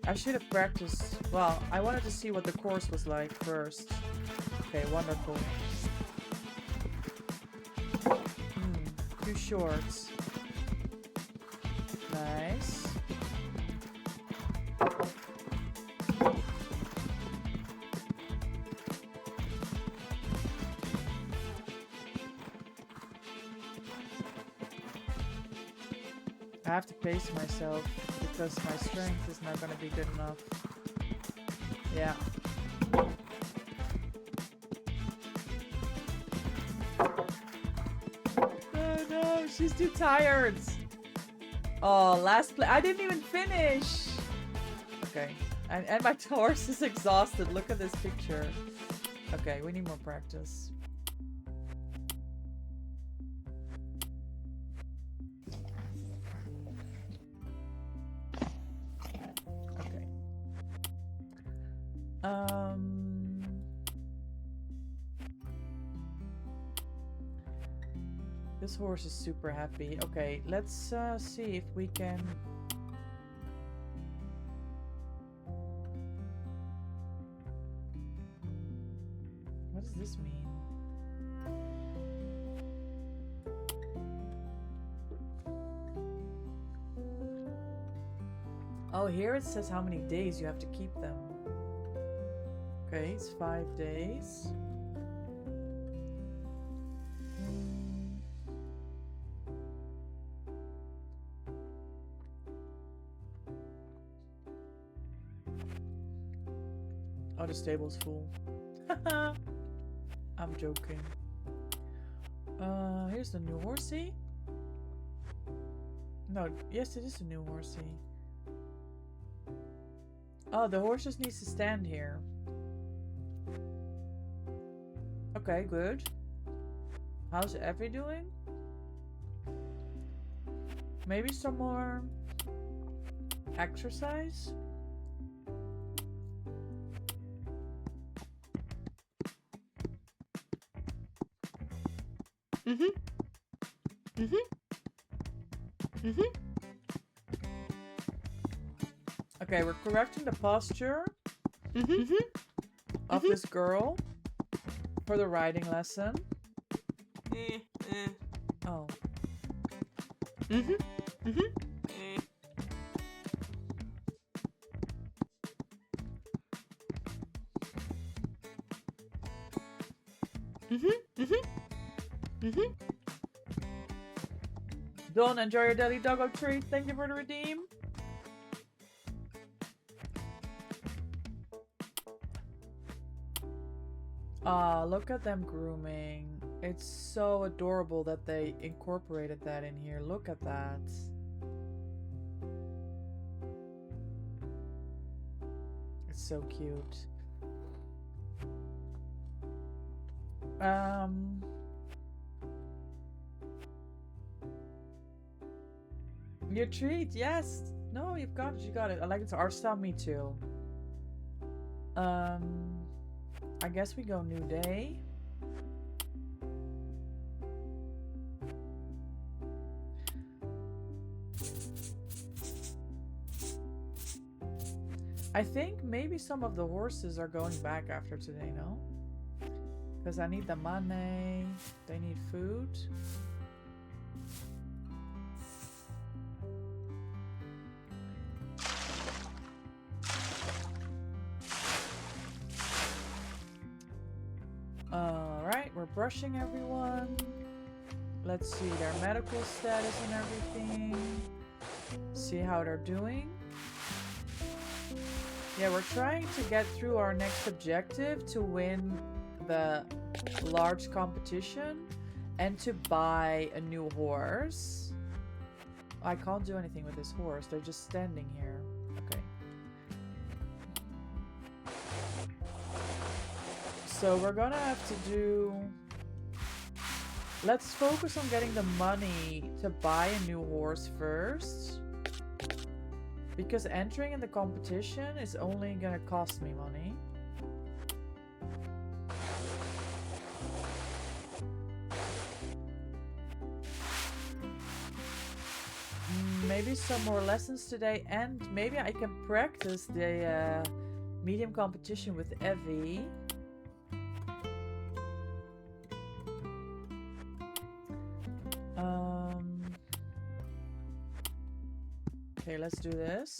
I should have practiced. Well, I wanted to see what the course was like first. Okay, wonderful. 2 shorts. Nice. I have to pace myself because my strength is not going to be good enough. Yeah. Oh no, she's too tired. Oh, last play. I didn't even finish. Okay. And my horse is exhausted. Look at this picture. Okay, we need more practice. This horse is super happy. Okay, let's see if we can... What does this mean? Oh, here it says how many days you have to keep them. Okay, it's 5 days. Oh, the stable's full. I'm joking. Here's the new horsey. No, yes, it is a new horsey. Oh, the horse just needs to stand here. Okay, good. How's Effie doing? Maybe some more exercise? Okay, we're correcting the posture of this girl for the riding lesson. Oh. Dawn, enjoy your daily doggo treat. Thank you for the redeem. Ah, look at them grooming. It's so adorable that they incorporated that in here. Look at that. It's so cute. Your treat, yes. No, you've got it. You got it. I like it. Art style, me too. I guess we go new day. I think maybe some of the horses are going back after today, no? Because I need the money. They need food. Alright, we're brushing everyone. Let's see their medical status and everything. See how they're doing. Yeah, we're trying to get through our next objective to win the large competition and to buy a new horse. I can't do anything with this horse. They're just standing here. Okay. So we're gonna have to do... Let's focus on getting the money to buy a new horse first. Because entering in the competition is only gonna cost me money. Maybe some more lessons today, and maybe I can practice the medium competition with Evie. Okay, let's do this.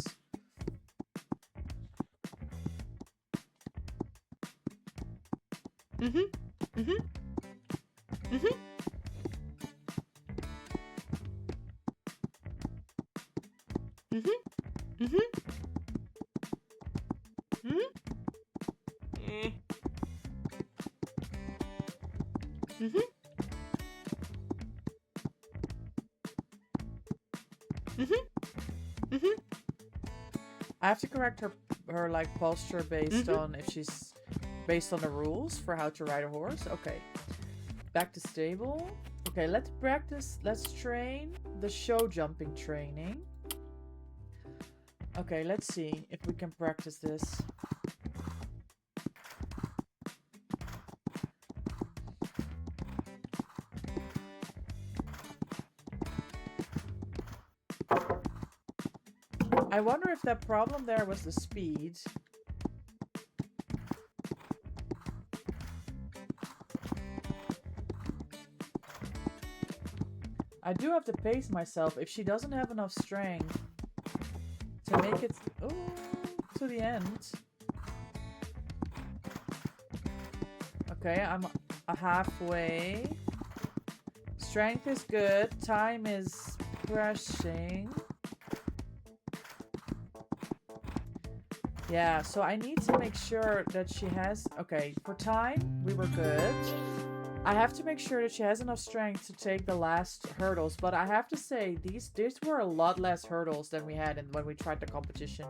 I have to correct her like posture based on if she's based on the rules for how to ride a horse. Okay. Back to stable. Okay, let's practice. Let's train the show jumping training. Okay, let's see if we can practice this. I wonder if that problem there was the speed. I do have to pace myself if she doesn't have enough strength to make it to the end. Okay, I'm halfway. Strength is good. Time is pressing. Yeah, so I need to make sure that she has... Okay, for time, we were good. I have to make sure that she has enough strength to take the last hurdles. But I have to say, these were a lot less hurdles than we had when we tried the competition.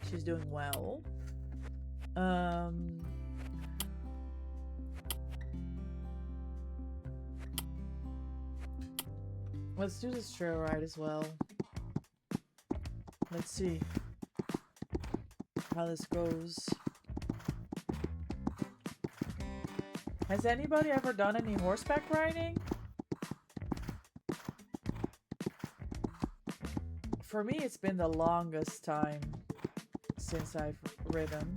She's doing well. Let's do this trail ride as well. Let's see how this goes. Has anybody ever done any horseback riding? For me, it's been the longest time since I've ridden.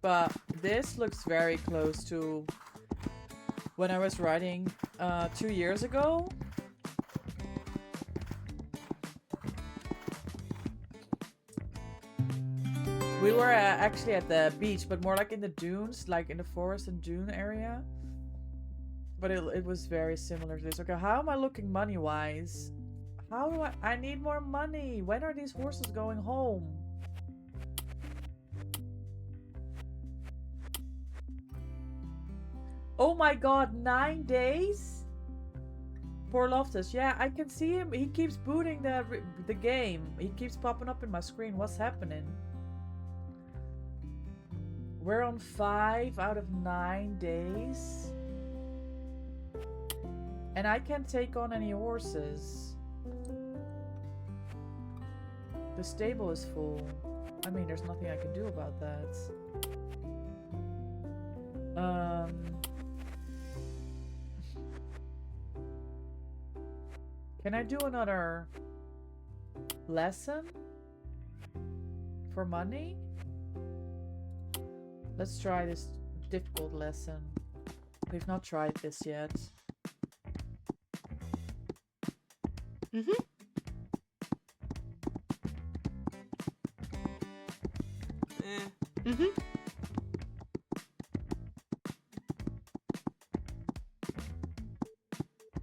But this looks very close to when I was riding 2 years ago. actually at the beach, but more like in the dunes, like in the forest and dune area. But it was very similar to this. Okay, how am I looking money-wise? How do I need more money. When are these horses going home? Oh my god, 9 days? Poor Loftus. Yeah, I can see him. He keeps booting the game. He keeps popping up in my screen. What's happening? We're on 5 out of 9 days. And I can't take on any horses. The stable is full. I mean, there's nothing I can do about that. Can I do another lesson for money? Let's try this difficult lesson. We've not tried this yet.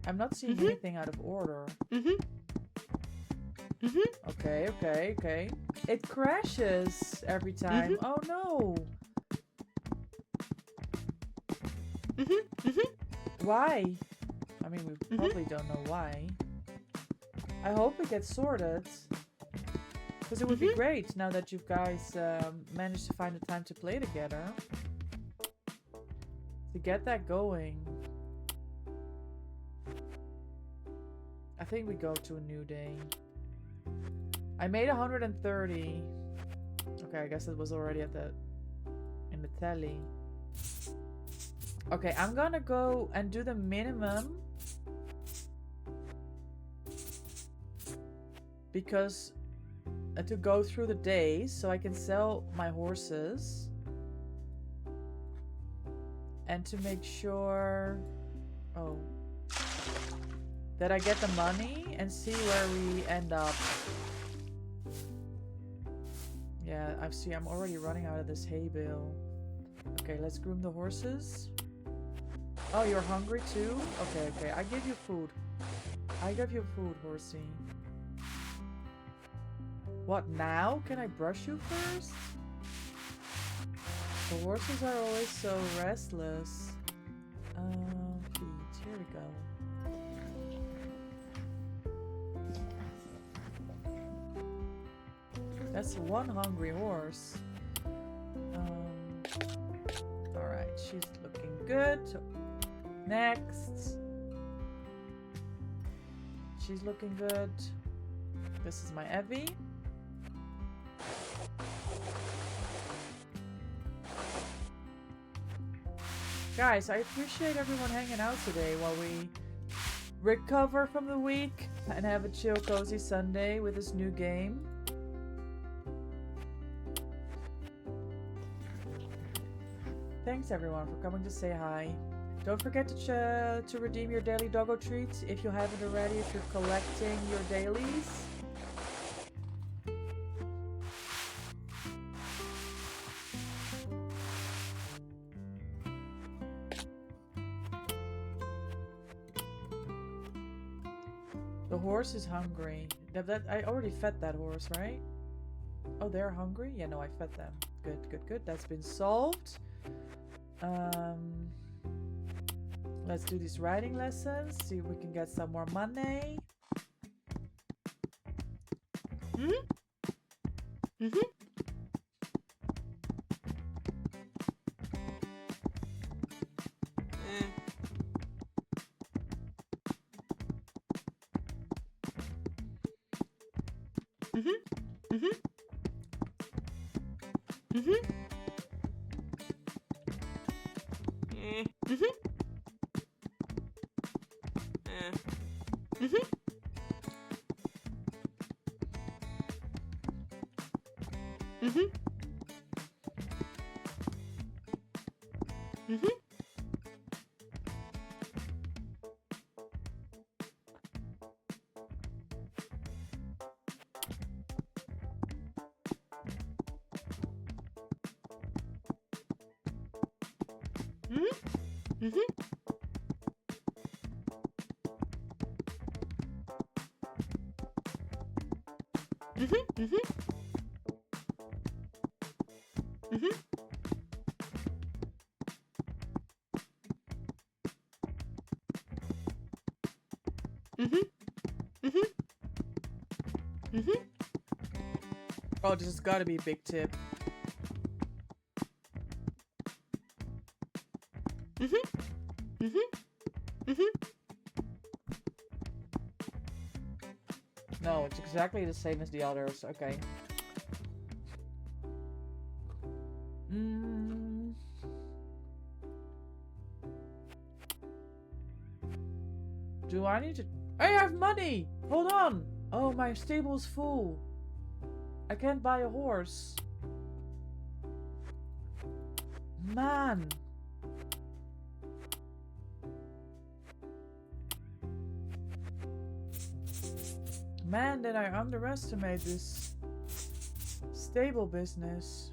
I'm not seeing anything out of order. Okay, okay, okay. It crashes every time. Oh no! Why? I mean, we probably don't know why. I hope it gets sorted. Because it would be great now that you guys managed to find the time to play together. To get that going. I think we go to a new day. I made 130. Okay, I guess it was already at in the tally. Okay, I'm gonna go and do the minimum. Because to go through the days so I can sell my horses. And to make sure that I get the money and see where we end up. Yeah, I'm already running out of this hay bale. Okay, let's groom the horses. Oh, you're hungry too? Okay, okay. I give you food. I give you food, horsey. What now? Can I brush you first? The horses are always so restless. Feet. Here we go. That's one hungry horse. Alright, she's looking good. Next. She's looking good. This is my Evie. Guys, I appreciate everyone hanging out today while we recover from the week and have a chill, cozy Sunday with this new game. Thanks everyone for coming to say hi. Don't forget to redeem your daily doggo treats if you haven't already, if you're collecting your dailies. The horse is hungry. I already fed that horse, right? Oh, they're hungry? Yeah, no, I fed them. Good, good, good. That's been solved. Let's do these riding lessons. See if we can get some more money. Oh, this has got to be a big tip. No, it's exactly the same as the others. Okay. Do I need to... I have money! Hold on! Oh, my stable's full. I can't buy a horse. Man. Man, did I underestimate this stable business.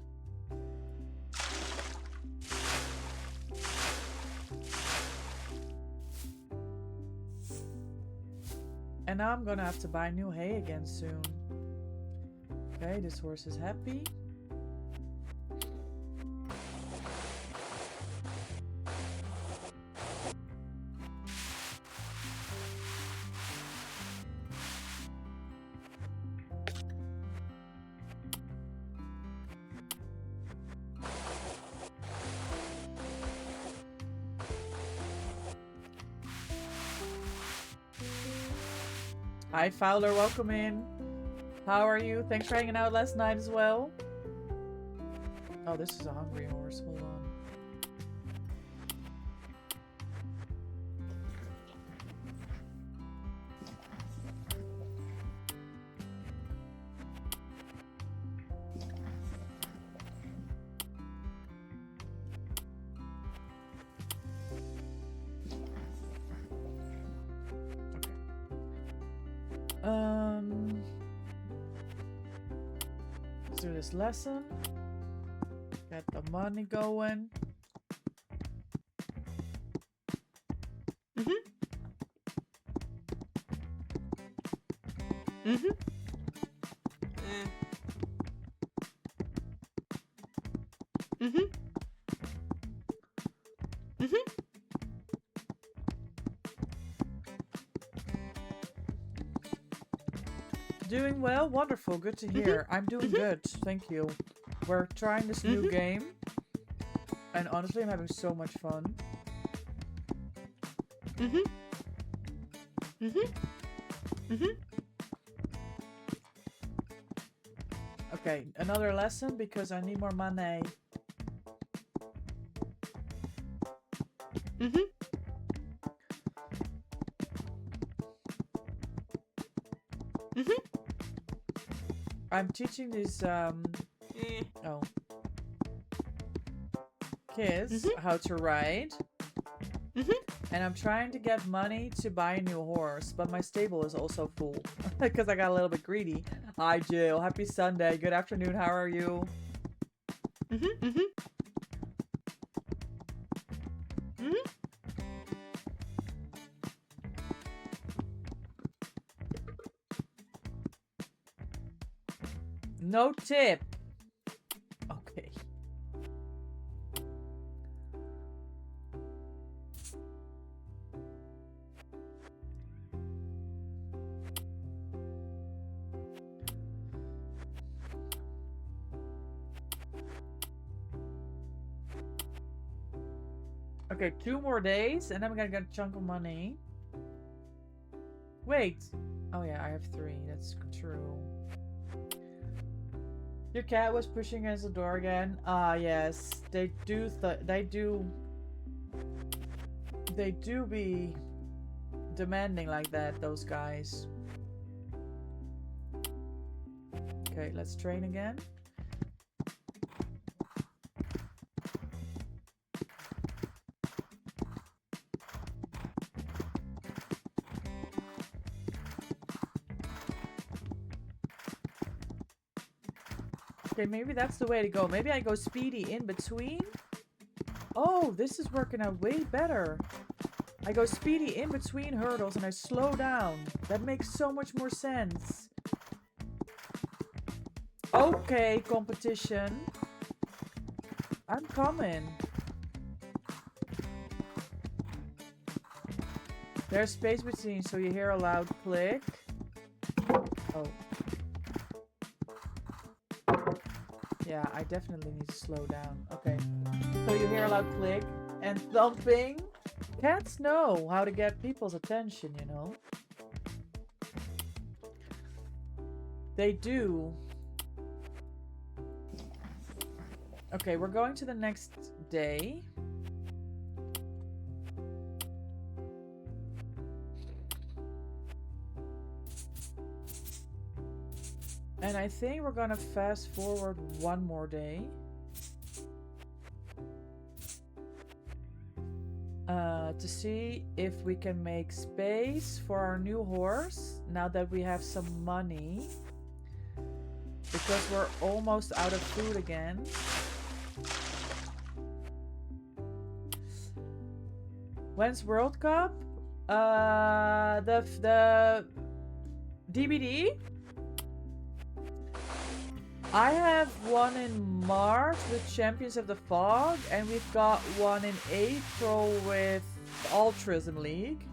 And now I'm gonna have to buy new hay again soon. Okay, this horse is happy. Hi Fowler, welcome in. How are you? Thanks for hanging out last night as well. Oh, this is a hungry horse. Hold on. Let's do this lesson. Get the money going. Doing well, wonderful, good to hear. I'm doing good, thank you. We're trying this new game, and honestly, I'm having so much fun. Okay, another lesson because I need more money. I'm teaching these kids how to ride. And I'm trying to get money to buy a new horse, but my stable is also full because I got a little bit greedy. Hi Jill, happy Sunday. Good afternoon, how are you? No tip. Okay. Okay, 2 more days and then I'm gonna get a chunk of money. Wait. Oh yeah, I have 3. That's true. Your cat was pushing against the door again. Ah, yes. They do be demanding like that, those guys. Okay, let's train again. Okay, maybe that's the way to go. Maybe I go speedy in between. Oh, this is working out way better. I go speedy in between hurdles and I slow down. That makes so much more sense. Okay, competition. I'm coming. There's space between, so you hear a loud click. Oh. Yeah, I definitely need to slow down. Okay. So you hear a loud click and thumping. Cats know how to get people's attention, you know. They do. Okay, we're going to the next day. And I think we're gonna fast forward one more day. To see if we can make space for our new horse now that we have some money. Because we're almost out of food again. When's World Cup? The DVD? I have one in March with Champions of the Fog, and we've got one in April with Altruism League.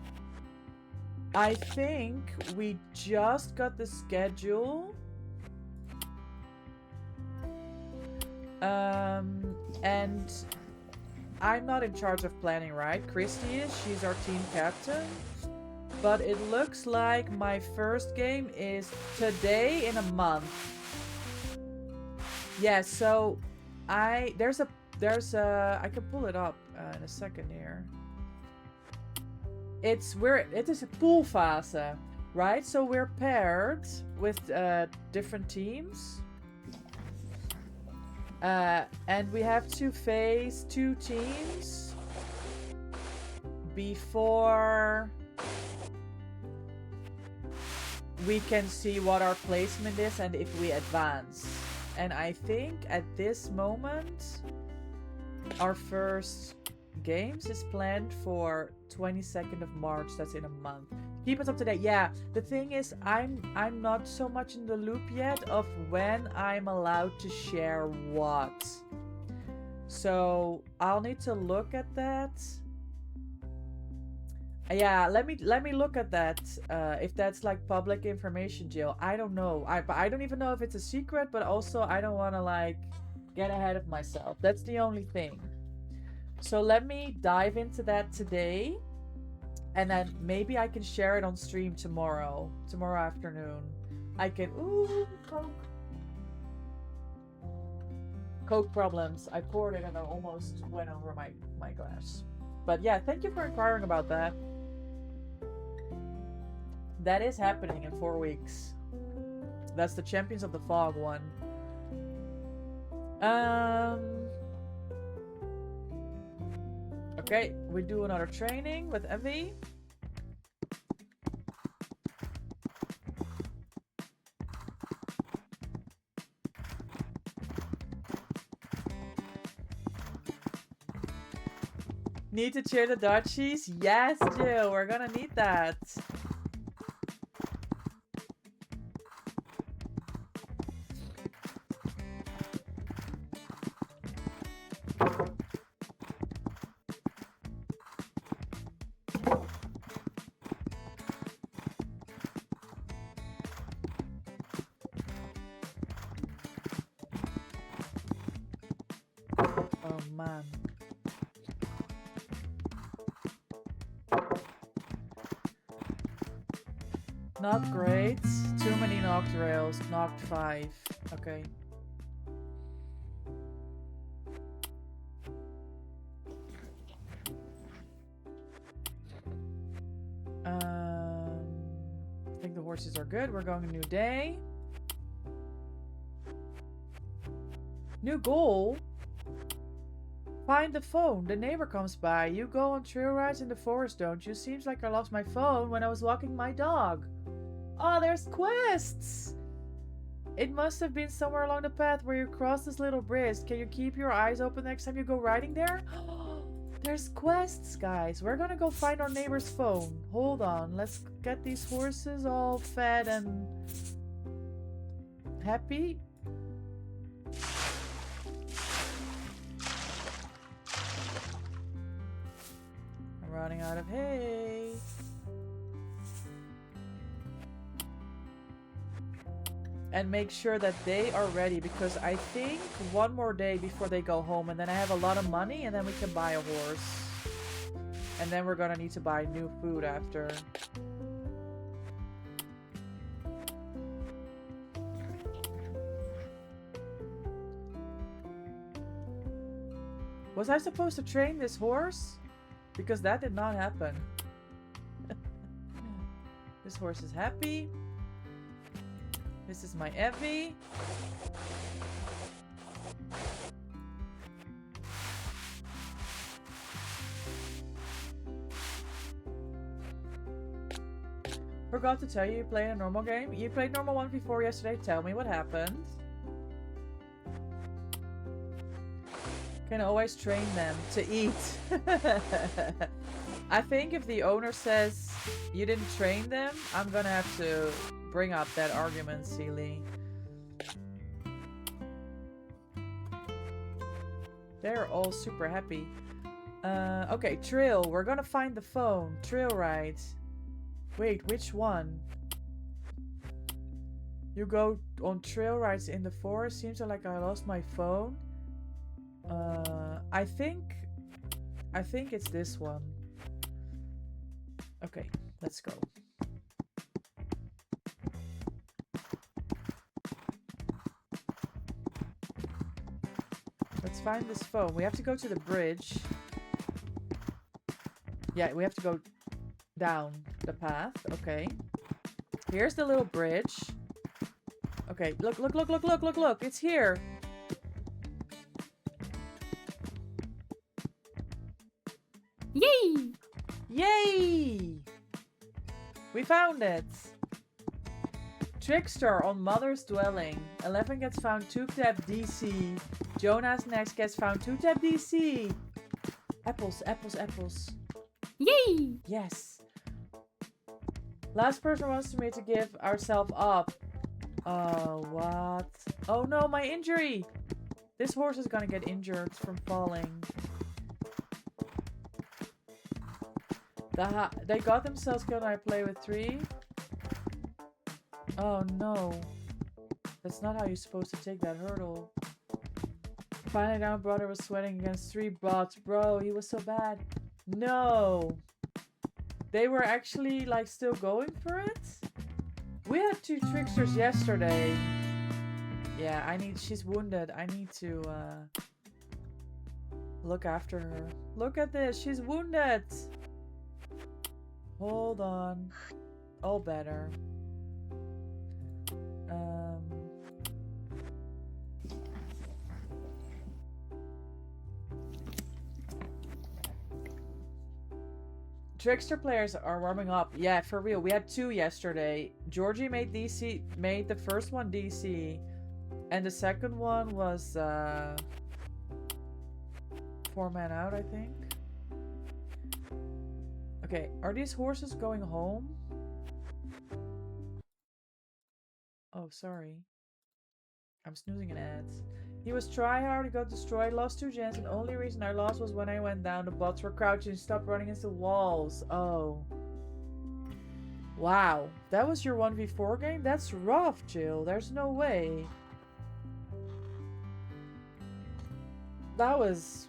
I think we just got the schedule. And I'm not in charge of planning, right? Christy is, she's our team captain. But it looks like my first game is today in a month. Yeah, so I can pull it up in a second here. It is a poolfase, right? So we're paired with different teams. And we have to face 2 teams before we can see what our placement is and if we advance. And I think at this moment, our first games is planned for 22nd of March. That's in a month. Keep us up to date. Yeah, the thing is, I'm not so much in the loop yet of when I'm allowed to share what. So I'll need to look at that. Yeah, let me look at that. If that's like public information, Jill. I don't know. I don't even know if it's a secret, but also I don't want to like get ahead of myself. That's the only thing. So let me dive into that today. And then maybe I can share it on stream tomorrow afternoon. I can, ooh, Coke problems. I poured it and I almost went over my glass. But yeah, thank you for inquiring about that. That is happening in 4 weeks. That's the Champions of the Fog one. Okay, we do another training with Evie. Need to cheer the Dutchies? Yes, Jill, we're gonna need that. Oh man. Not great. Too many knocked rails. Knocked 5. Okay. I think the horses are good. We're going a new day. New goal. Find the phone. The neighbor comes by. You go on trail rides in the forest, don't you? Seems like I lost my phone when I was walking my dog. Oh, there's quests! It must have been somewhere along the path where you cross this little bridge. Can you keep your eyes open next time you go riding there? There's quests, guys. We're gonna go find our neighbor's phone. Hold on. Let's get these horses all fed and happy. I'm running out of hay. And make sure that they are ready, because I think one more day before they go home, and then I have a lot of money, and then we can buy a horse. And then we're gonna need to buy new food after. Was I supposed to train this horse? Because that did not happen. This horse is happy. This is my Evie. Forgot to tell you, you played a normal game. You played normal 1v4 yesterday. Tell me what happened. Can always train them to eat. I think if the owner says you didn't train them, I'm gonna have to bring up that argument, Sealy. They're all super happy. Okay, trail. We're gonna find the phone. Trail ride. Wait, which one? You go on trail rides in the forest. Seems like I lost my phone. I think it's this one. Okay, let's go. Let's find this phone. We have to go to the bridge. Yeah, we have to go down the path. Okay. Here's the little bridge. Okay, look, look, look, look, look, look, look. It's here. Yay! Yay! We found it. Trickster on Mother's Dwelling. 11 gets found 2 tab DC. Jonas next gets found 2 tab DC. Apples, apples, apples. Yay! Yes. Last person wants me to give ourselves up. What? Oh no, my injury! This horse is gonna get injured from falling. They got themselves killed and I play with 3. Oh no. That's not how you're supposed to take that hurdle. Finally down, brother was sweating against 3 bots. Bro, he was so bad. No. They were actually like still going for it? We had 2 tricksters yesterday. Yeah, she's wounded. I need to look after her. Look at this, she's wounded. Hold on. All better. Trickster players are warming up. Yeah, for real. We had 2 yesterday. Georgie made the first one DC. And the second one was 4-man out, I think. Okay, are these horses going home? Oh, sorry. I'm snoozing an ad. He was try hard, got destroyed, lost 2 gens, and the only reason I lost was when I went down. The bots were crouching, stopped running into walls. Oh. Wow. That was your 1v4 game? That's rough, Jill. There's no way. That was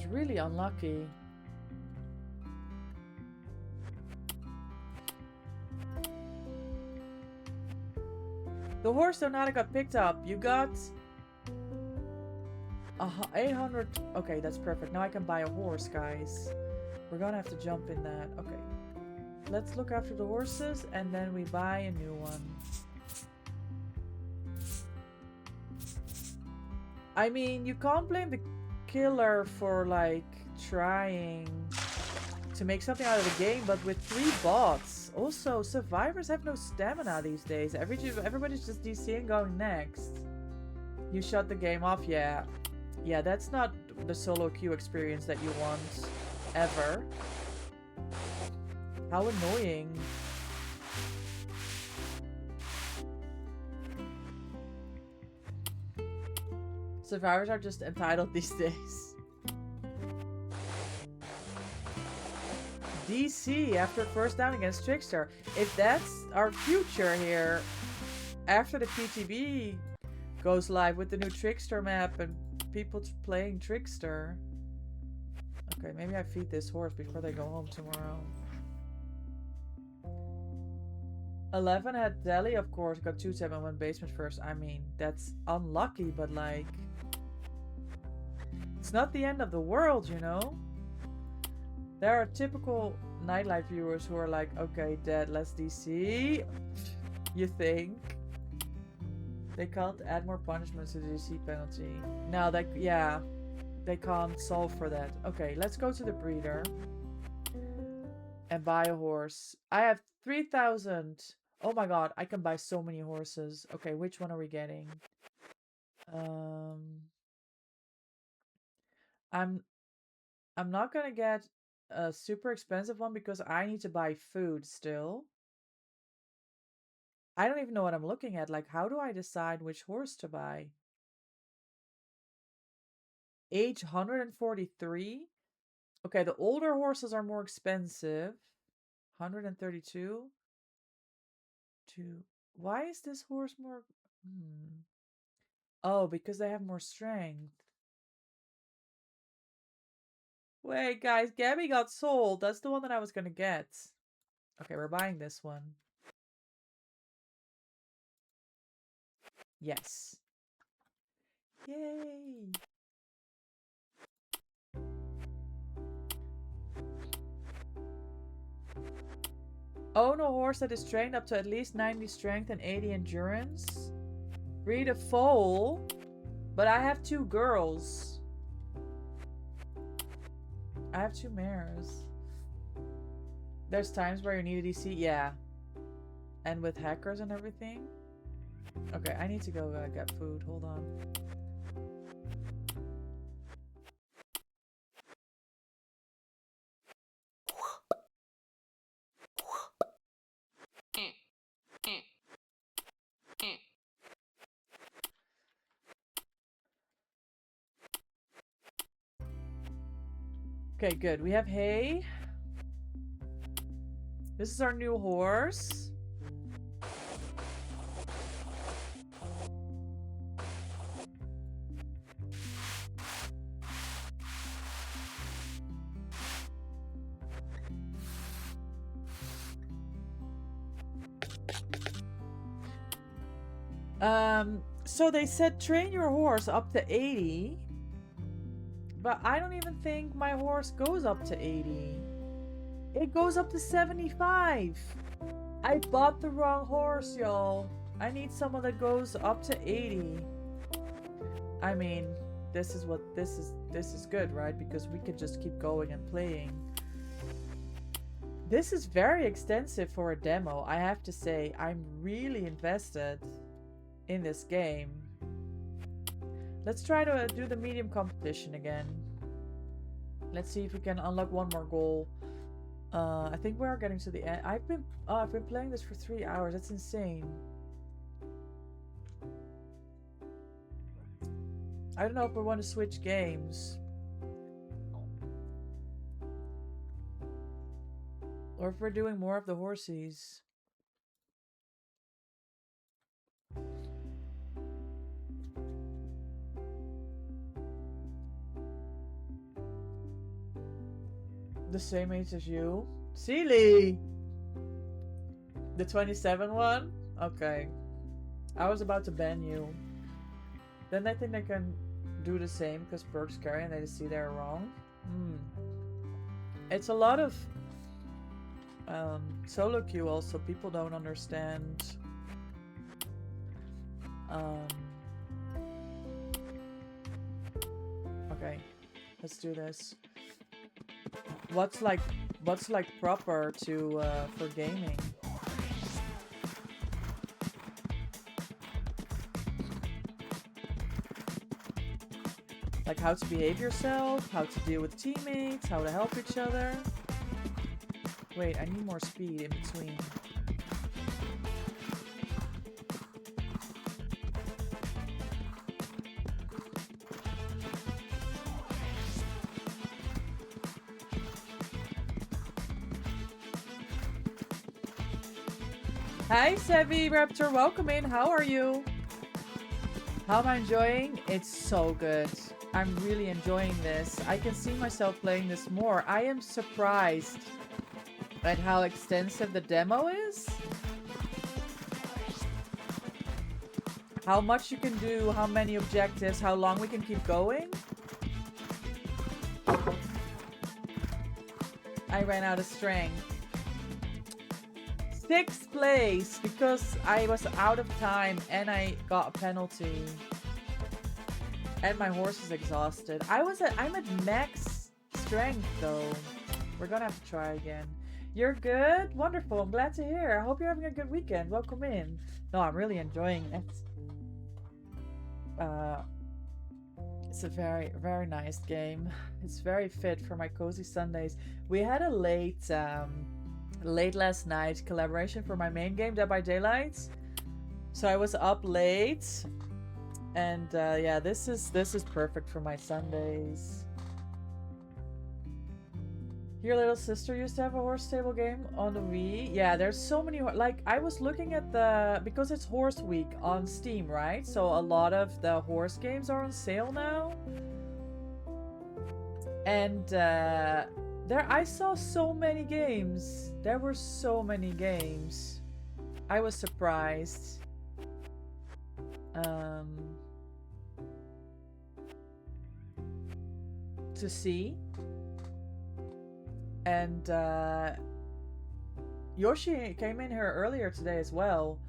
really unlucky. The horse Donata got picked up. You got 800. Okay, that's perfect. Now I can buy a horse, guys. We're gonna have to jump in that. Okay. Let's look after the horses and then we buy a new one. I mean, you can't blame the killer for like trying to make something out of the game, but with 3 bots. Also, survivors have no stamina these days. Everybody's just DCing going next. You shut the game off, yeah. Yeah, that's not the solo queue experience that you want. ever. How annoying. Survivors are just entitled these days. DC after first down against Trickster. If that's our future here, after the PTB goes live with the new Trickster map and people playing Trickster. Okay, maybe I feed this horse before they go home tomorrow. 11 had Delhi, of course, got 2-7 and went basement first. I mean, that's unlucky, but like, it's not the end of the world, you know? There are typical nightlife viewers who are like, okay, Dad, let's DC. You think? They can't add more punishments to the DC penalty. No, yeah, they can't solve for that. Okay, let's go to the breeder and buy a horse. I have 3,000. Oh my god, I can buy so many horses. Okay, which one are we getting? I'm not gonna get a super expensive one because I need to buy food still. I don't even know what I'm looking at. Like, how do I decide which horse to buy? Age 143. Okay, the older horses are more expensive. 132. Why is this horse more... Oh, because they have more strength. Wait, guys, Gabby got sold. That's the one that I was gonna get. Okay, we're buying this one. Yes. Yay! Own a horse that is trained up to at least 90 strength and 80 endurance. Breed a foal. But I have 2 girls. I have 2 mares. There's times where you need a DC. Yeah. And with hackers and everything. Okay, I need to go get food. Hold on. Okay, good. We have hay. This is our new horse. So they said train your horse up to 80. But I don't even think my horse goes up to 80. It goes up to 75. I bought the wrong horse, y'all. I need someone that goes up to 80. I mean, this is good, right? Because we could just keep going and playing. This is very extensive for a demo, I have to say. I'm really invested in this game. Let's try to do the medium competition again. Let's see if we can unlock one more goal. I think we are getting to the end. I've been playing this for 3 hours. That's insane. I don't know if we want to switch games. Or if we're doing more of the horsies. The same age as you? Sealy! The 27 one? Okay. I was about to ban you. Then I think they can do the same because perks carry and they see they're wrong. It's a lot of solo queue also. People don't understand. Okay. Let's do this. What's like proper to for gaming? Like how to behave yourself, how to deal with teammates, how to help each other. Wait, I need more speed in between. Hi, Sevi Raptor. Welcome in. How are you? How am I enjoying? It's so good. I'm really enjoying this. I can see myself playing this more. I am surprised at how extensive the demo is. How much you can do, how many objectives, how long we can keep going. I ran out of strength. 6th place because I was out of time and I got a penalty. And my horse is exhausted. I'm at max strength though. We're gonna have to try again. You're good? Wonderful. I'm glad to hear. I hope you're having a good weekend. Welcome in. No, I'm really enjoying it. It's a very, very nice game. It's very fit for my cozy Sundays. We had a late last night collaboration for my main game, Dead by Daylight. So I was up late, and yeah, this is perfect for my Sundays. Your little sister used to have a horse stable game on the Wii. Yeah, there's so many. Like I was looking at because it's Horse Week on Steam, right? So a lot of the horse games are on sale now, and there I saw so many games. There were so many games. I was surprised. To see. And Yoshi came in here earlier today as well.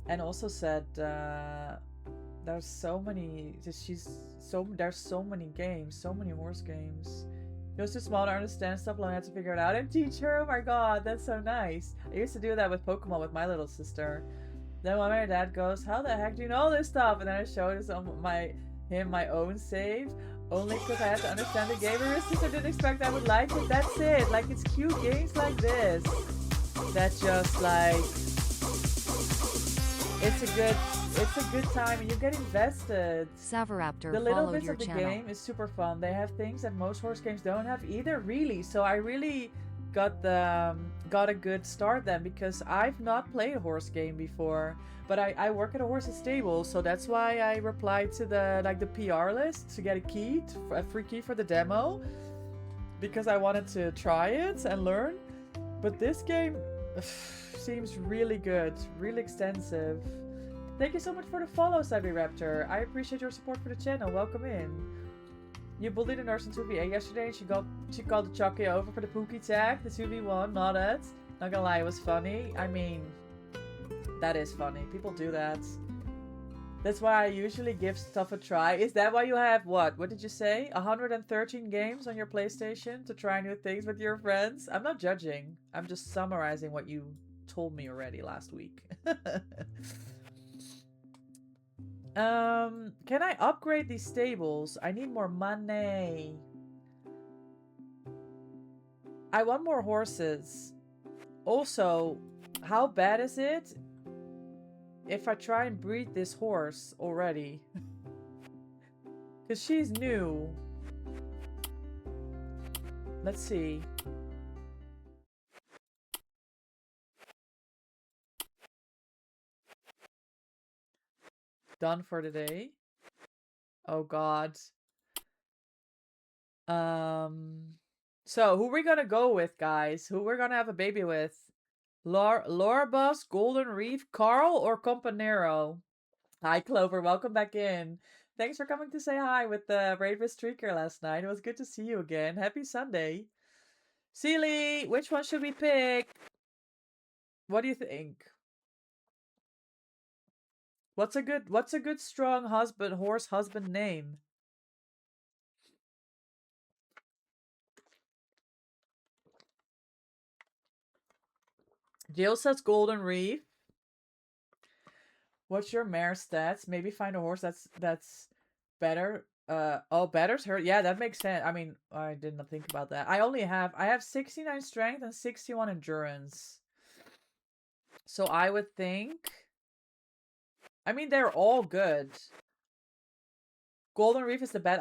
And also said there's so many there's so many games, so many horse games. It was too small to understand stuff, I had to figure it out and teach her. Oh my god, that's so nice. I used to do that with Pokemon with my little sister. Then when my dad goes, how the heck do you know this stuff? And then I showed him my own save. Only because I had to understand the game. My sister didn't expect I would like it. That's it. Like, it's cute games like this that just like it's a good time and you get invested. Savaraptor, The little follow bits your of the channel. game is super fun. They have things that most horse games don't have either, really. So I really got a good start then, because I've not played a horse game before. But I work at a horse's stable, so that's why I replied to the PR list to get a free key for the demo, because I wanted to try it and learn. But this game seems really good, really extensive. Thank you so much for the follow, Raptor. I appreciate your support for the channel. Welcome in. You bullied a nurse in 2v8 yesterday and she called the Chucky over for the Pookie tag, the 2v1, not it. Not gonna lie, it was funny. I mean, that is funny. People do that. That's why I usually give stuff a try. Is that why you have, what did you say? 113 games on your PlayStation to try new things with your friends? I'm not judging. I'm just summarizing what you told me already last week. Can I upgrade these stables? I need more money. I want more horses. Also, how bad is it if I try and breed this horse already? Because she's new. Let's see. Done for today. Oh god. So who we're gonna go with, guys? Who we're gonna have a baby with? Laura Bus, Golden Reef, Carl, or Companero? Hi Clover, welcome back in. Thanks for coming to say hi with the Raid with Streaker last night. It was good to see you again. Happy Sunday. Seely, which one should we pick? What do you think? What's a good strong horse husband name? Jill says Golden Reef. What's your mare stats? Maybe find a horse that's better Oh, batter's hurt. Yeah, that makes sense. I mean, I did not think about that. I have 69 strength and 61 endurance. So I would think, I mean, they're all good. Golden Reef is the best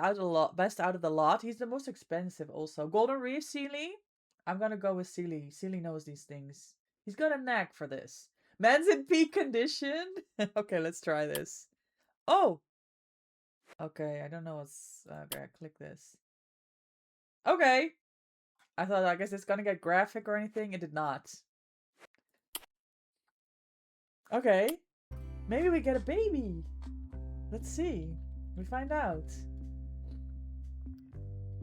out of the lot. He's the most expensive also. Golden Reef, Sealy. I'm gonna go with Sealy. Sealy knows these things. He's got a knack for this. Man's in peak condition. Okay, let's try this. Oh. Okay, I don't know what's... Okay, click this. Okay. I guess it's gonna get graphic or anything. It did not. Okay. Maybe we get a baby. Let's see. We find out.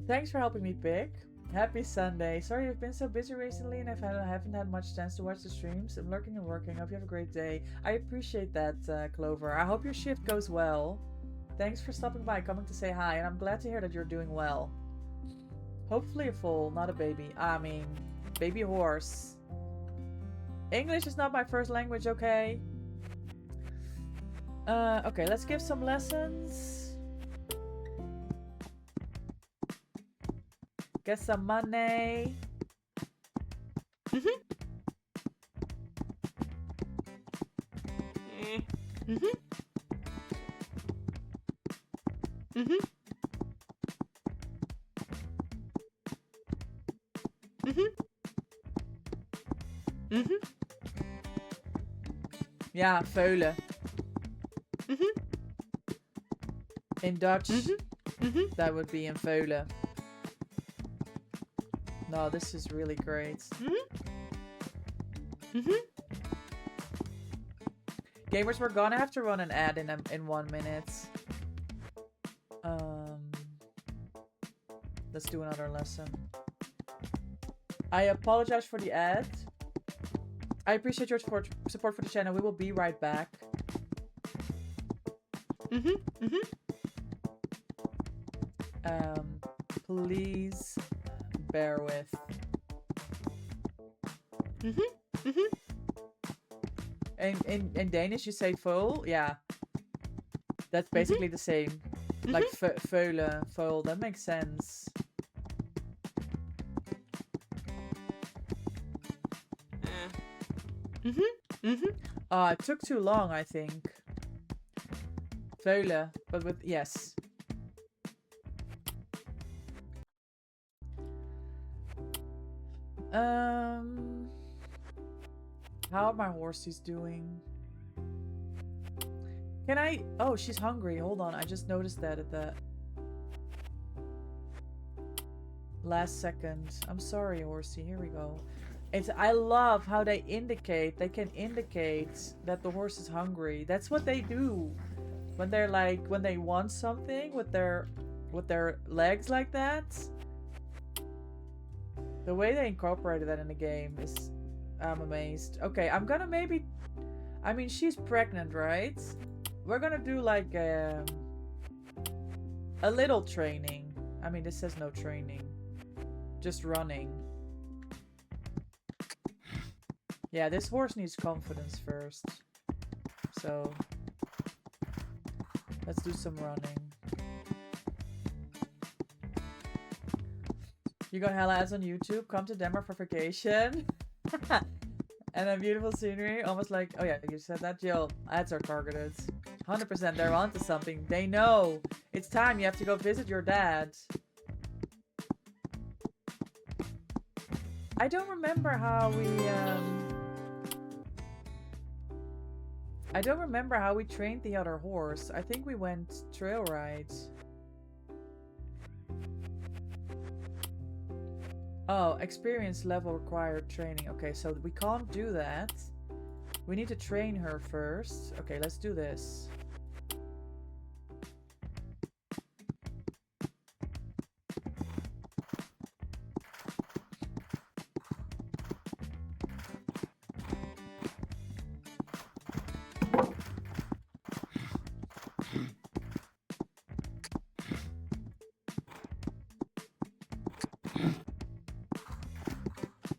Thanks for helping me pick. Happy Sunday. Sorry I've been so busy recently and I haven't had much chance to watch the streams. I'm lurking and working. Hope you have a great day. I appreciate that, Clover. I hope your shift goes well. Thanks for stopping by, coming to say hi, and I'm glad to hear that you're doing well. Hopefully a foal, not a baby. I mean, baby horse. English is not my first language, okay? Okay, let's give some lessons. Get some money. Ja, veulen. In Dutch, that would be in veulen. No, this is really great. Gamers, we're gonna have to run an ad in 1 minute. Let's do another lesson. I apologize for the ad. I appreciate your support for the channel. We will be right back. Please bear with. In Danish you say full, yeah. That's basically the same. Like veulen, full. That makes sense. It took too long, I think. Veulen, but with yes. How are my horses doing? Can I... Oh, she's hungry. Hold on. I just noticed that at the last second. I'm sorry, horsey. Here we go. I love how they indicate. They can indicate that the horse is hungry. That's what they do. When they're like... When they want something with their legs like that. The way they incorporated that in the game is... I'm amazed. Okay, I'm gonna maybe... I mean, she's pregnant, right? We're gonna do like a little training. I mean, this says no training. Just running. Yeah, this horse needs confidence first. So... let's do some running. You got hella ads on YouTube. Come to Denmark for vacation. And then beautiful scenery. Almost like... Oh yeah, you said that, Jill. Ads are targeted. 100%. They're onto something. They know. It's time. You have to go visit your dad. I don't remember how we... I don't remember how we trained the other horse. I think we went trail rides. Oh, experience level required training. Okay, so we can't do that. We need to train her first. Okay, let's do this.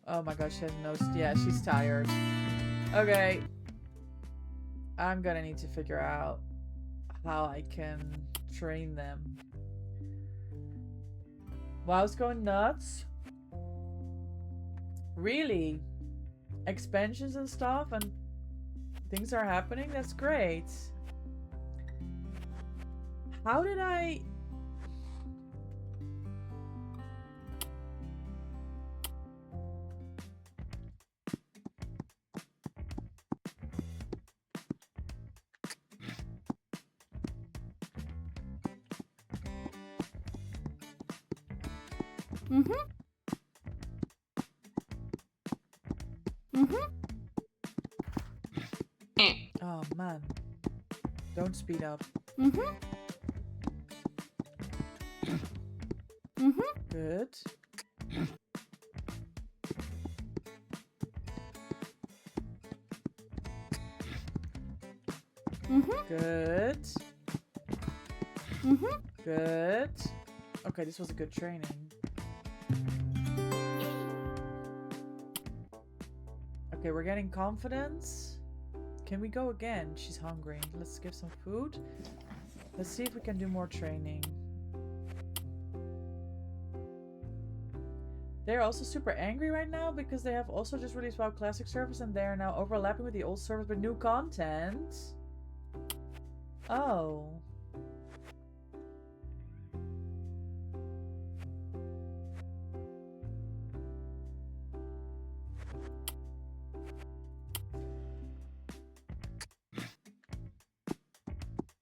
Oh my gosh, she has no... Yeah, she's tired. Okay. I'm gonna need to figure out how I can train them. WoW's going nuts. Really? Expansions and stuff and things are happening? That's great. How did I... Mm-hmm. Mm-hmm. Oh man. Don't speed up. Mm-hmm. Mm-hmm. Good. Mm-hmm. Good. Mm-hmm. Good. Okay, this was a good training. Okay, we're getting confidence. Can we go again? She's hungry. Let's give some food. Let's see if we can do more training. They're also super angry right now because they have also just released WoW Classic servers and they are now overlapping with the old servers with new content. Oh.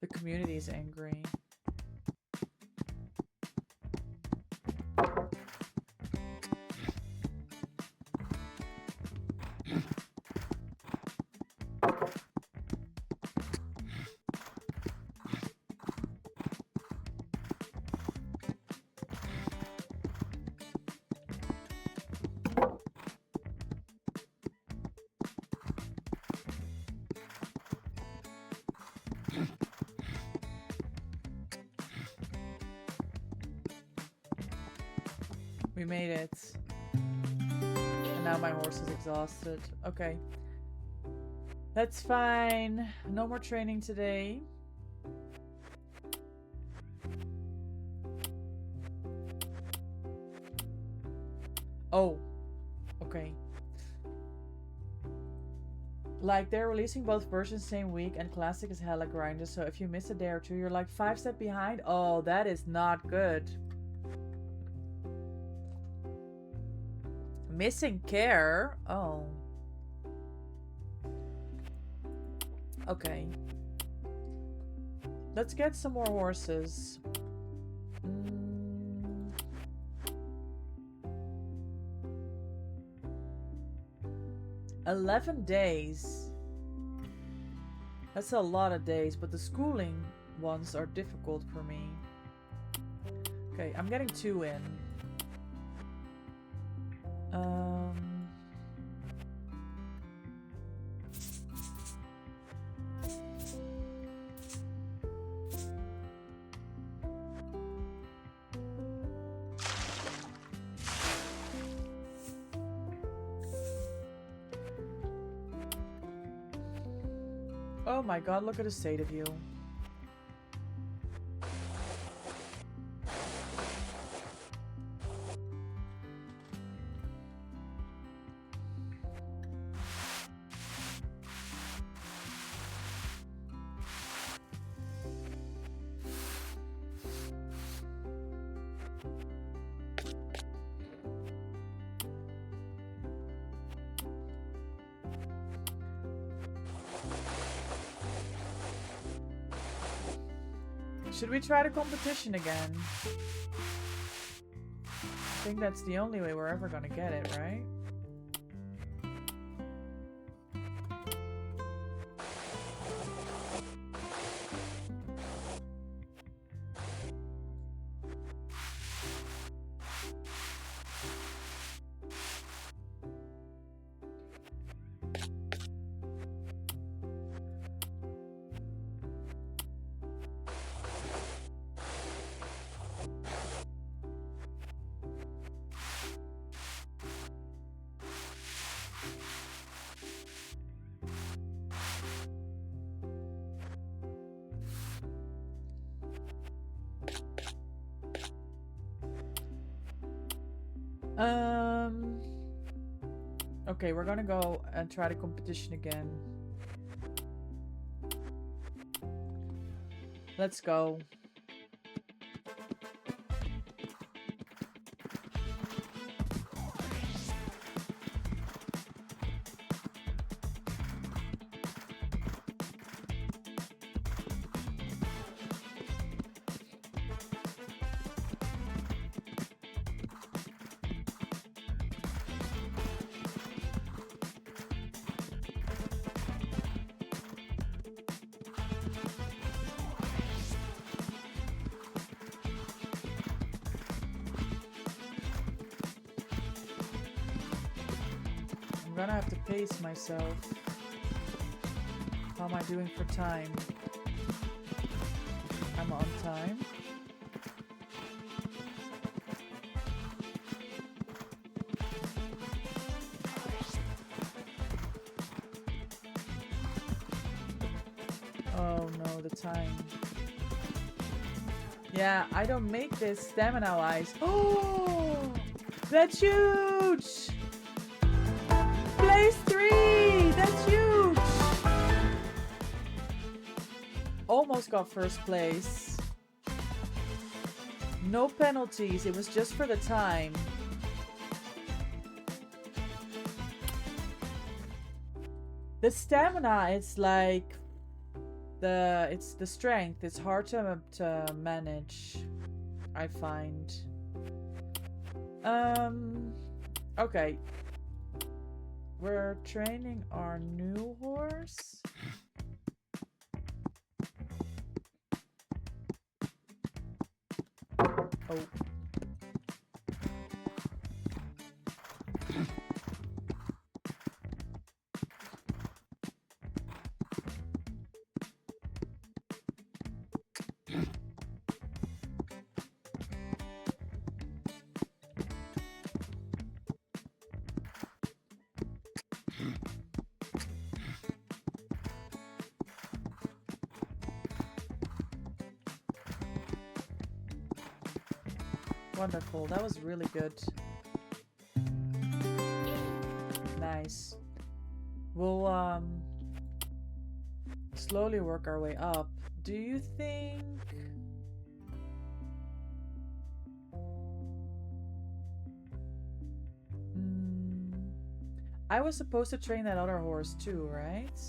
The community is angry. We made it. And now my horse is exhausted. Okay. That's fine. No more training today. Oh. Okay. Like, they're releasing both versions same week and Classic is hella grinder, so if you miss a day or two, you're like 5 steps behind. Oh, that is not good. Missing care? Oh. Okay. Let's get some more horses. 11 days. That's a lot of days, but the schooling ones are difficult for me. Okay, I'm getting 2 in. Oh my god, look at the state of you. Should we try the competition again? I think that's the only way we're ever gonna get it, right? Okay, we're gonna go and try the competition again. Let's go. I'm gonna have to pace myself. How am I doing for time? I'm on time. Oh no, the time. Yeah, I don't make this stamina wise. Oh, that's huge! Place 3! That's huge! Almost got first place. No penalties, it was just for the time. The stamina, it's like it's the strength. It's hard to manage, I find. Okay. We're training our new horse. Oh. Wonderful. That was really good. Nice. We'll slowly work our way up. Do you think I was supposed to train that other horse too, right?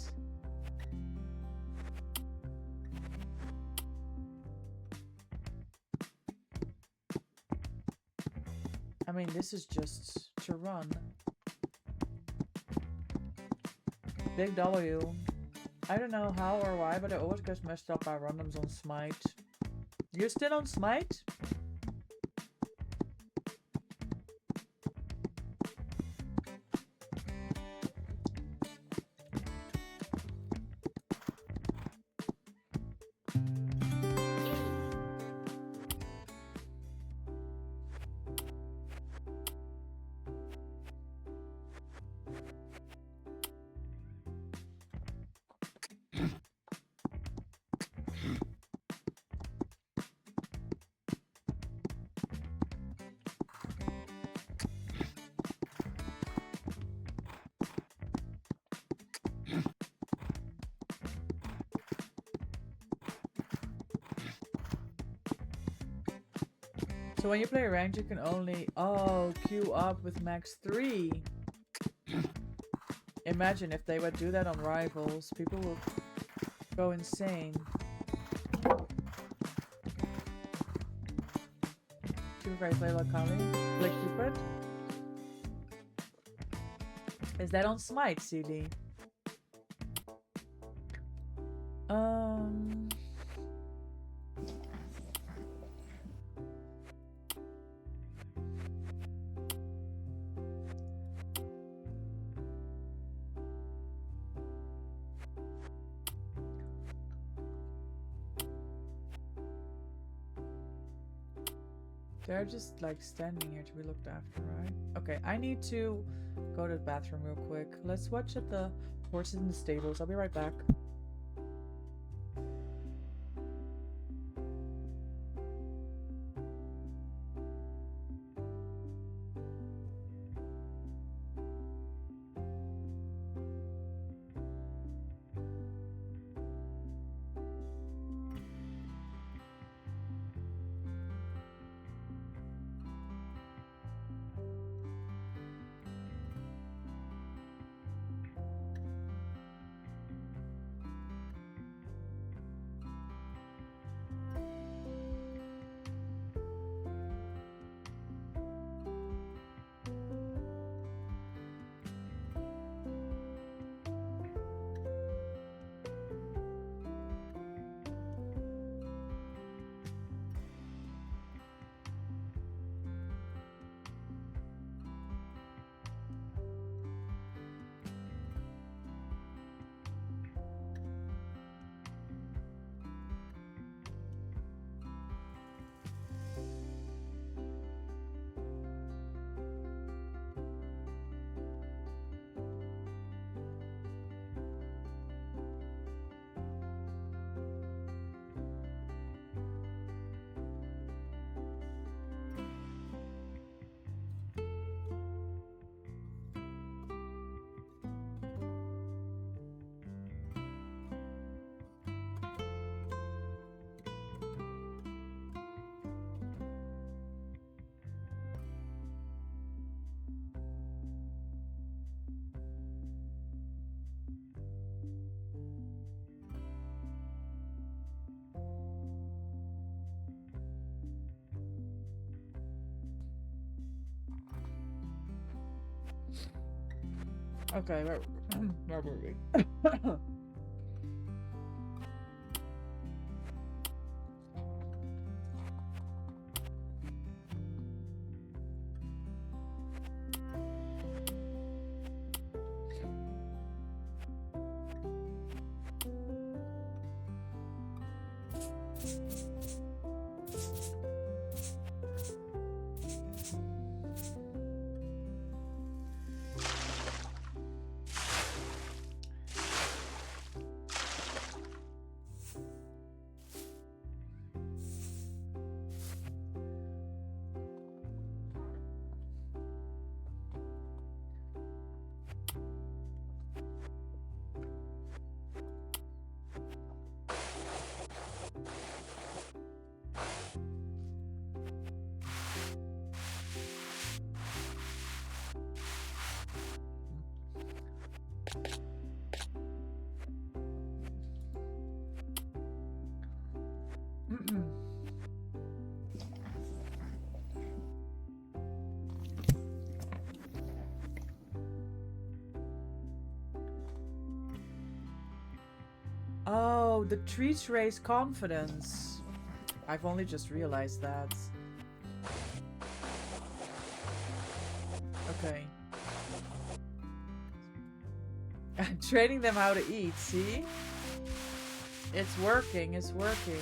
I mean, this is just to run. Big W. I don't know how or why, but I always get messed up by randoms on Smite. You're still on Smite? So when you play ranked, you can only queue up with max 3. Imagine if they would do that on rivals, people would go insane. Super play like Kali, like Cupid. Is that on Smite, CD? They're just like standing here to be looked after, right? Okay, I need to go to the bathroom real quick. Let's watch at the horses in the stables. I'll be right back. Okay, where were we? Oh, the trees raise confidence. I've only just realized that. Okay. I'm training them how to eat, see? It's working, it's working.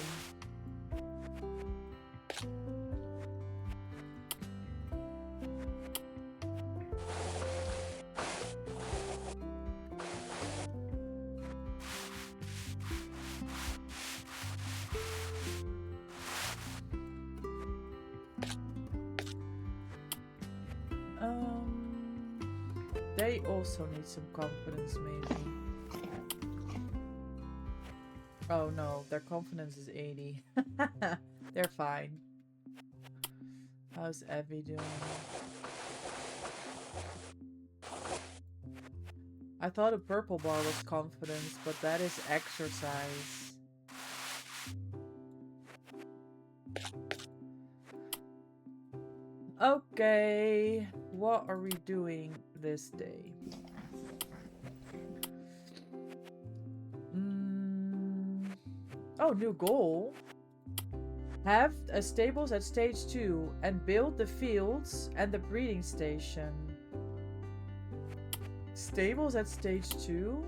They also need some confidence, maybe. Oh no, their confidence is 80. They're fine. How's Evie doing? I thought a purple bar was confidence, but that is exercise. Okay, what are we doing this day? Oh, new goal. Have stables at stage 2 and build the fields and the breeding station. Stables at stage 2?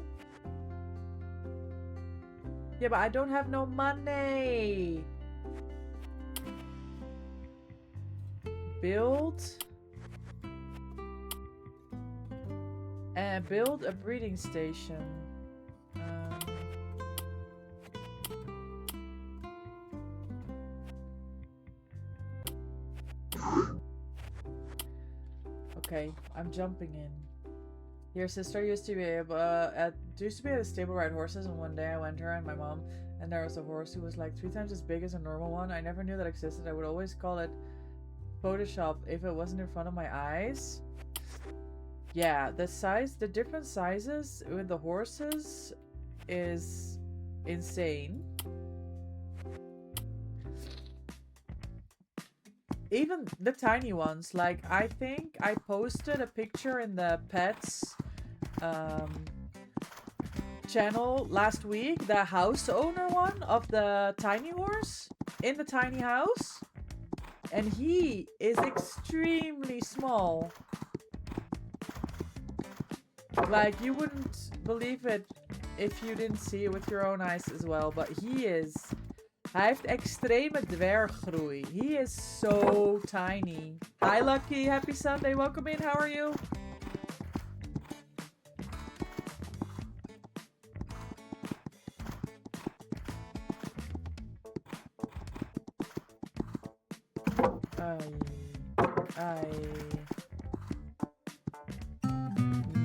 Yeah, but I don't have no money. Build and build a breeding station. Okay, I'm jumping in. Your sister used to be at a stable ride horses, and one day I went to her and my mom, and there was a horse who was like 3 times as big as a normal one. I never knew that existed. I would always call it Photoshop if it wasn't in front of my eyes. Yeah, the different sizes with the horses is insane. Even the tiny ones, like I think I posted a picture in the pets channel last week, the house owner one of the tiny horse in the tiny house, and he is extremely small. Like, you wouldn't believe it if you didn't see it with your own eyes as well, but hij heeft extreme dwerggroei. He is so tiny. Hi Lucky, happy Sunday, welcome in, how are you?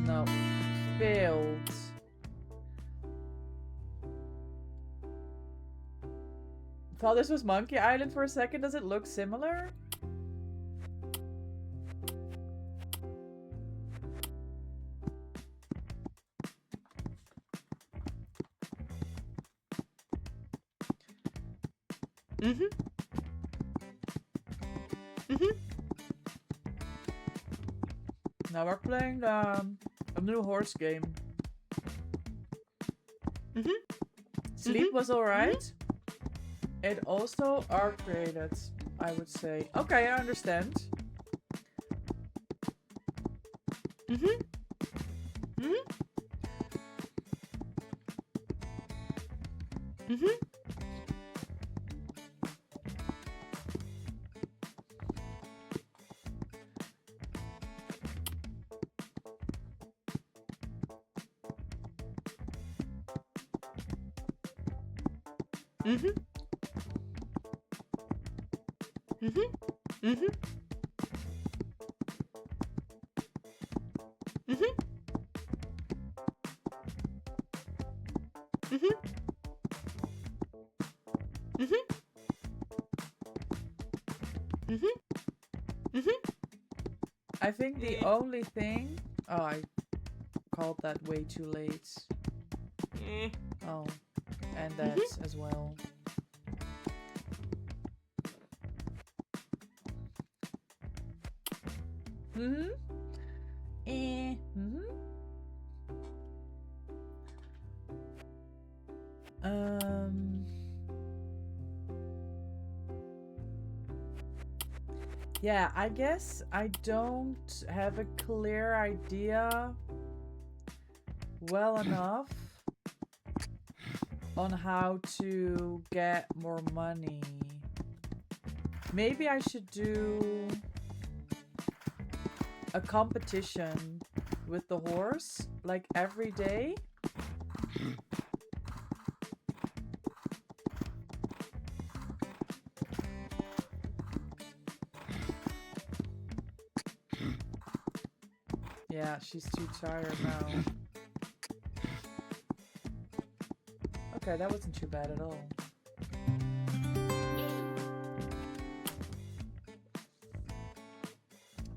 No. Failed. Thought this was Monkey Island for a second. Does it look similar? Now we're playing a new horse game. Sleep Mhm. was alright. It also art created, I would say. Okay, I understand. Mhm. Mhm. Mhm. Mhm. Mhm. Mhm. Mhm. Mhm. Mhm. Mhm. Mhm. I think the only thing... Oh, I called that way too late. Oh, and that as well. Um. Yeah, I guess I don't have a clear idea well enough on how to get more money. Maybe I should do a competition with the horse, like every day. Yeah, she's too tired now. Okay, that wasn't too bad at all.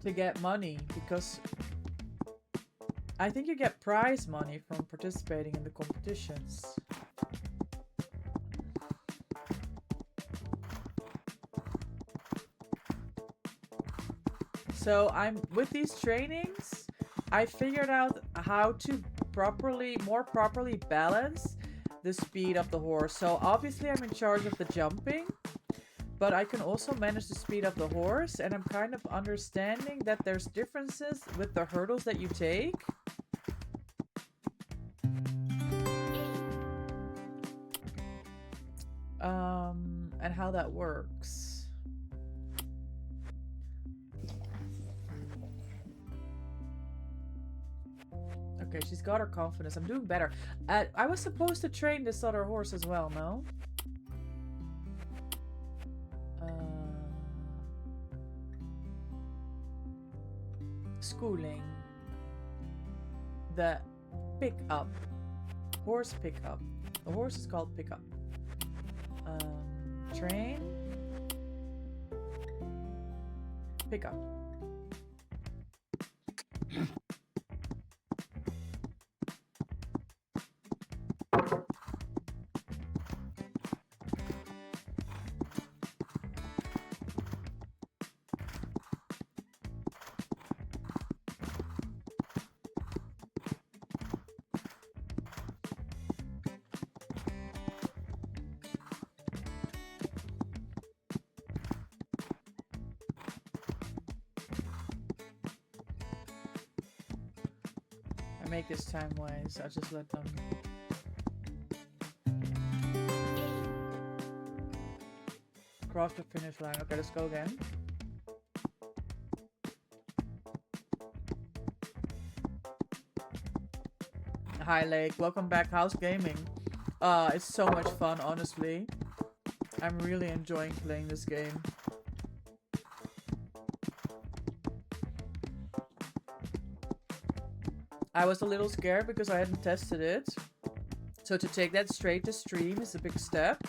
To get money, because I think you get prize money from participating in the competitions. So I'm with these trainings, I figured out how to more properly balance the speed of the horse. So obviously I'm in charge of the jumping, but I can also manage the speed of the horse, and I'm kind of understanding that there's differences with the hurdles that you take. And how that works. Okay, she's got her confidence. I'm doing better. I was supposed to train this other horse as well, no? Schooling. The pickup. Horse pickup. The horse is called pickup. Train. Pickup. I make this time wise. I'll just let them. Cross the finish line. Okay, let's go again. Hi Lake, welcome back. How's gaming? It's so much fun, honestly. I'm really enjoying playing this game. I was a little scared because I hadn't tested it. So to take that straight to stream is a big step.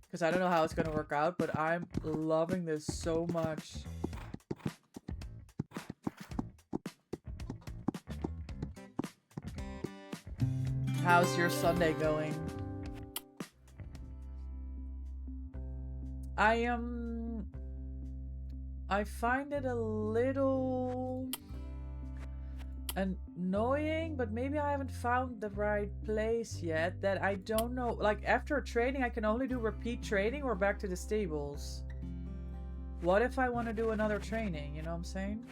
Because I don't know how it's going to work out, but I'm loving this so much. How's your Sunday going? I find it a little annoying, but maybe I haven't found the right place yet that I don't know. Like, after training, I can only do repeat training or back to the stables. What if I want to do another training? You know what I'm saying?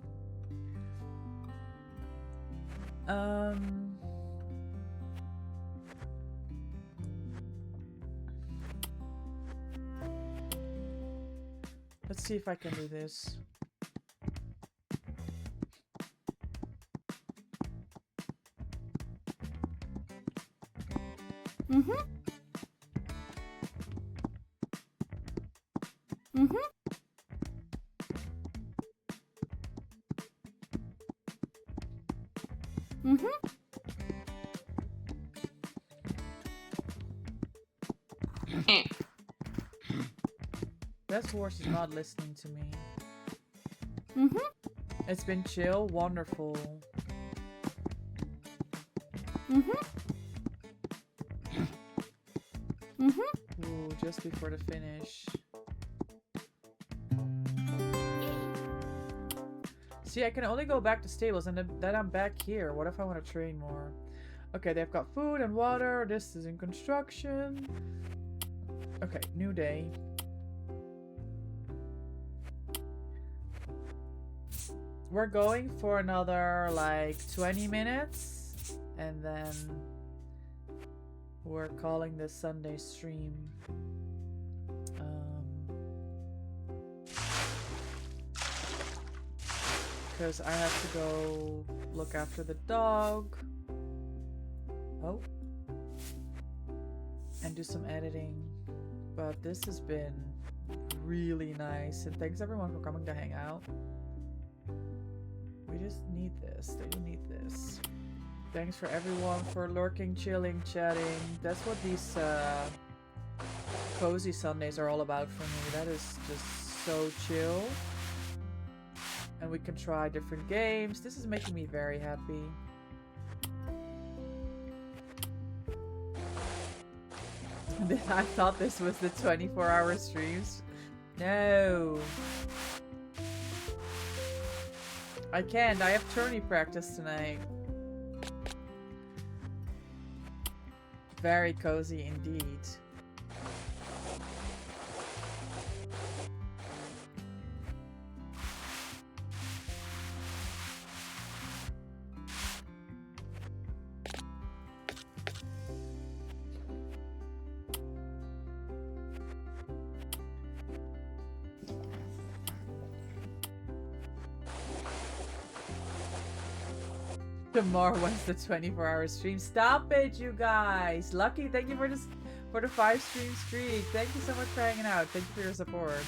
Let's see if I can do this. Mm-hmm. Mm-hmm. Mm-hmm. This horse is not listening to me. Mm-hmm. It's been chill, wonderful. Mm-hmm. Mm-hmm. Ooh, just before the finish. See, I can only go back to stables and then I'm back here. What if I want to train more? Okay, they've got food and water. This is in construction. Okay, new day. We're going for another like 20 minutes and then we're calling this Sunday stream. Because I have to go look after the dog. Oh. And do some editing. But this has been really nice. And thanks everyone for coming to hang out. We just need this. They need this. Thanks for everyone for lurking, chilling, chatting. That's what these cozy Sundays are all about for me. That is just so chill. And we can try different games. This is making me very happy. I thought this was the 24-hour streams. No. I can't. I have tourney practice tonight. Very cozy indeed. Tomorrow wants the 24-hour stream. Stop it, you guys. Lucky, thank you for this, for the 5 stream streak. Thank you so much for hanging out. Thank you for your support.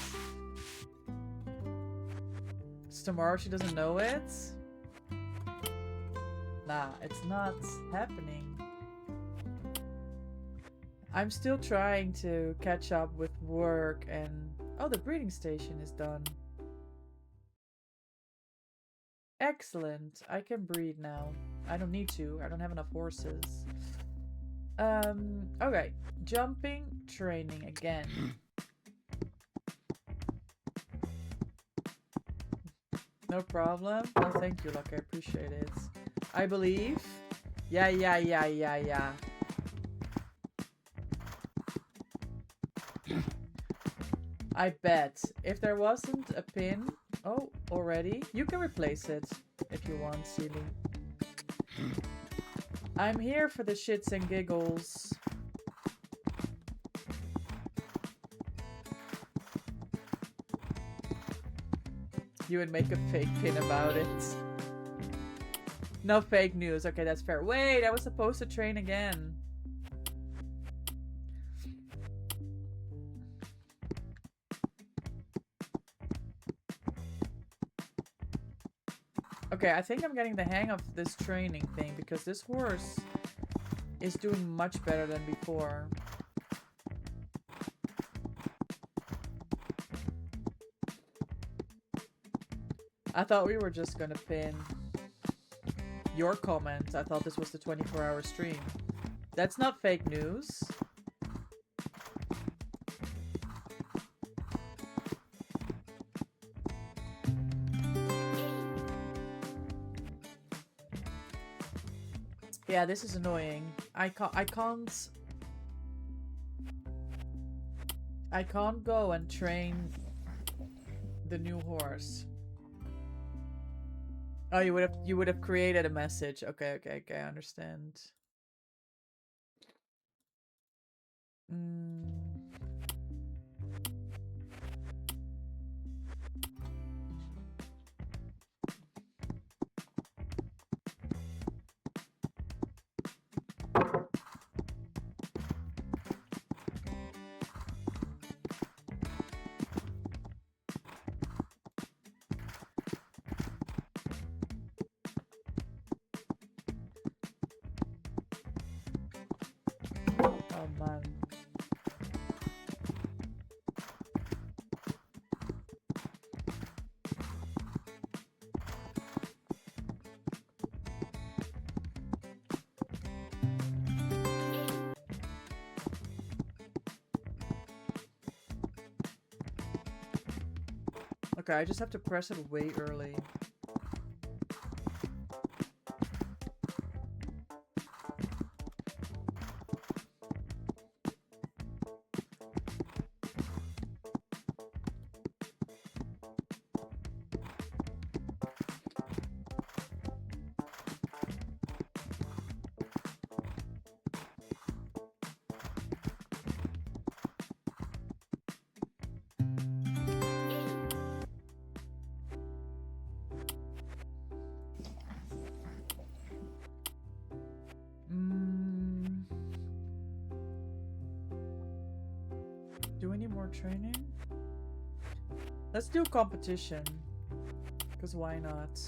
It's tomorrow. She doesn't know it. Nah, it's not happening. I'm still trying to catch up with work and... Oh, the breeding station is done. Excellent. I can breed now. I don't need to. I don't have enough horses. Okay. Jumping, training again. No problem. Oh, thank you, Lucky. I appreciate it. I believe. Yeah. I bet. If there wasn't a pin... Oh, already? You can replace it if you want, Seely. I'm here for the shits and giggles. You would make a fake pin about it. No fake news. Okay, that's fair. Wait, I was supposed to train again. Okay, I think I'm getting the hang of this training thing because this horse is doing much better than before. I thought we were just gonna pin your comment. I thought this was the 24-hour stream. That's not fake news. Yeah, this is annoying. I can't go and train the new horse. Oh, you would have created a message. Okay, I understand. Oh man. Okay, I just have to press it way early. Do we need more training? Let's do competition. Because why not?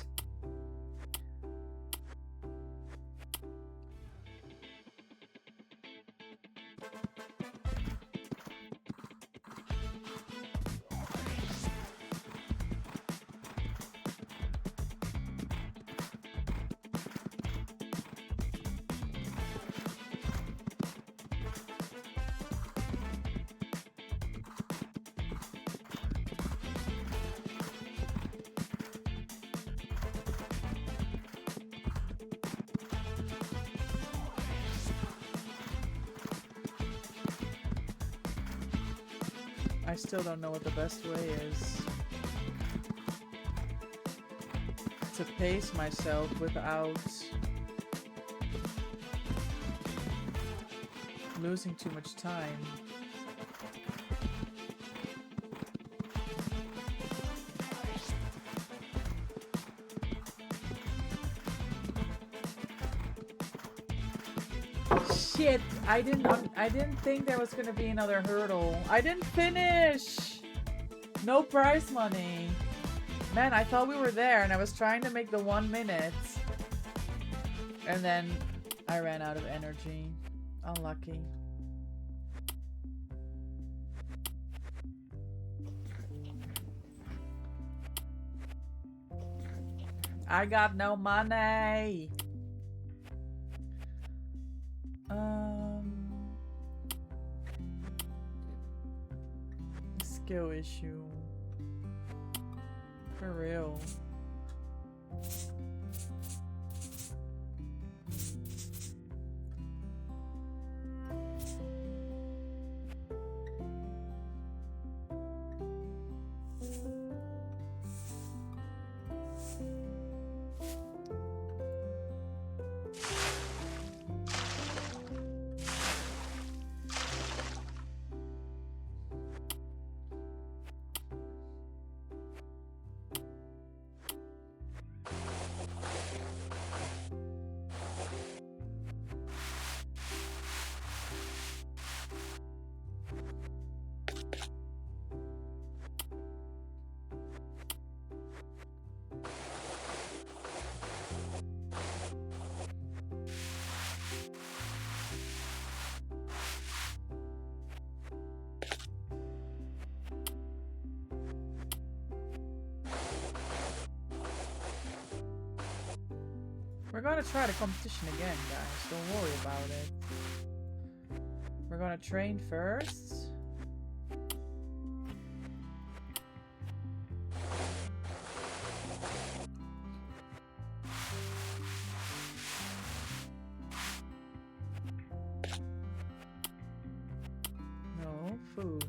I still don't know what the best way is to pace myself without losing too much time. Shit, I didn't think there was gonna be another hurdle. I didn't finish! No prize money. Man, I thought we were there and I was trying to make the 1 minute. And then I ran out of energy. Unlucky. I got no money. Skill issue. For real. We're gonna try the competition again, guys. Don't worry about it. We're gonna train first. food.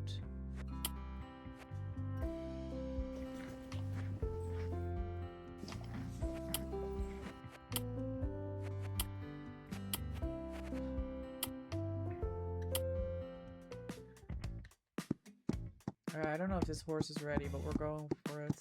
I don't know if this horse is ready, but we're going for it.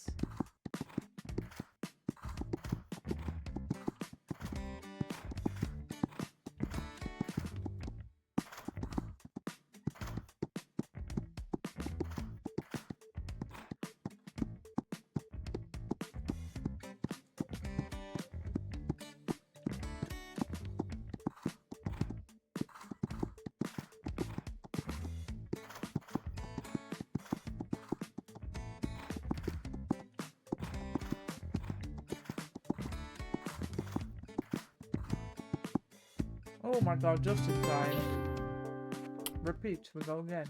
Oh my god, just in time. Repeat, we go again.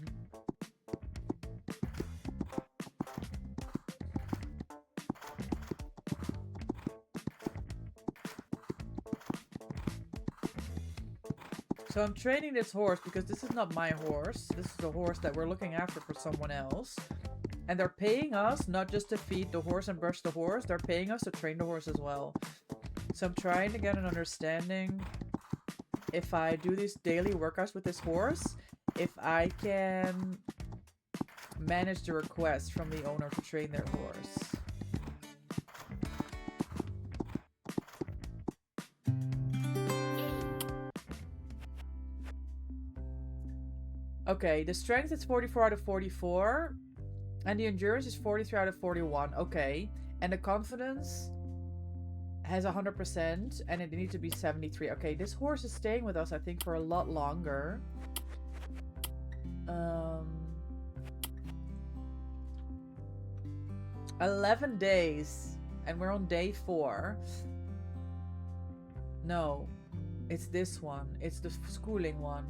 So I'm training this horse because this is not my horse. This is a horse that we're looking after for someone else. And they're paying us not just to feed the horse and brush the horse, they're paying us to train the horse as well. So I'm trying to get an understanding if I do these daily workouts with this horse, if I can manage the request from the owner to train their horse. Okay, the strength is 44 out of 44. And the endurance is 43 out of 41. Okay. And the confidence has 100%. And it needs to be 73. Okay, this horse is staying with us, I think, for a lot longer. 11 days. And we're on day 4. No. It's this one. It's the schooling one.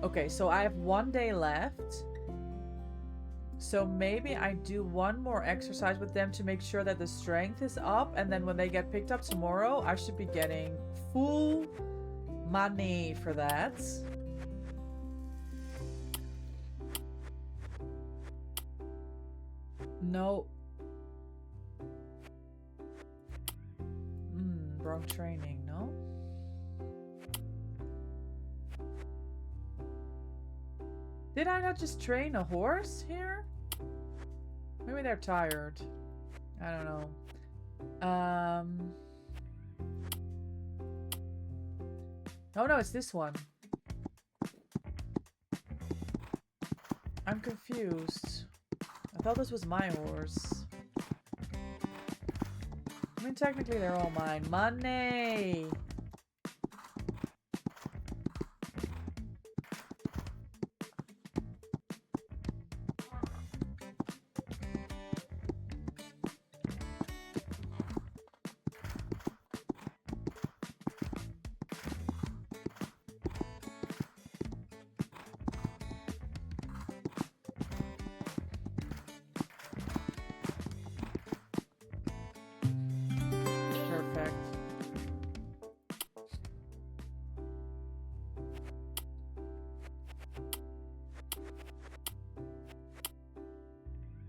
Okay, so I have 1 day left. So maybe I do one more exercise with them to make sure that the strength is up. And then when they get picked up tomorrow, I should be getting full money for that. No. Wrong training, no? Did I not just train a horse here? Maybe they're tired. I don't know. Oh no, it's this one. I'm confused. I thought this was my horse. I mean, technically they're all mine. Money!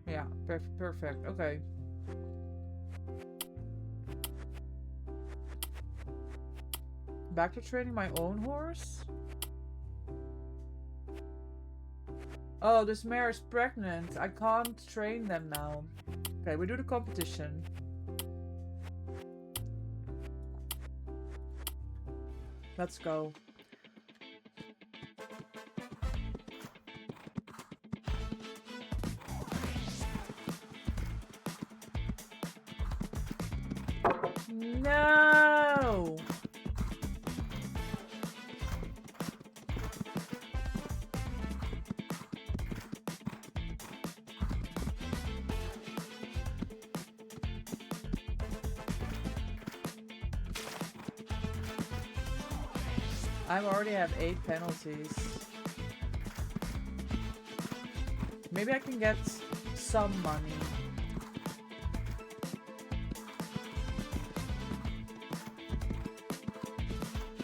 Yeah, perfect. Okay. Back to training my own horse? Oh, this mare is pregnant. I can't train them now. Okay, we do the competition. Let's go. No! I already have 8 penalties. Maybe I can get some money.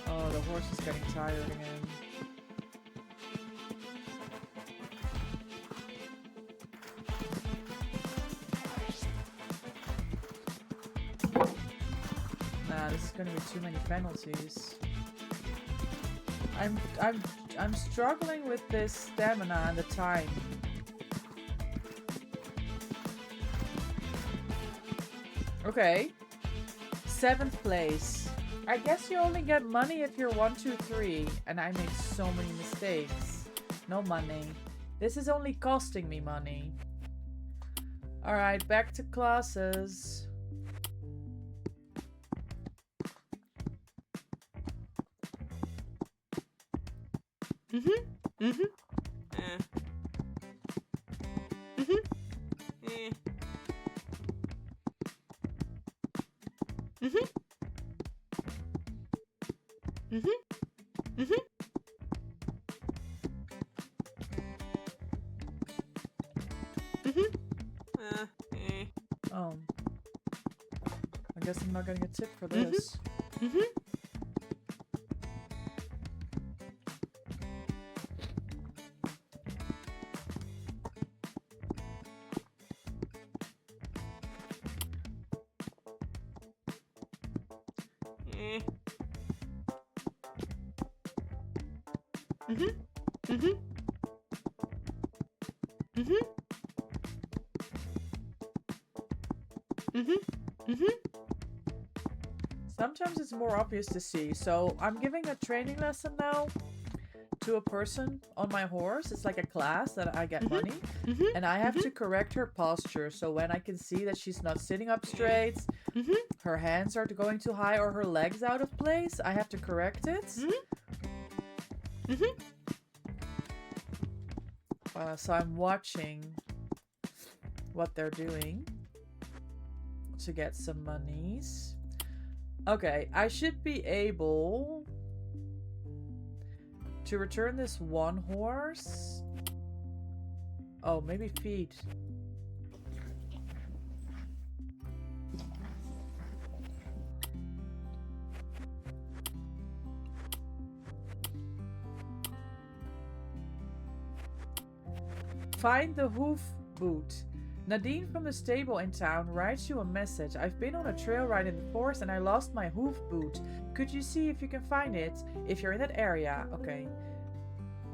Oh, the horse is getting tired again. gonna be too many penalties. I'm struggling with this stamina and the time. Okay. 7th place. I guess you only get money if you're 1, 2, 3. And I make so many mistakes. No money. This is only costing me money. Alright, back to classes. Oh. I guess I'm not getting a tip for this. Sometimes it's more obvious to see. So I'm giving a training lesson now to a person on my horse. It's like a class that I get money. And I have to correct her posture. So when I can see that she's not sitting up straight, her hands are going too high, or her legs out of place, I have to correct it. So I'm watching what they're doing to get some monies. Okay, I should be able to return this one horse. Oh, maybe feed. Find the hoof boot. Nadine from the stable in town writes you a message. I've been on a trail ride in the forest and I lost my hoof boot. Could you see if you can find it? If you're in that area. Okay.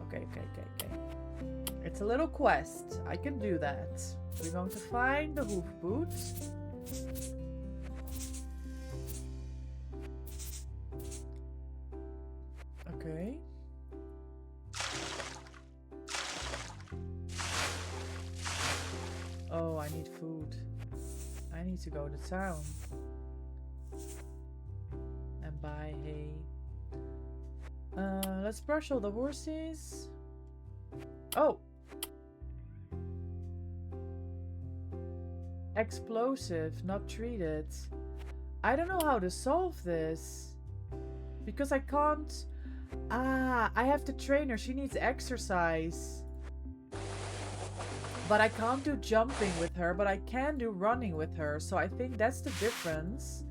Okay. It's a little quest. I can do that. We're going to find the hoof boot. Okay. Oh, I need food. I need to go to town and buy hay. Let's brush all the horses. Oh! Explosive, not treated. I don't know how to solve this. Because I can't... Ah, I have to train her. She needs exercise. But I can't do jumping with her, but I can do running with her. So I think that's the difference.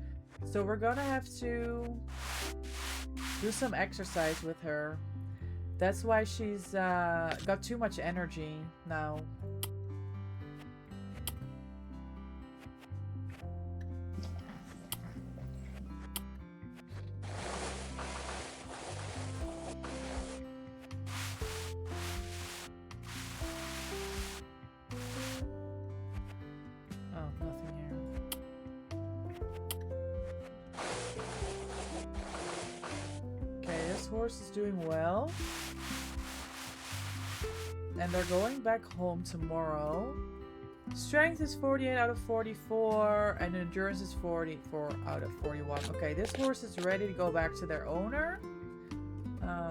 So we're gonna have to do some exercise with her. That's why she's got too much energy now. Horse is doing well, and they're going back home tomorrow. Strength is 48 out of 44, and endurance is 44 out of 41. Okay, this horse is ready to go back to their owner.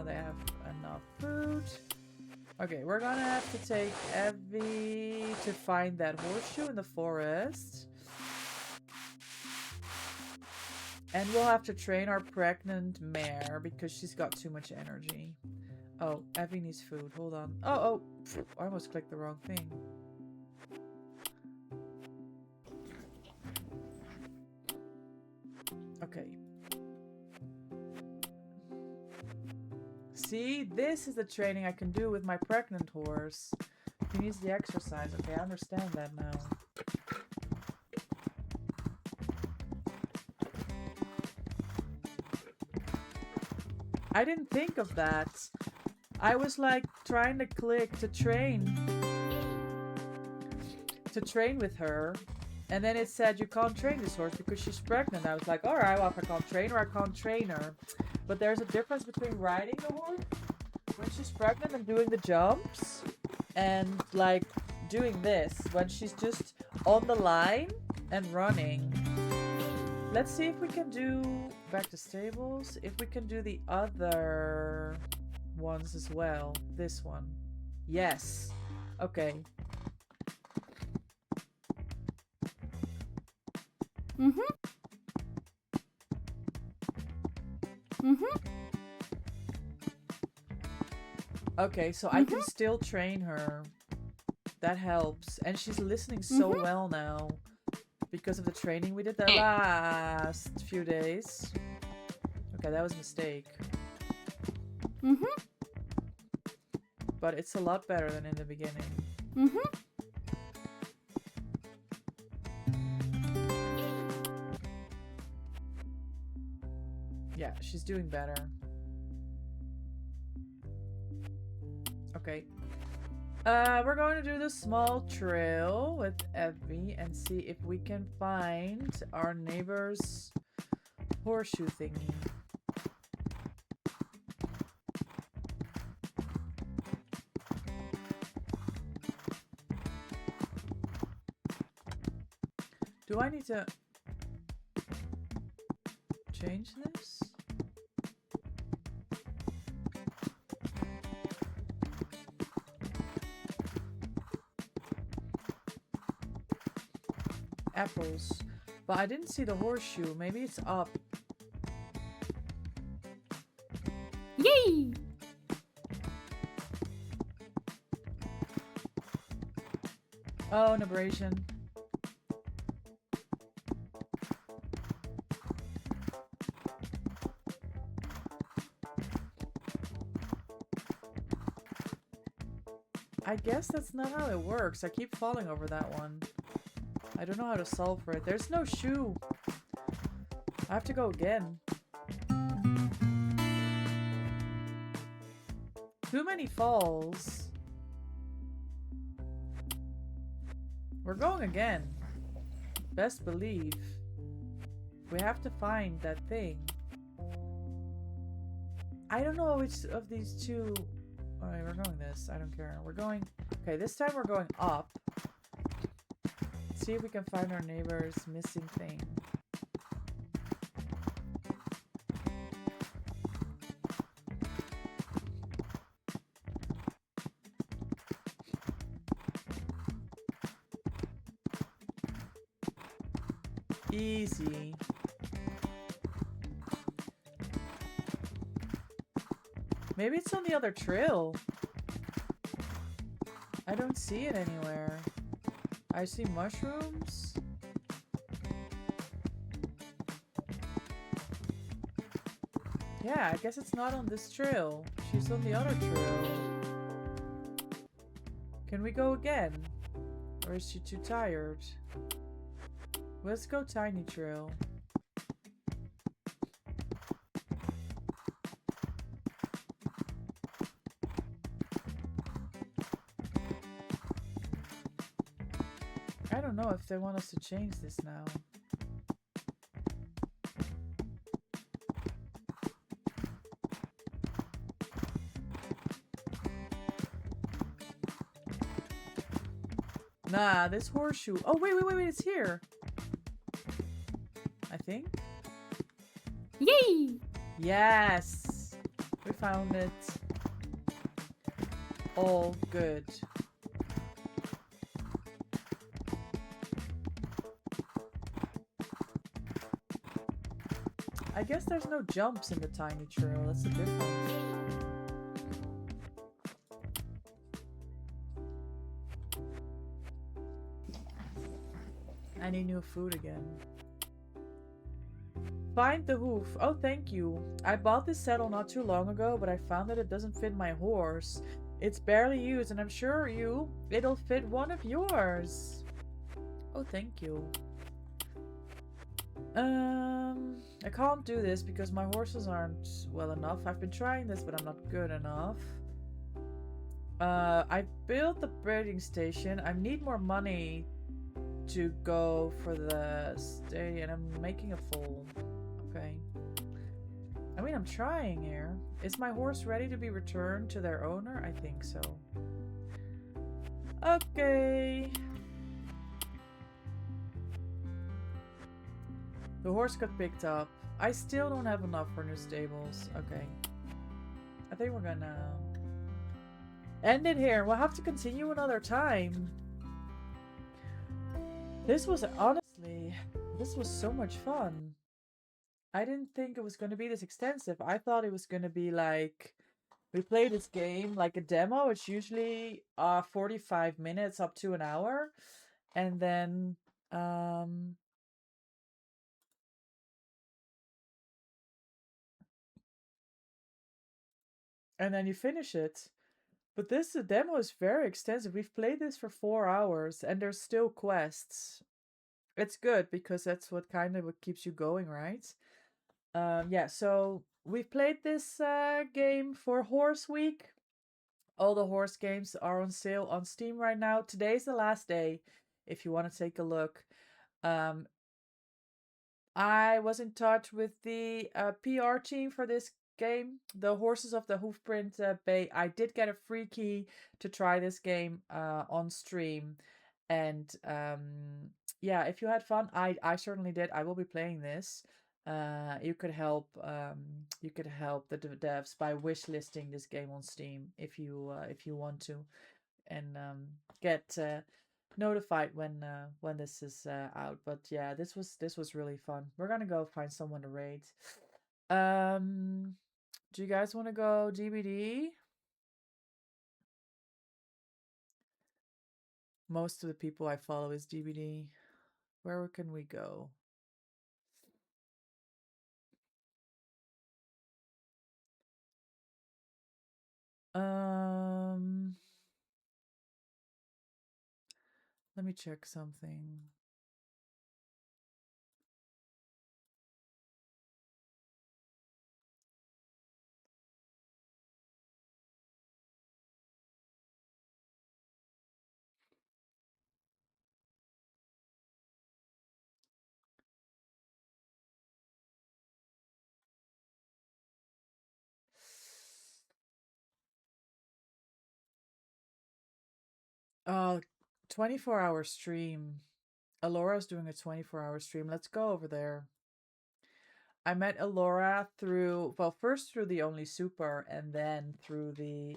They have enough food. Okay, we're gonna have to take Evie to find that horseshoe in the forest. And we'll have to train our pregnant mare because she's got too much energy. Oh, Evie needs food. Hold on. Oh, I almost clicked the wrong thing. Okay. See, this is the training I can do with my pregnant horse. He needs the exercise. Okay, I understand that now. I didn't think of that. I was like trying to click to train with her. And then it said you can't train this horse because she's pregnant. I was like, alright, well, if I can't train her, I can't train her. But there's a difference between riding the horse when she's pregnant and doing the jumps. And like doing this when she's just on the line and running. Let's see if we can do back to stables. If we can do the other ones as well. This one. Yes. Okay. Okay, so I can still train her. That helps. And she's listening so well now. Because of the training we did the last few days. Okay, that was a mistake. But it's a lot better than in the beginning. Yeah, she's doing better. Okay. We're going to do the small trail with Evie and see if we can find our neighbor's horseshoe thingy. Do I need to change this? Apples. But I didn't see the horseshoe. Maybe it's up. Yay! Oh, an abrasion. I guess that's not how it works. I keep falling over that one. I don't know how to solve for it. There's no shoe. I have to go again. Too many falls. We're going again. Best believe. We have to find that thing. I don't know which of these two... Alright, we're going this. I don't care. We're going... Okay, this time we're going up. See if we can find our neighbor's missing thing. Easy. Maybe it's on the other trail. I don't see it anywhere. I see mushrooms. Yeah, I guess it's not on this trail. She's on the other trail. Can we go again? Or is she too tired? Let's go tiny trail. I don't know if they want us to change this now. Nah, this horseshoe. Oh, wait, it's here. I think. Yay! Yes! We found it. All good. I guess there's no jumps in the tiny trail. That's the difference. I need new food again. Find the hoof. Oh, thank you. I bought this saddle not too long ago, but I found that it doesn't fit my horse. It's barely used, and I'm sure it'll fit one of yours. Oh, thank you. I can't do this because my horses aren't well enough. I've been trying this, but I'm not good enough. I built the breeding station. I need more money to go for the stay, and I'm making a foal. Okay. I mean, I'm trying here. Is my horse ready to be returned to their owner? I think so. Okay. The horse got picked up. I still don't have enough for new stables. Okay. I think we're gonna end it here. We'll have to continue another time. This was honestly, this was so much fun. I didn't think it was going to be this extensive. I thought it was going to be like, we play this game like a demo. It's usually 45 minutes up to an hour. And then and then you finish it. But this demo is very extensive. We've played this for 4 hours and there's still quests. It's good because that's what kind of what keeps you going, right? Yeah, so we've played this game for Horse Week. All the horse games are on sale on Steam right now. Today's the last day if you want to take a look. I was in touch with the PR team for this game, the Horses of the Hoofprint Bay. I did get a free key to try this game on stream. And yeah, if you had fun, I certainly did. I will be playing this. You could help the devs by wishlisting this game on Steam if you want to, and get notified when this is out. But yeah, this was really fun. We're gonna go find someone to raid. Do you guys want to go DBD? Most of the people I follow is DBD. Where can we go? Let me check something. Oh, 24-hour stream. Alora's doing a 24-hour stream. Let's go over there. I met Alora through, well, first through the Only Super and then through the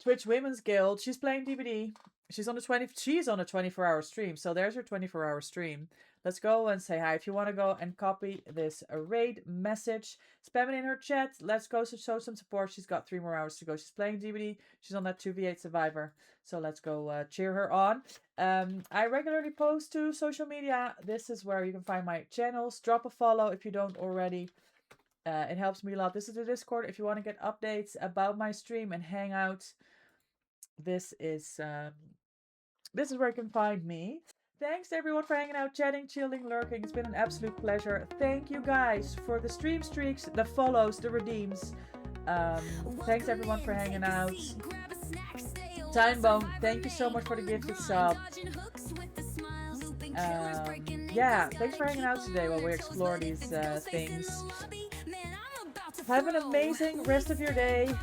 Twitch Women's Guild. She's playing DBD. She's on a 24-hour stream. So there's her 24-hour stream. Let's go and say hi. If you want to go and copy this raid message, spam it in her chat. Let's go show some support. She's got 3 more hours to go. She's playing DBD. She's on that 2v8 Survivor. So let's go cheer her on. I regularly post to social media. This is where you can find my channels. Drop a follow if you don't already. It helps me a lot. This is the Discord. If you want to get updates about my stream and hang out, this is where you can find me. Thanks everyone for hanging out, chatting, chilling, lurking. It's been an absolute pleasure. Thank you guys for the stream streaks, the follows, the redeems. Thanks everyone for hanging out. Timebone, thank you so much for the gifted sub. Yeah, thanks for hanging out today while we explore these things. Have an amazing rest of your day.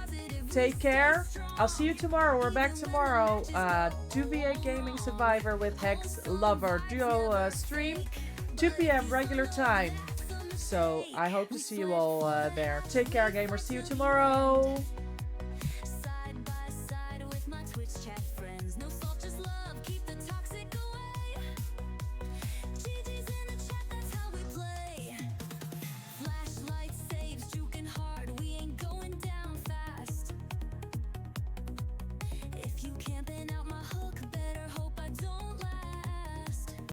Take care. I'll see you tomorrow. We're back tomorrow. 2v8 Gaming Survivor with Hex Lover duo stream. 2 p.m. regular time. So I hope to see you all there. Take care, gamers. See you tomorrow.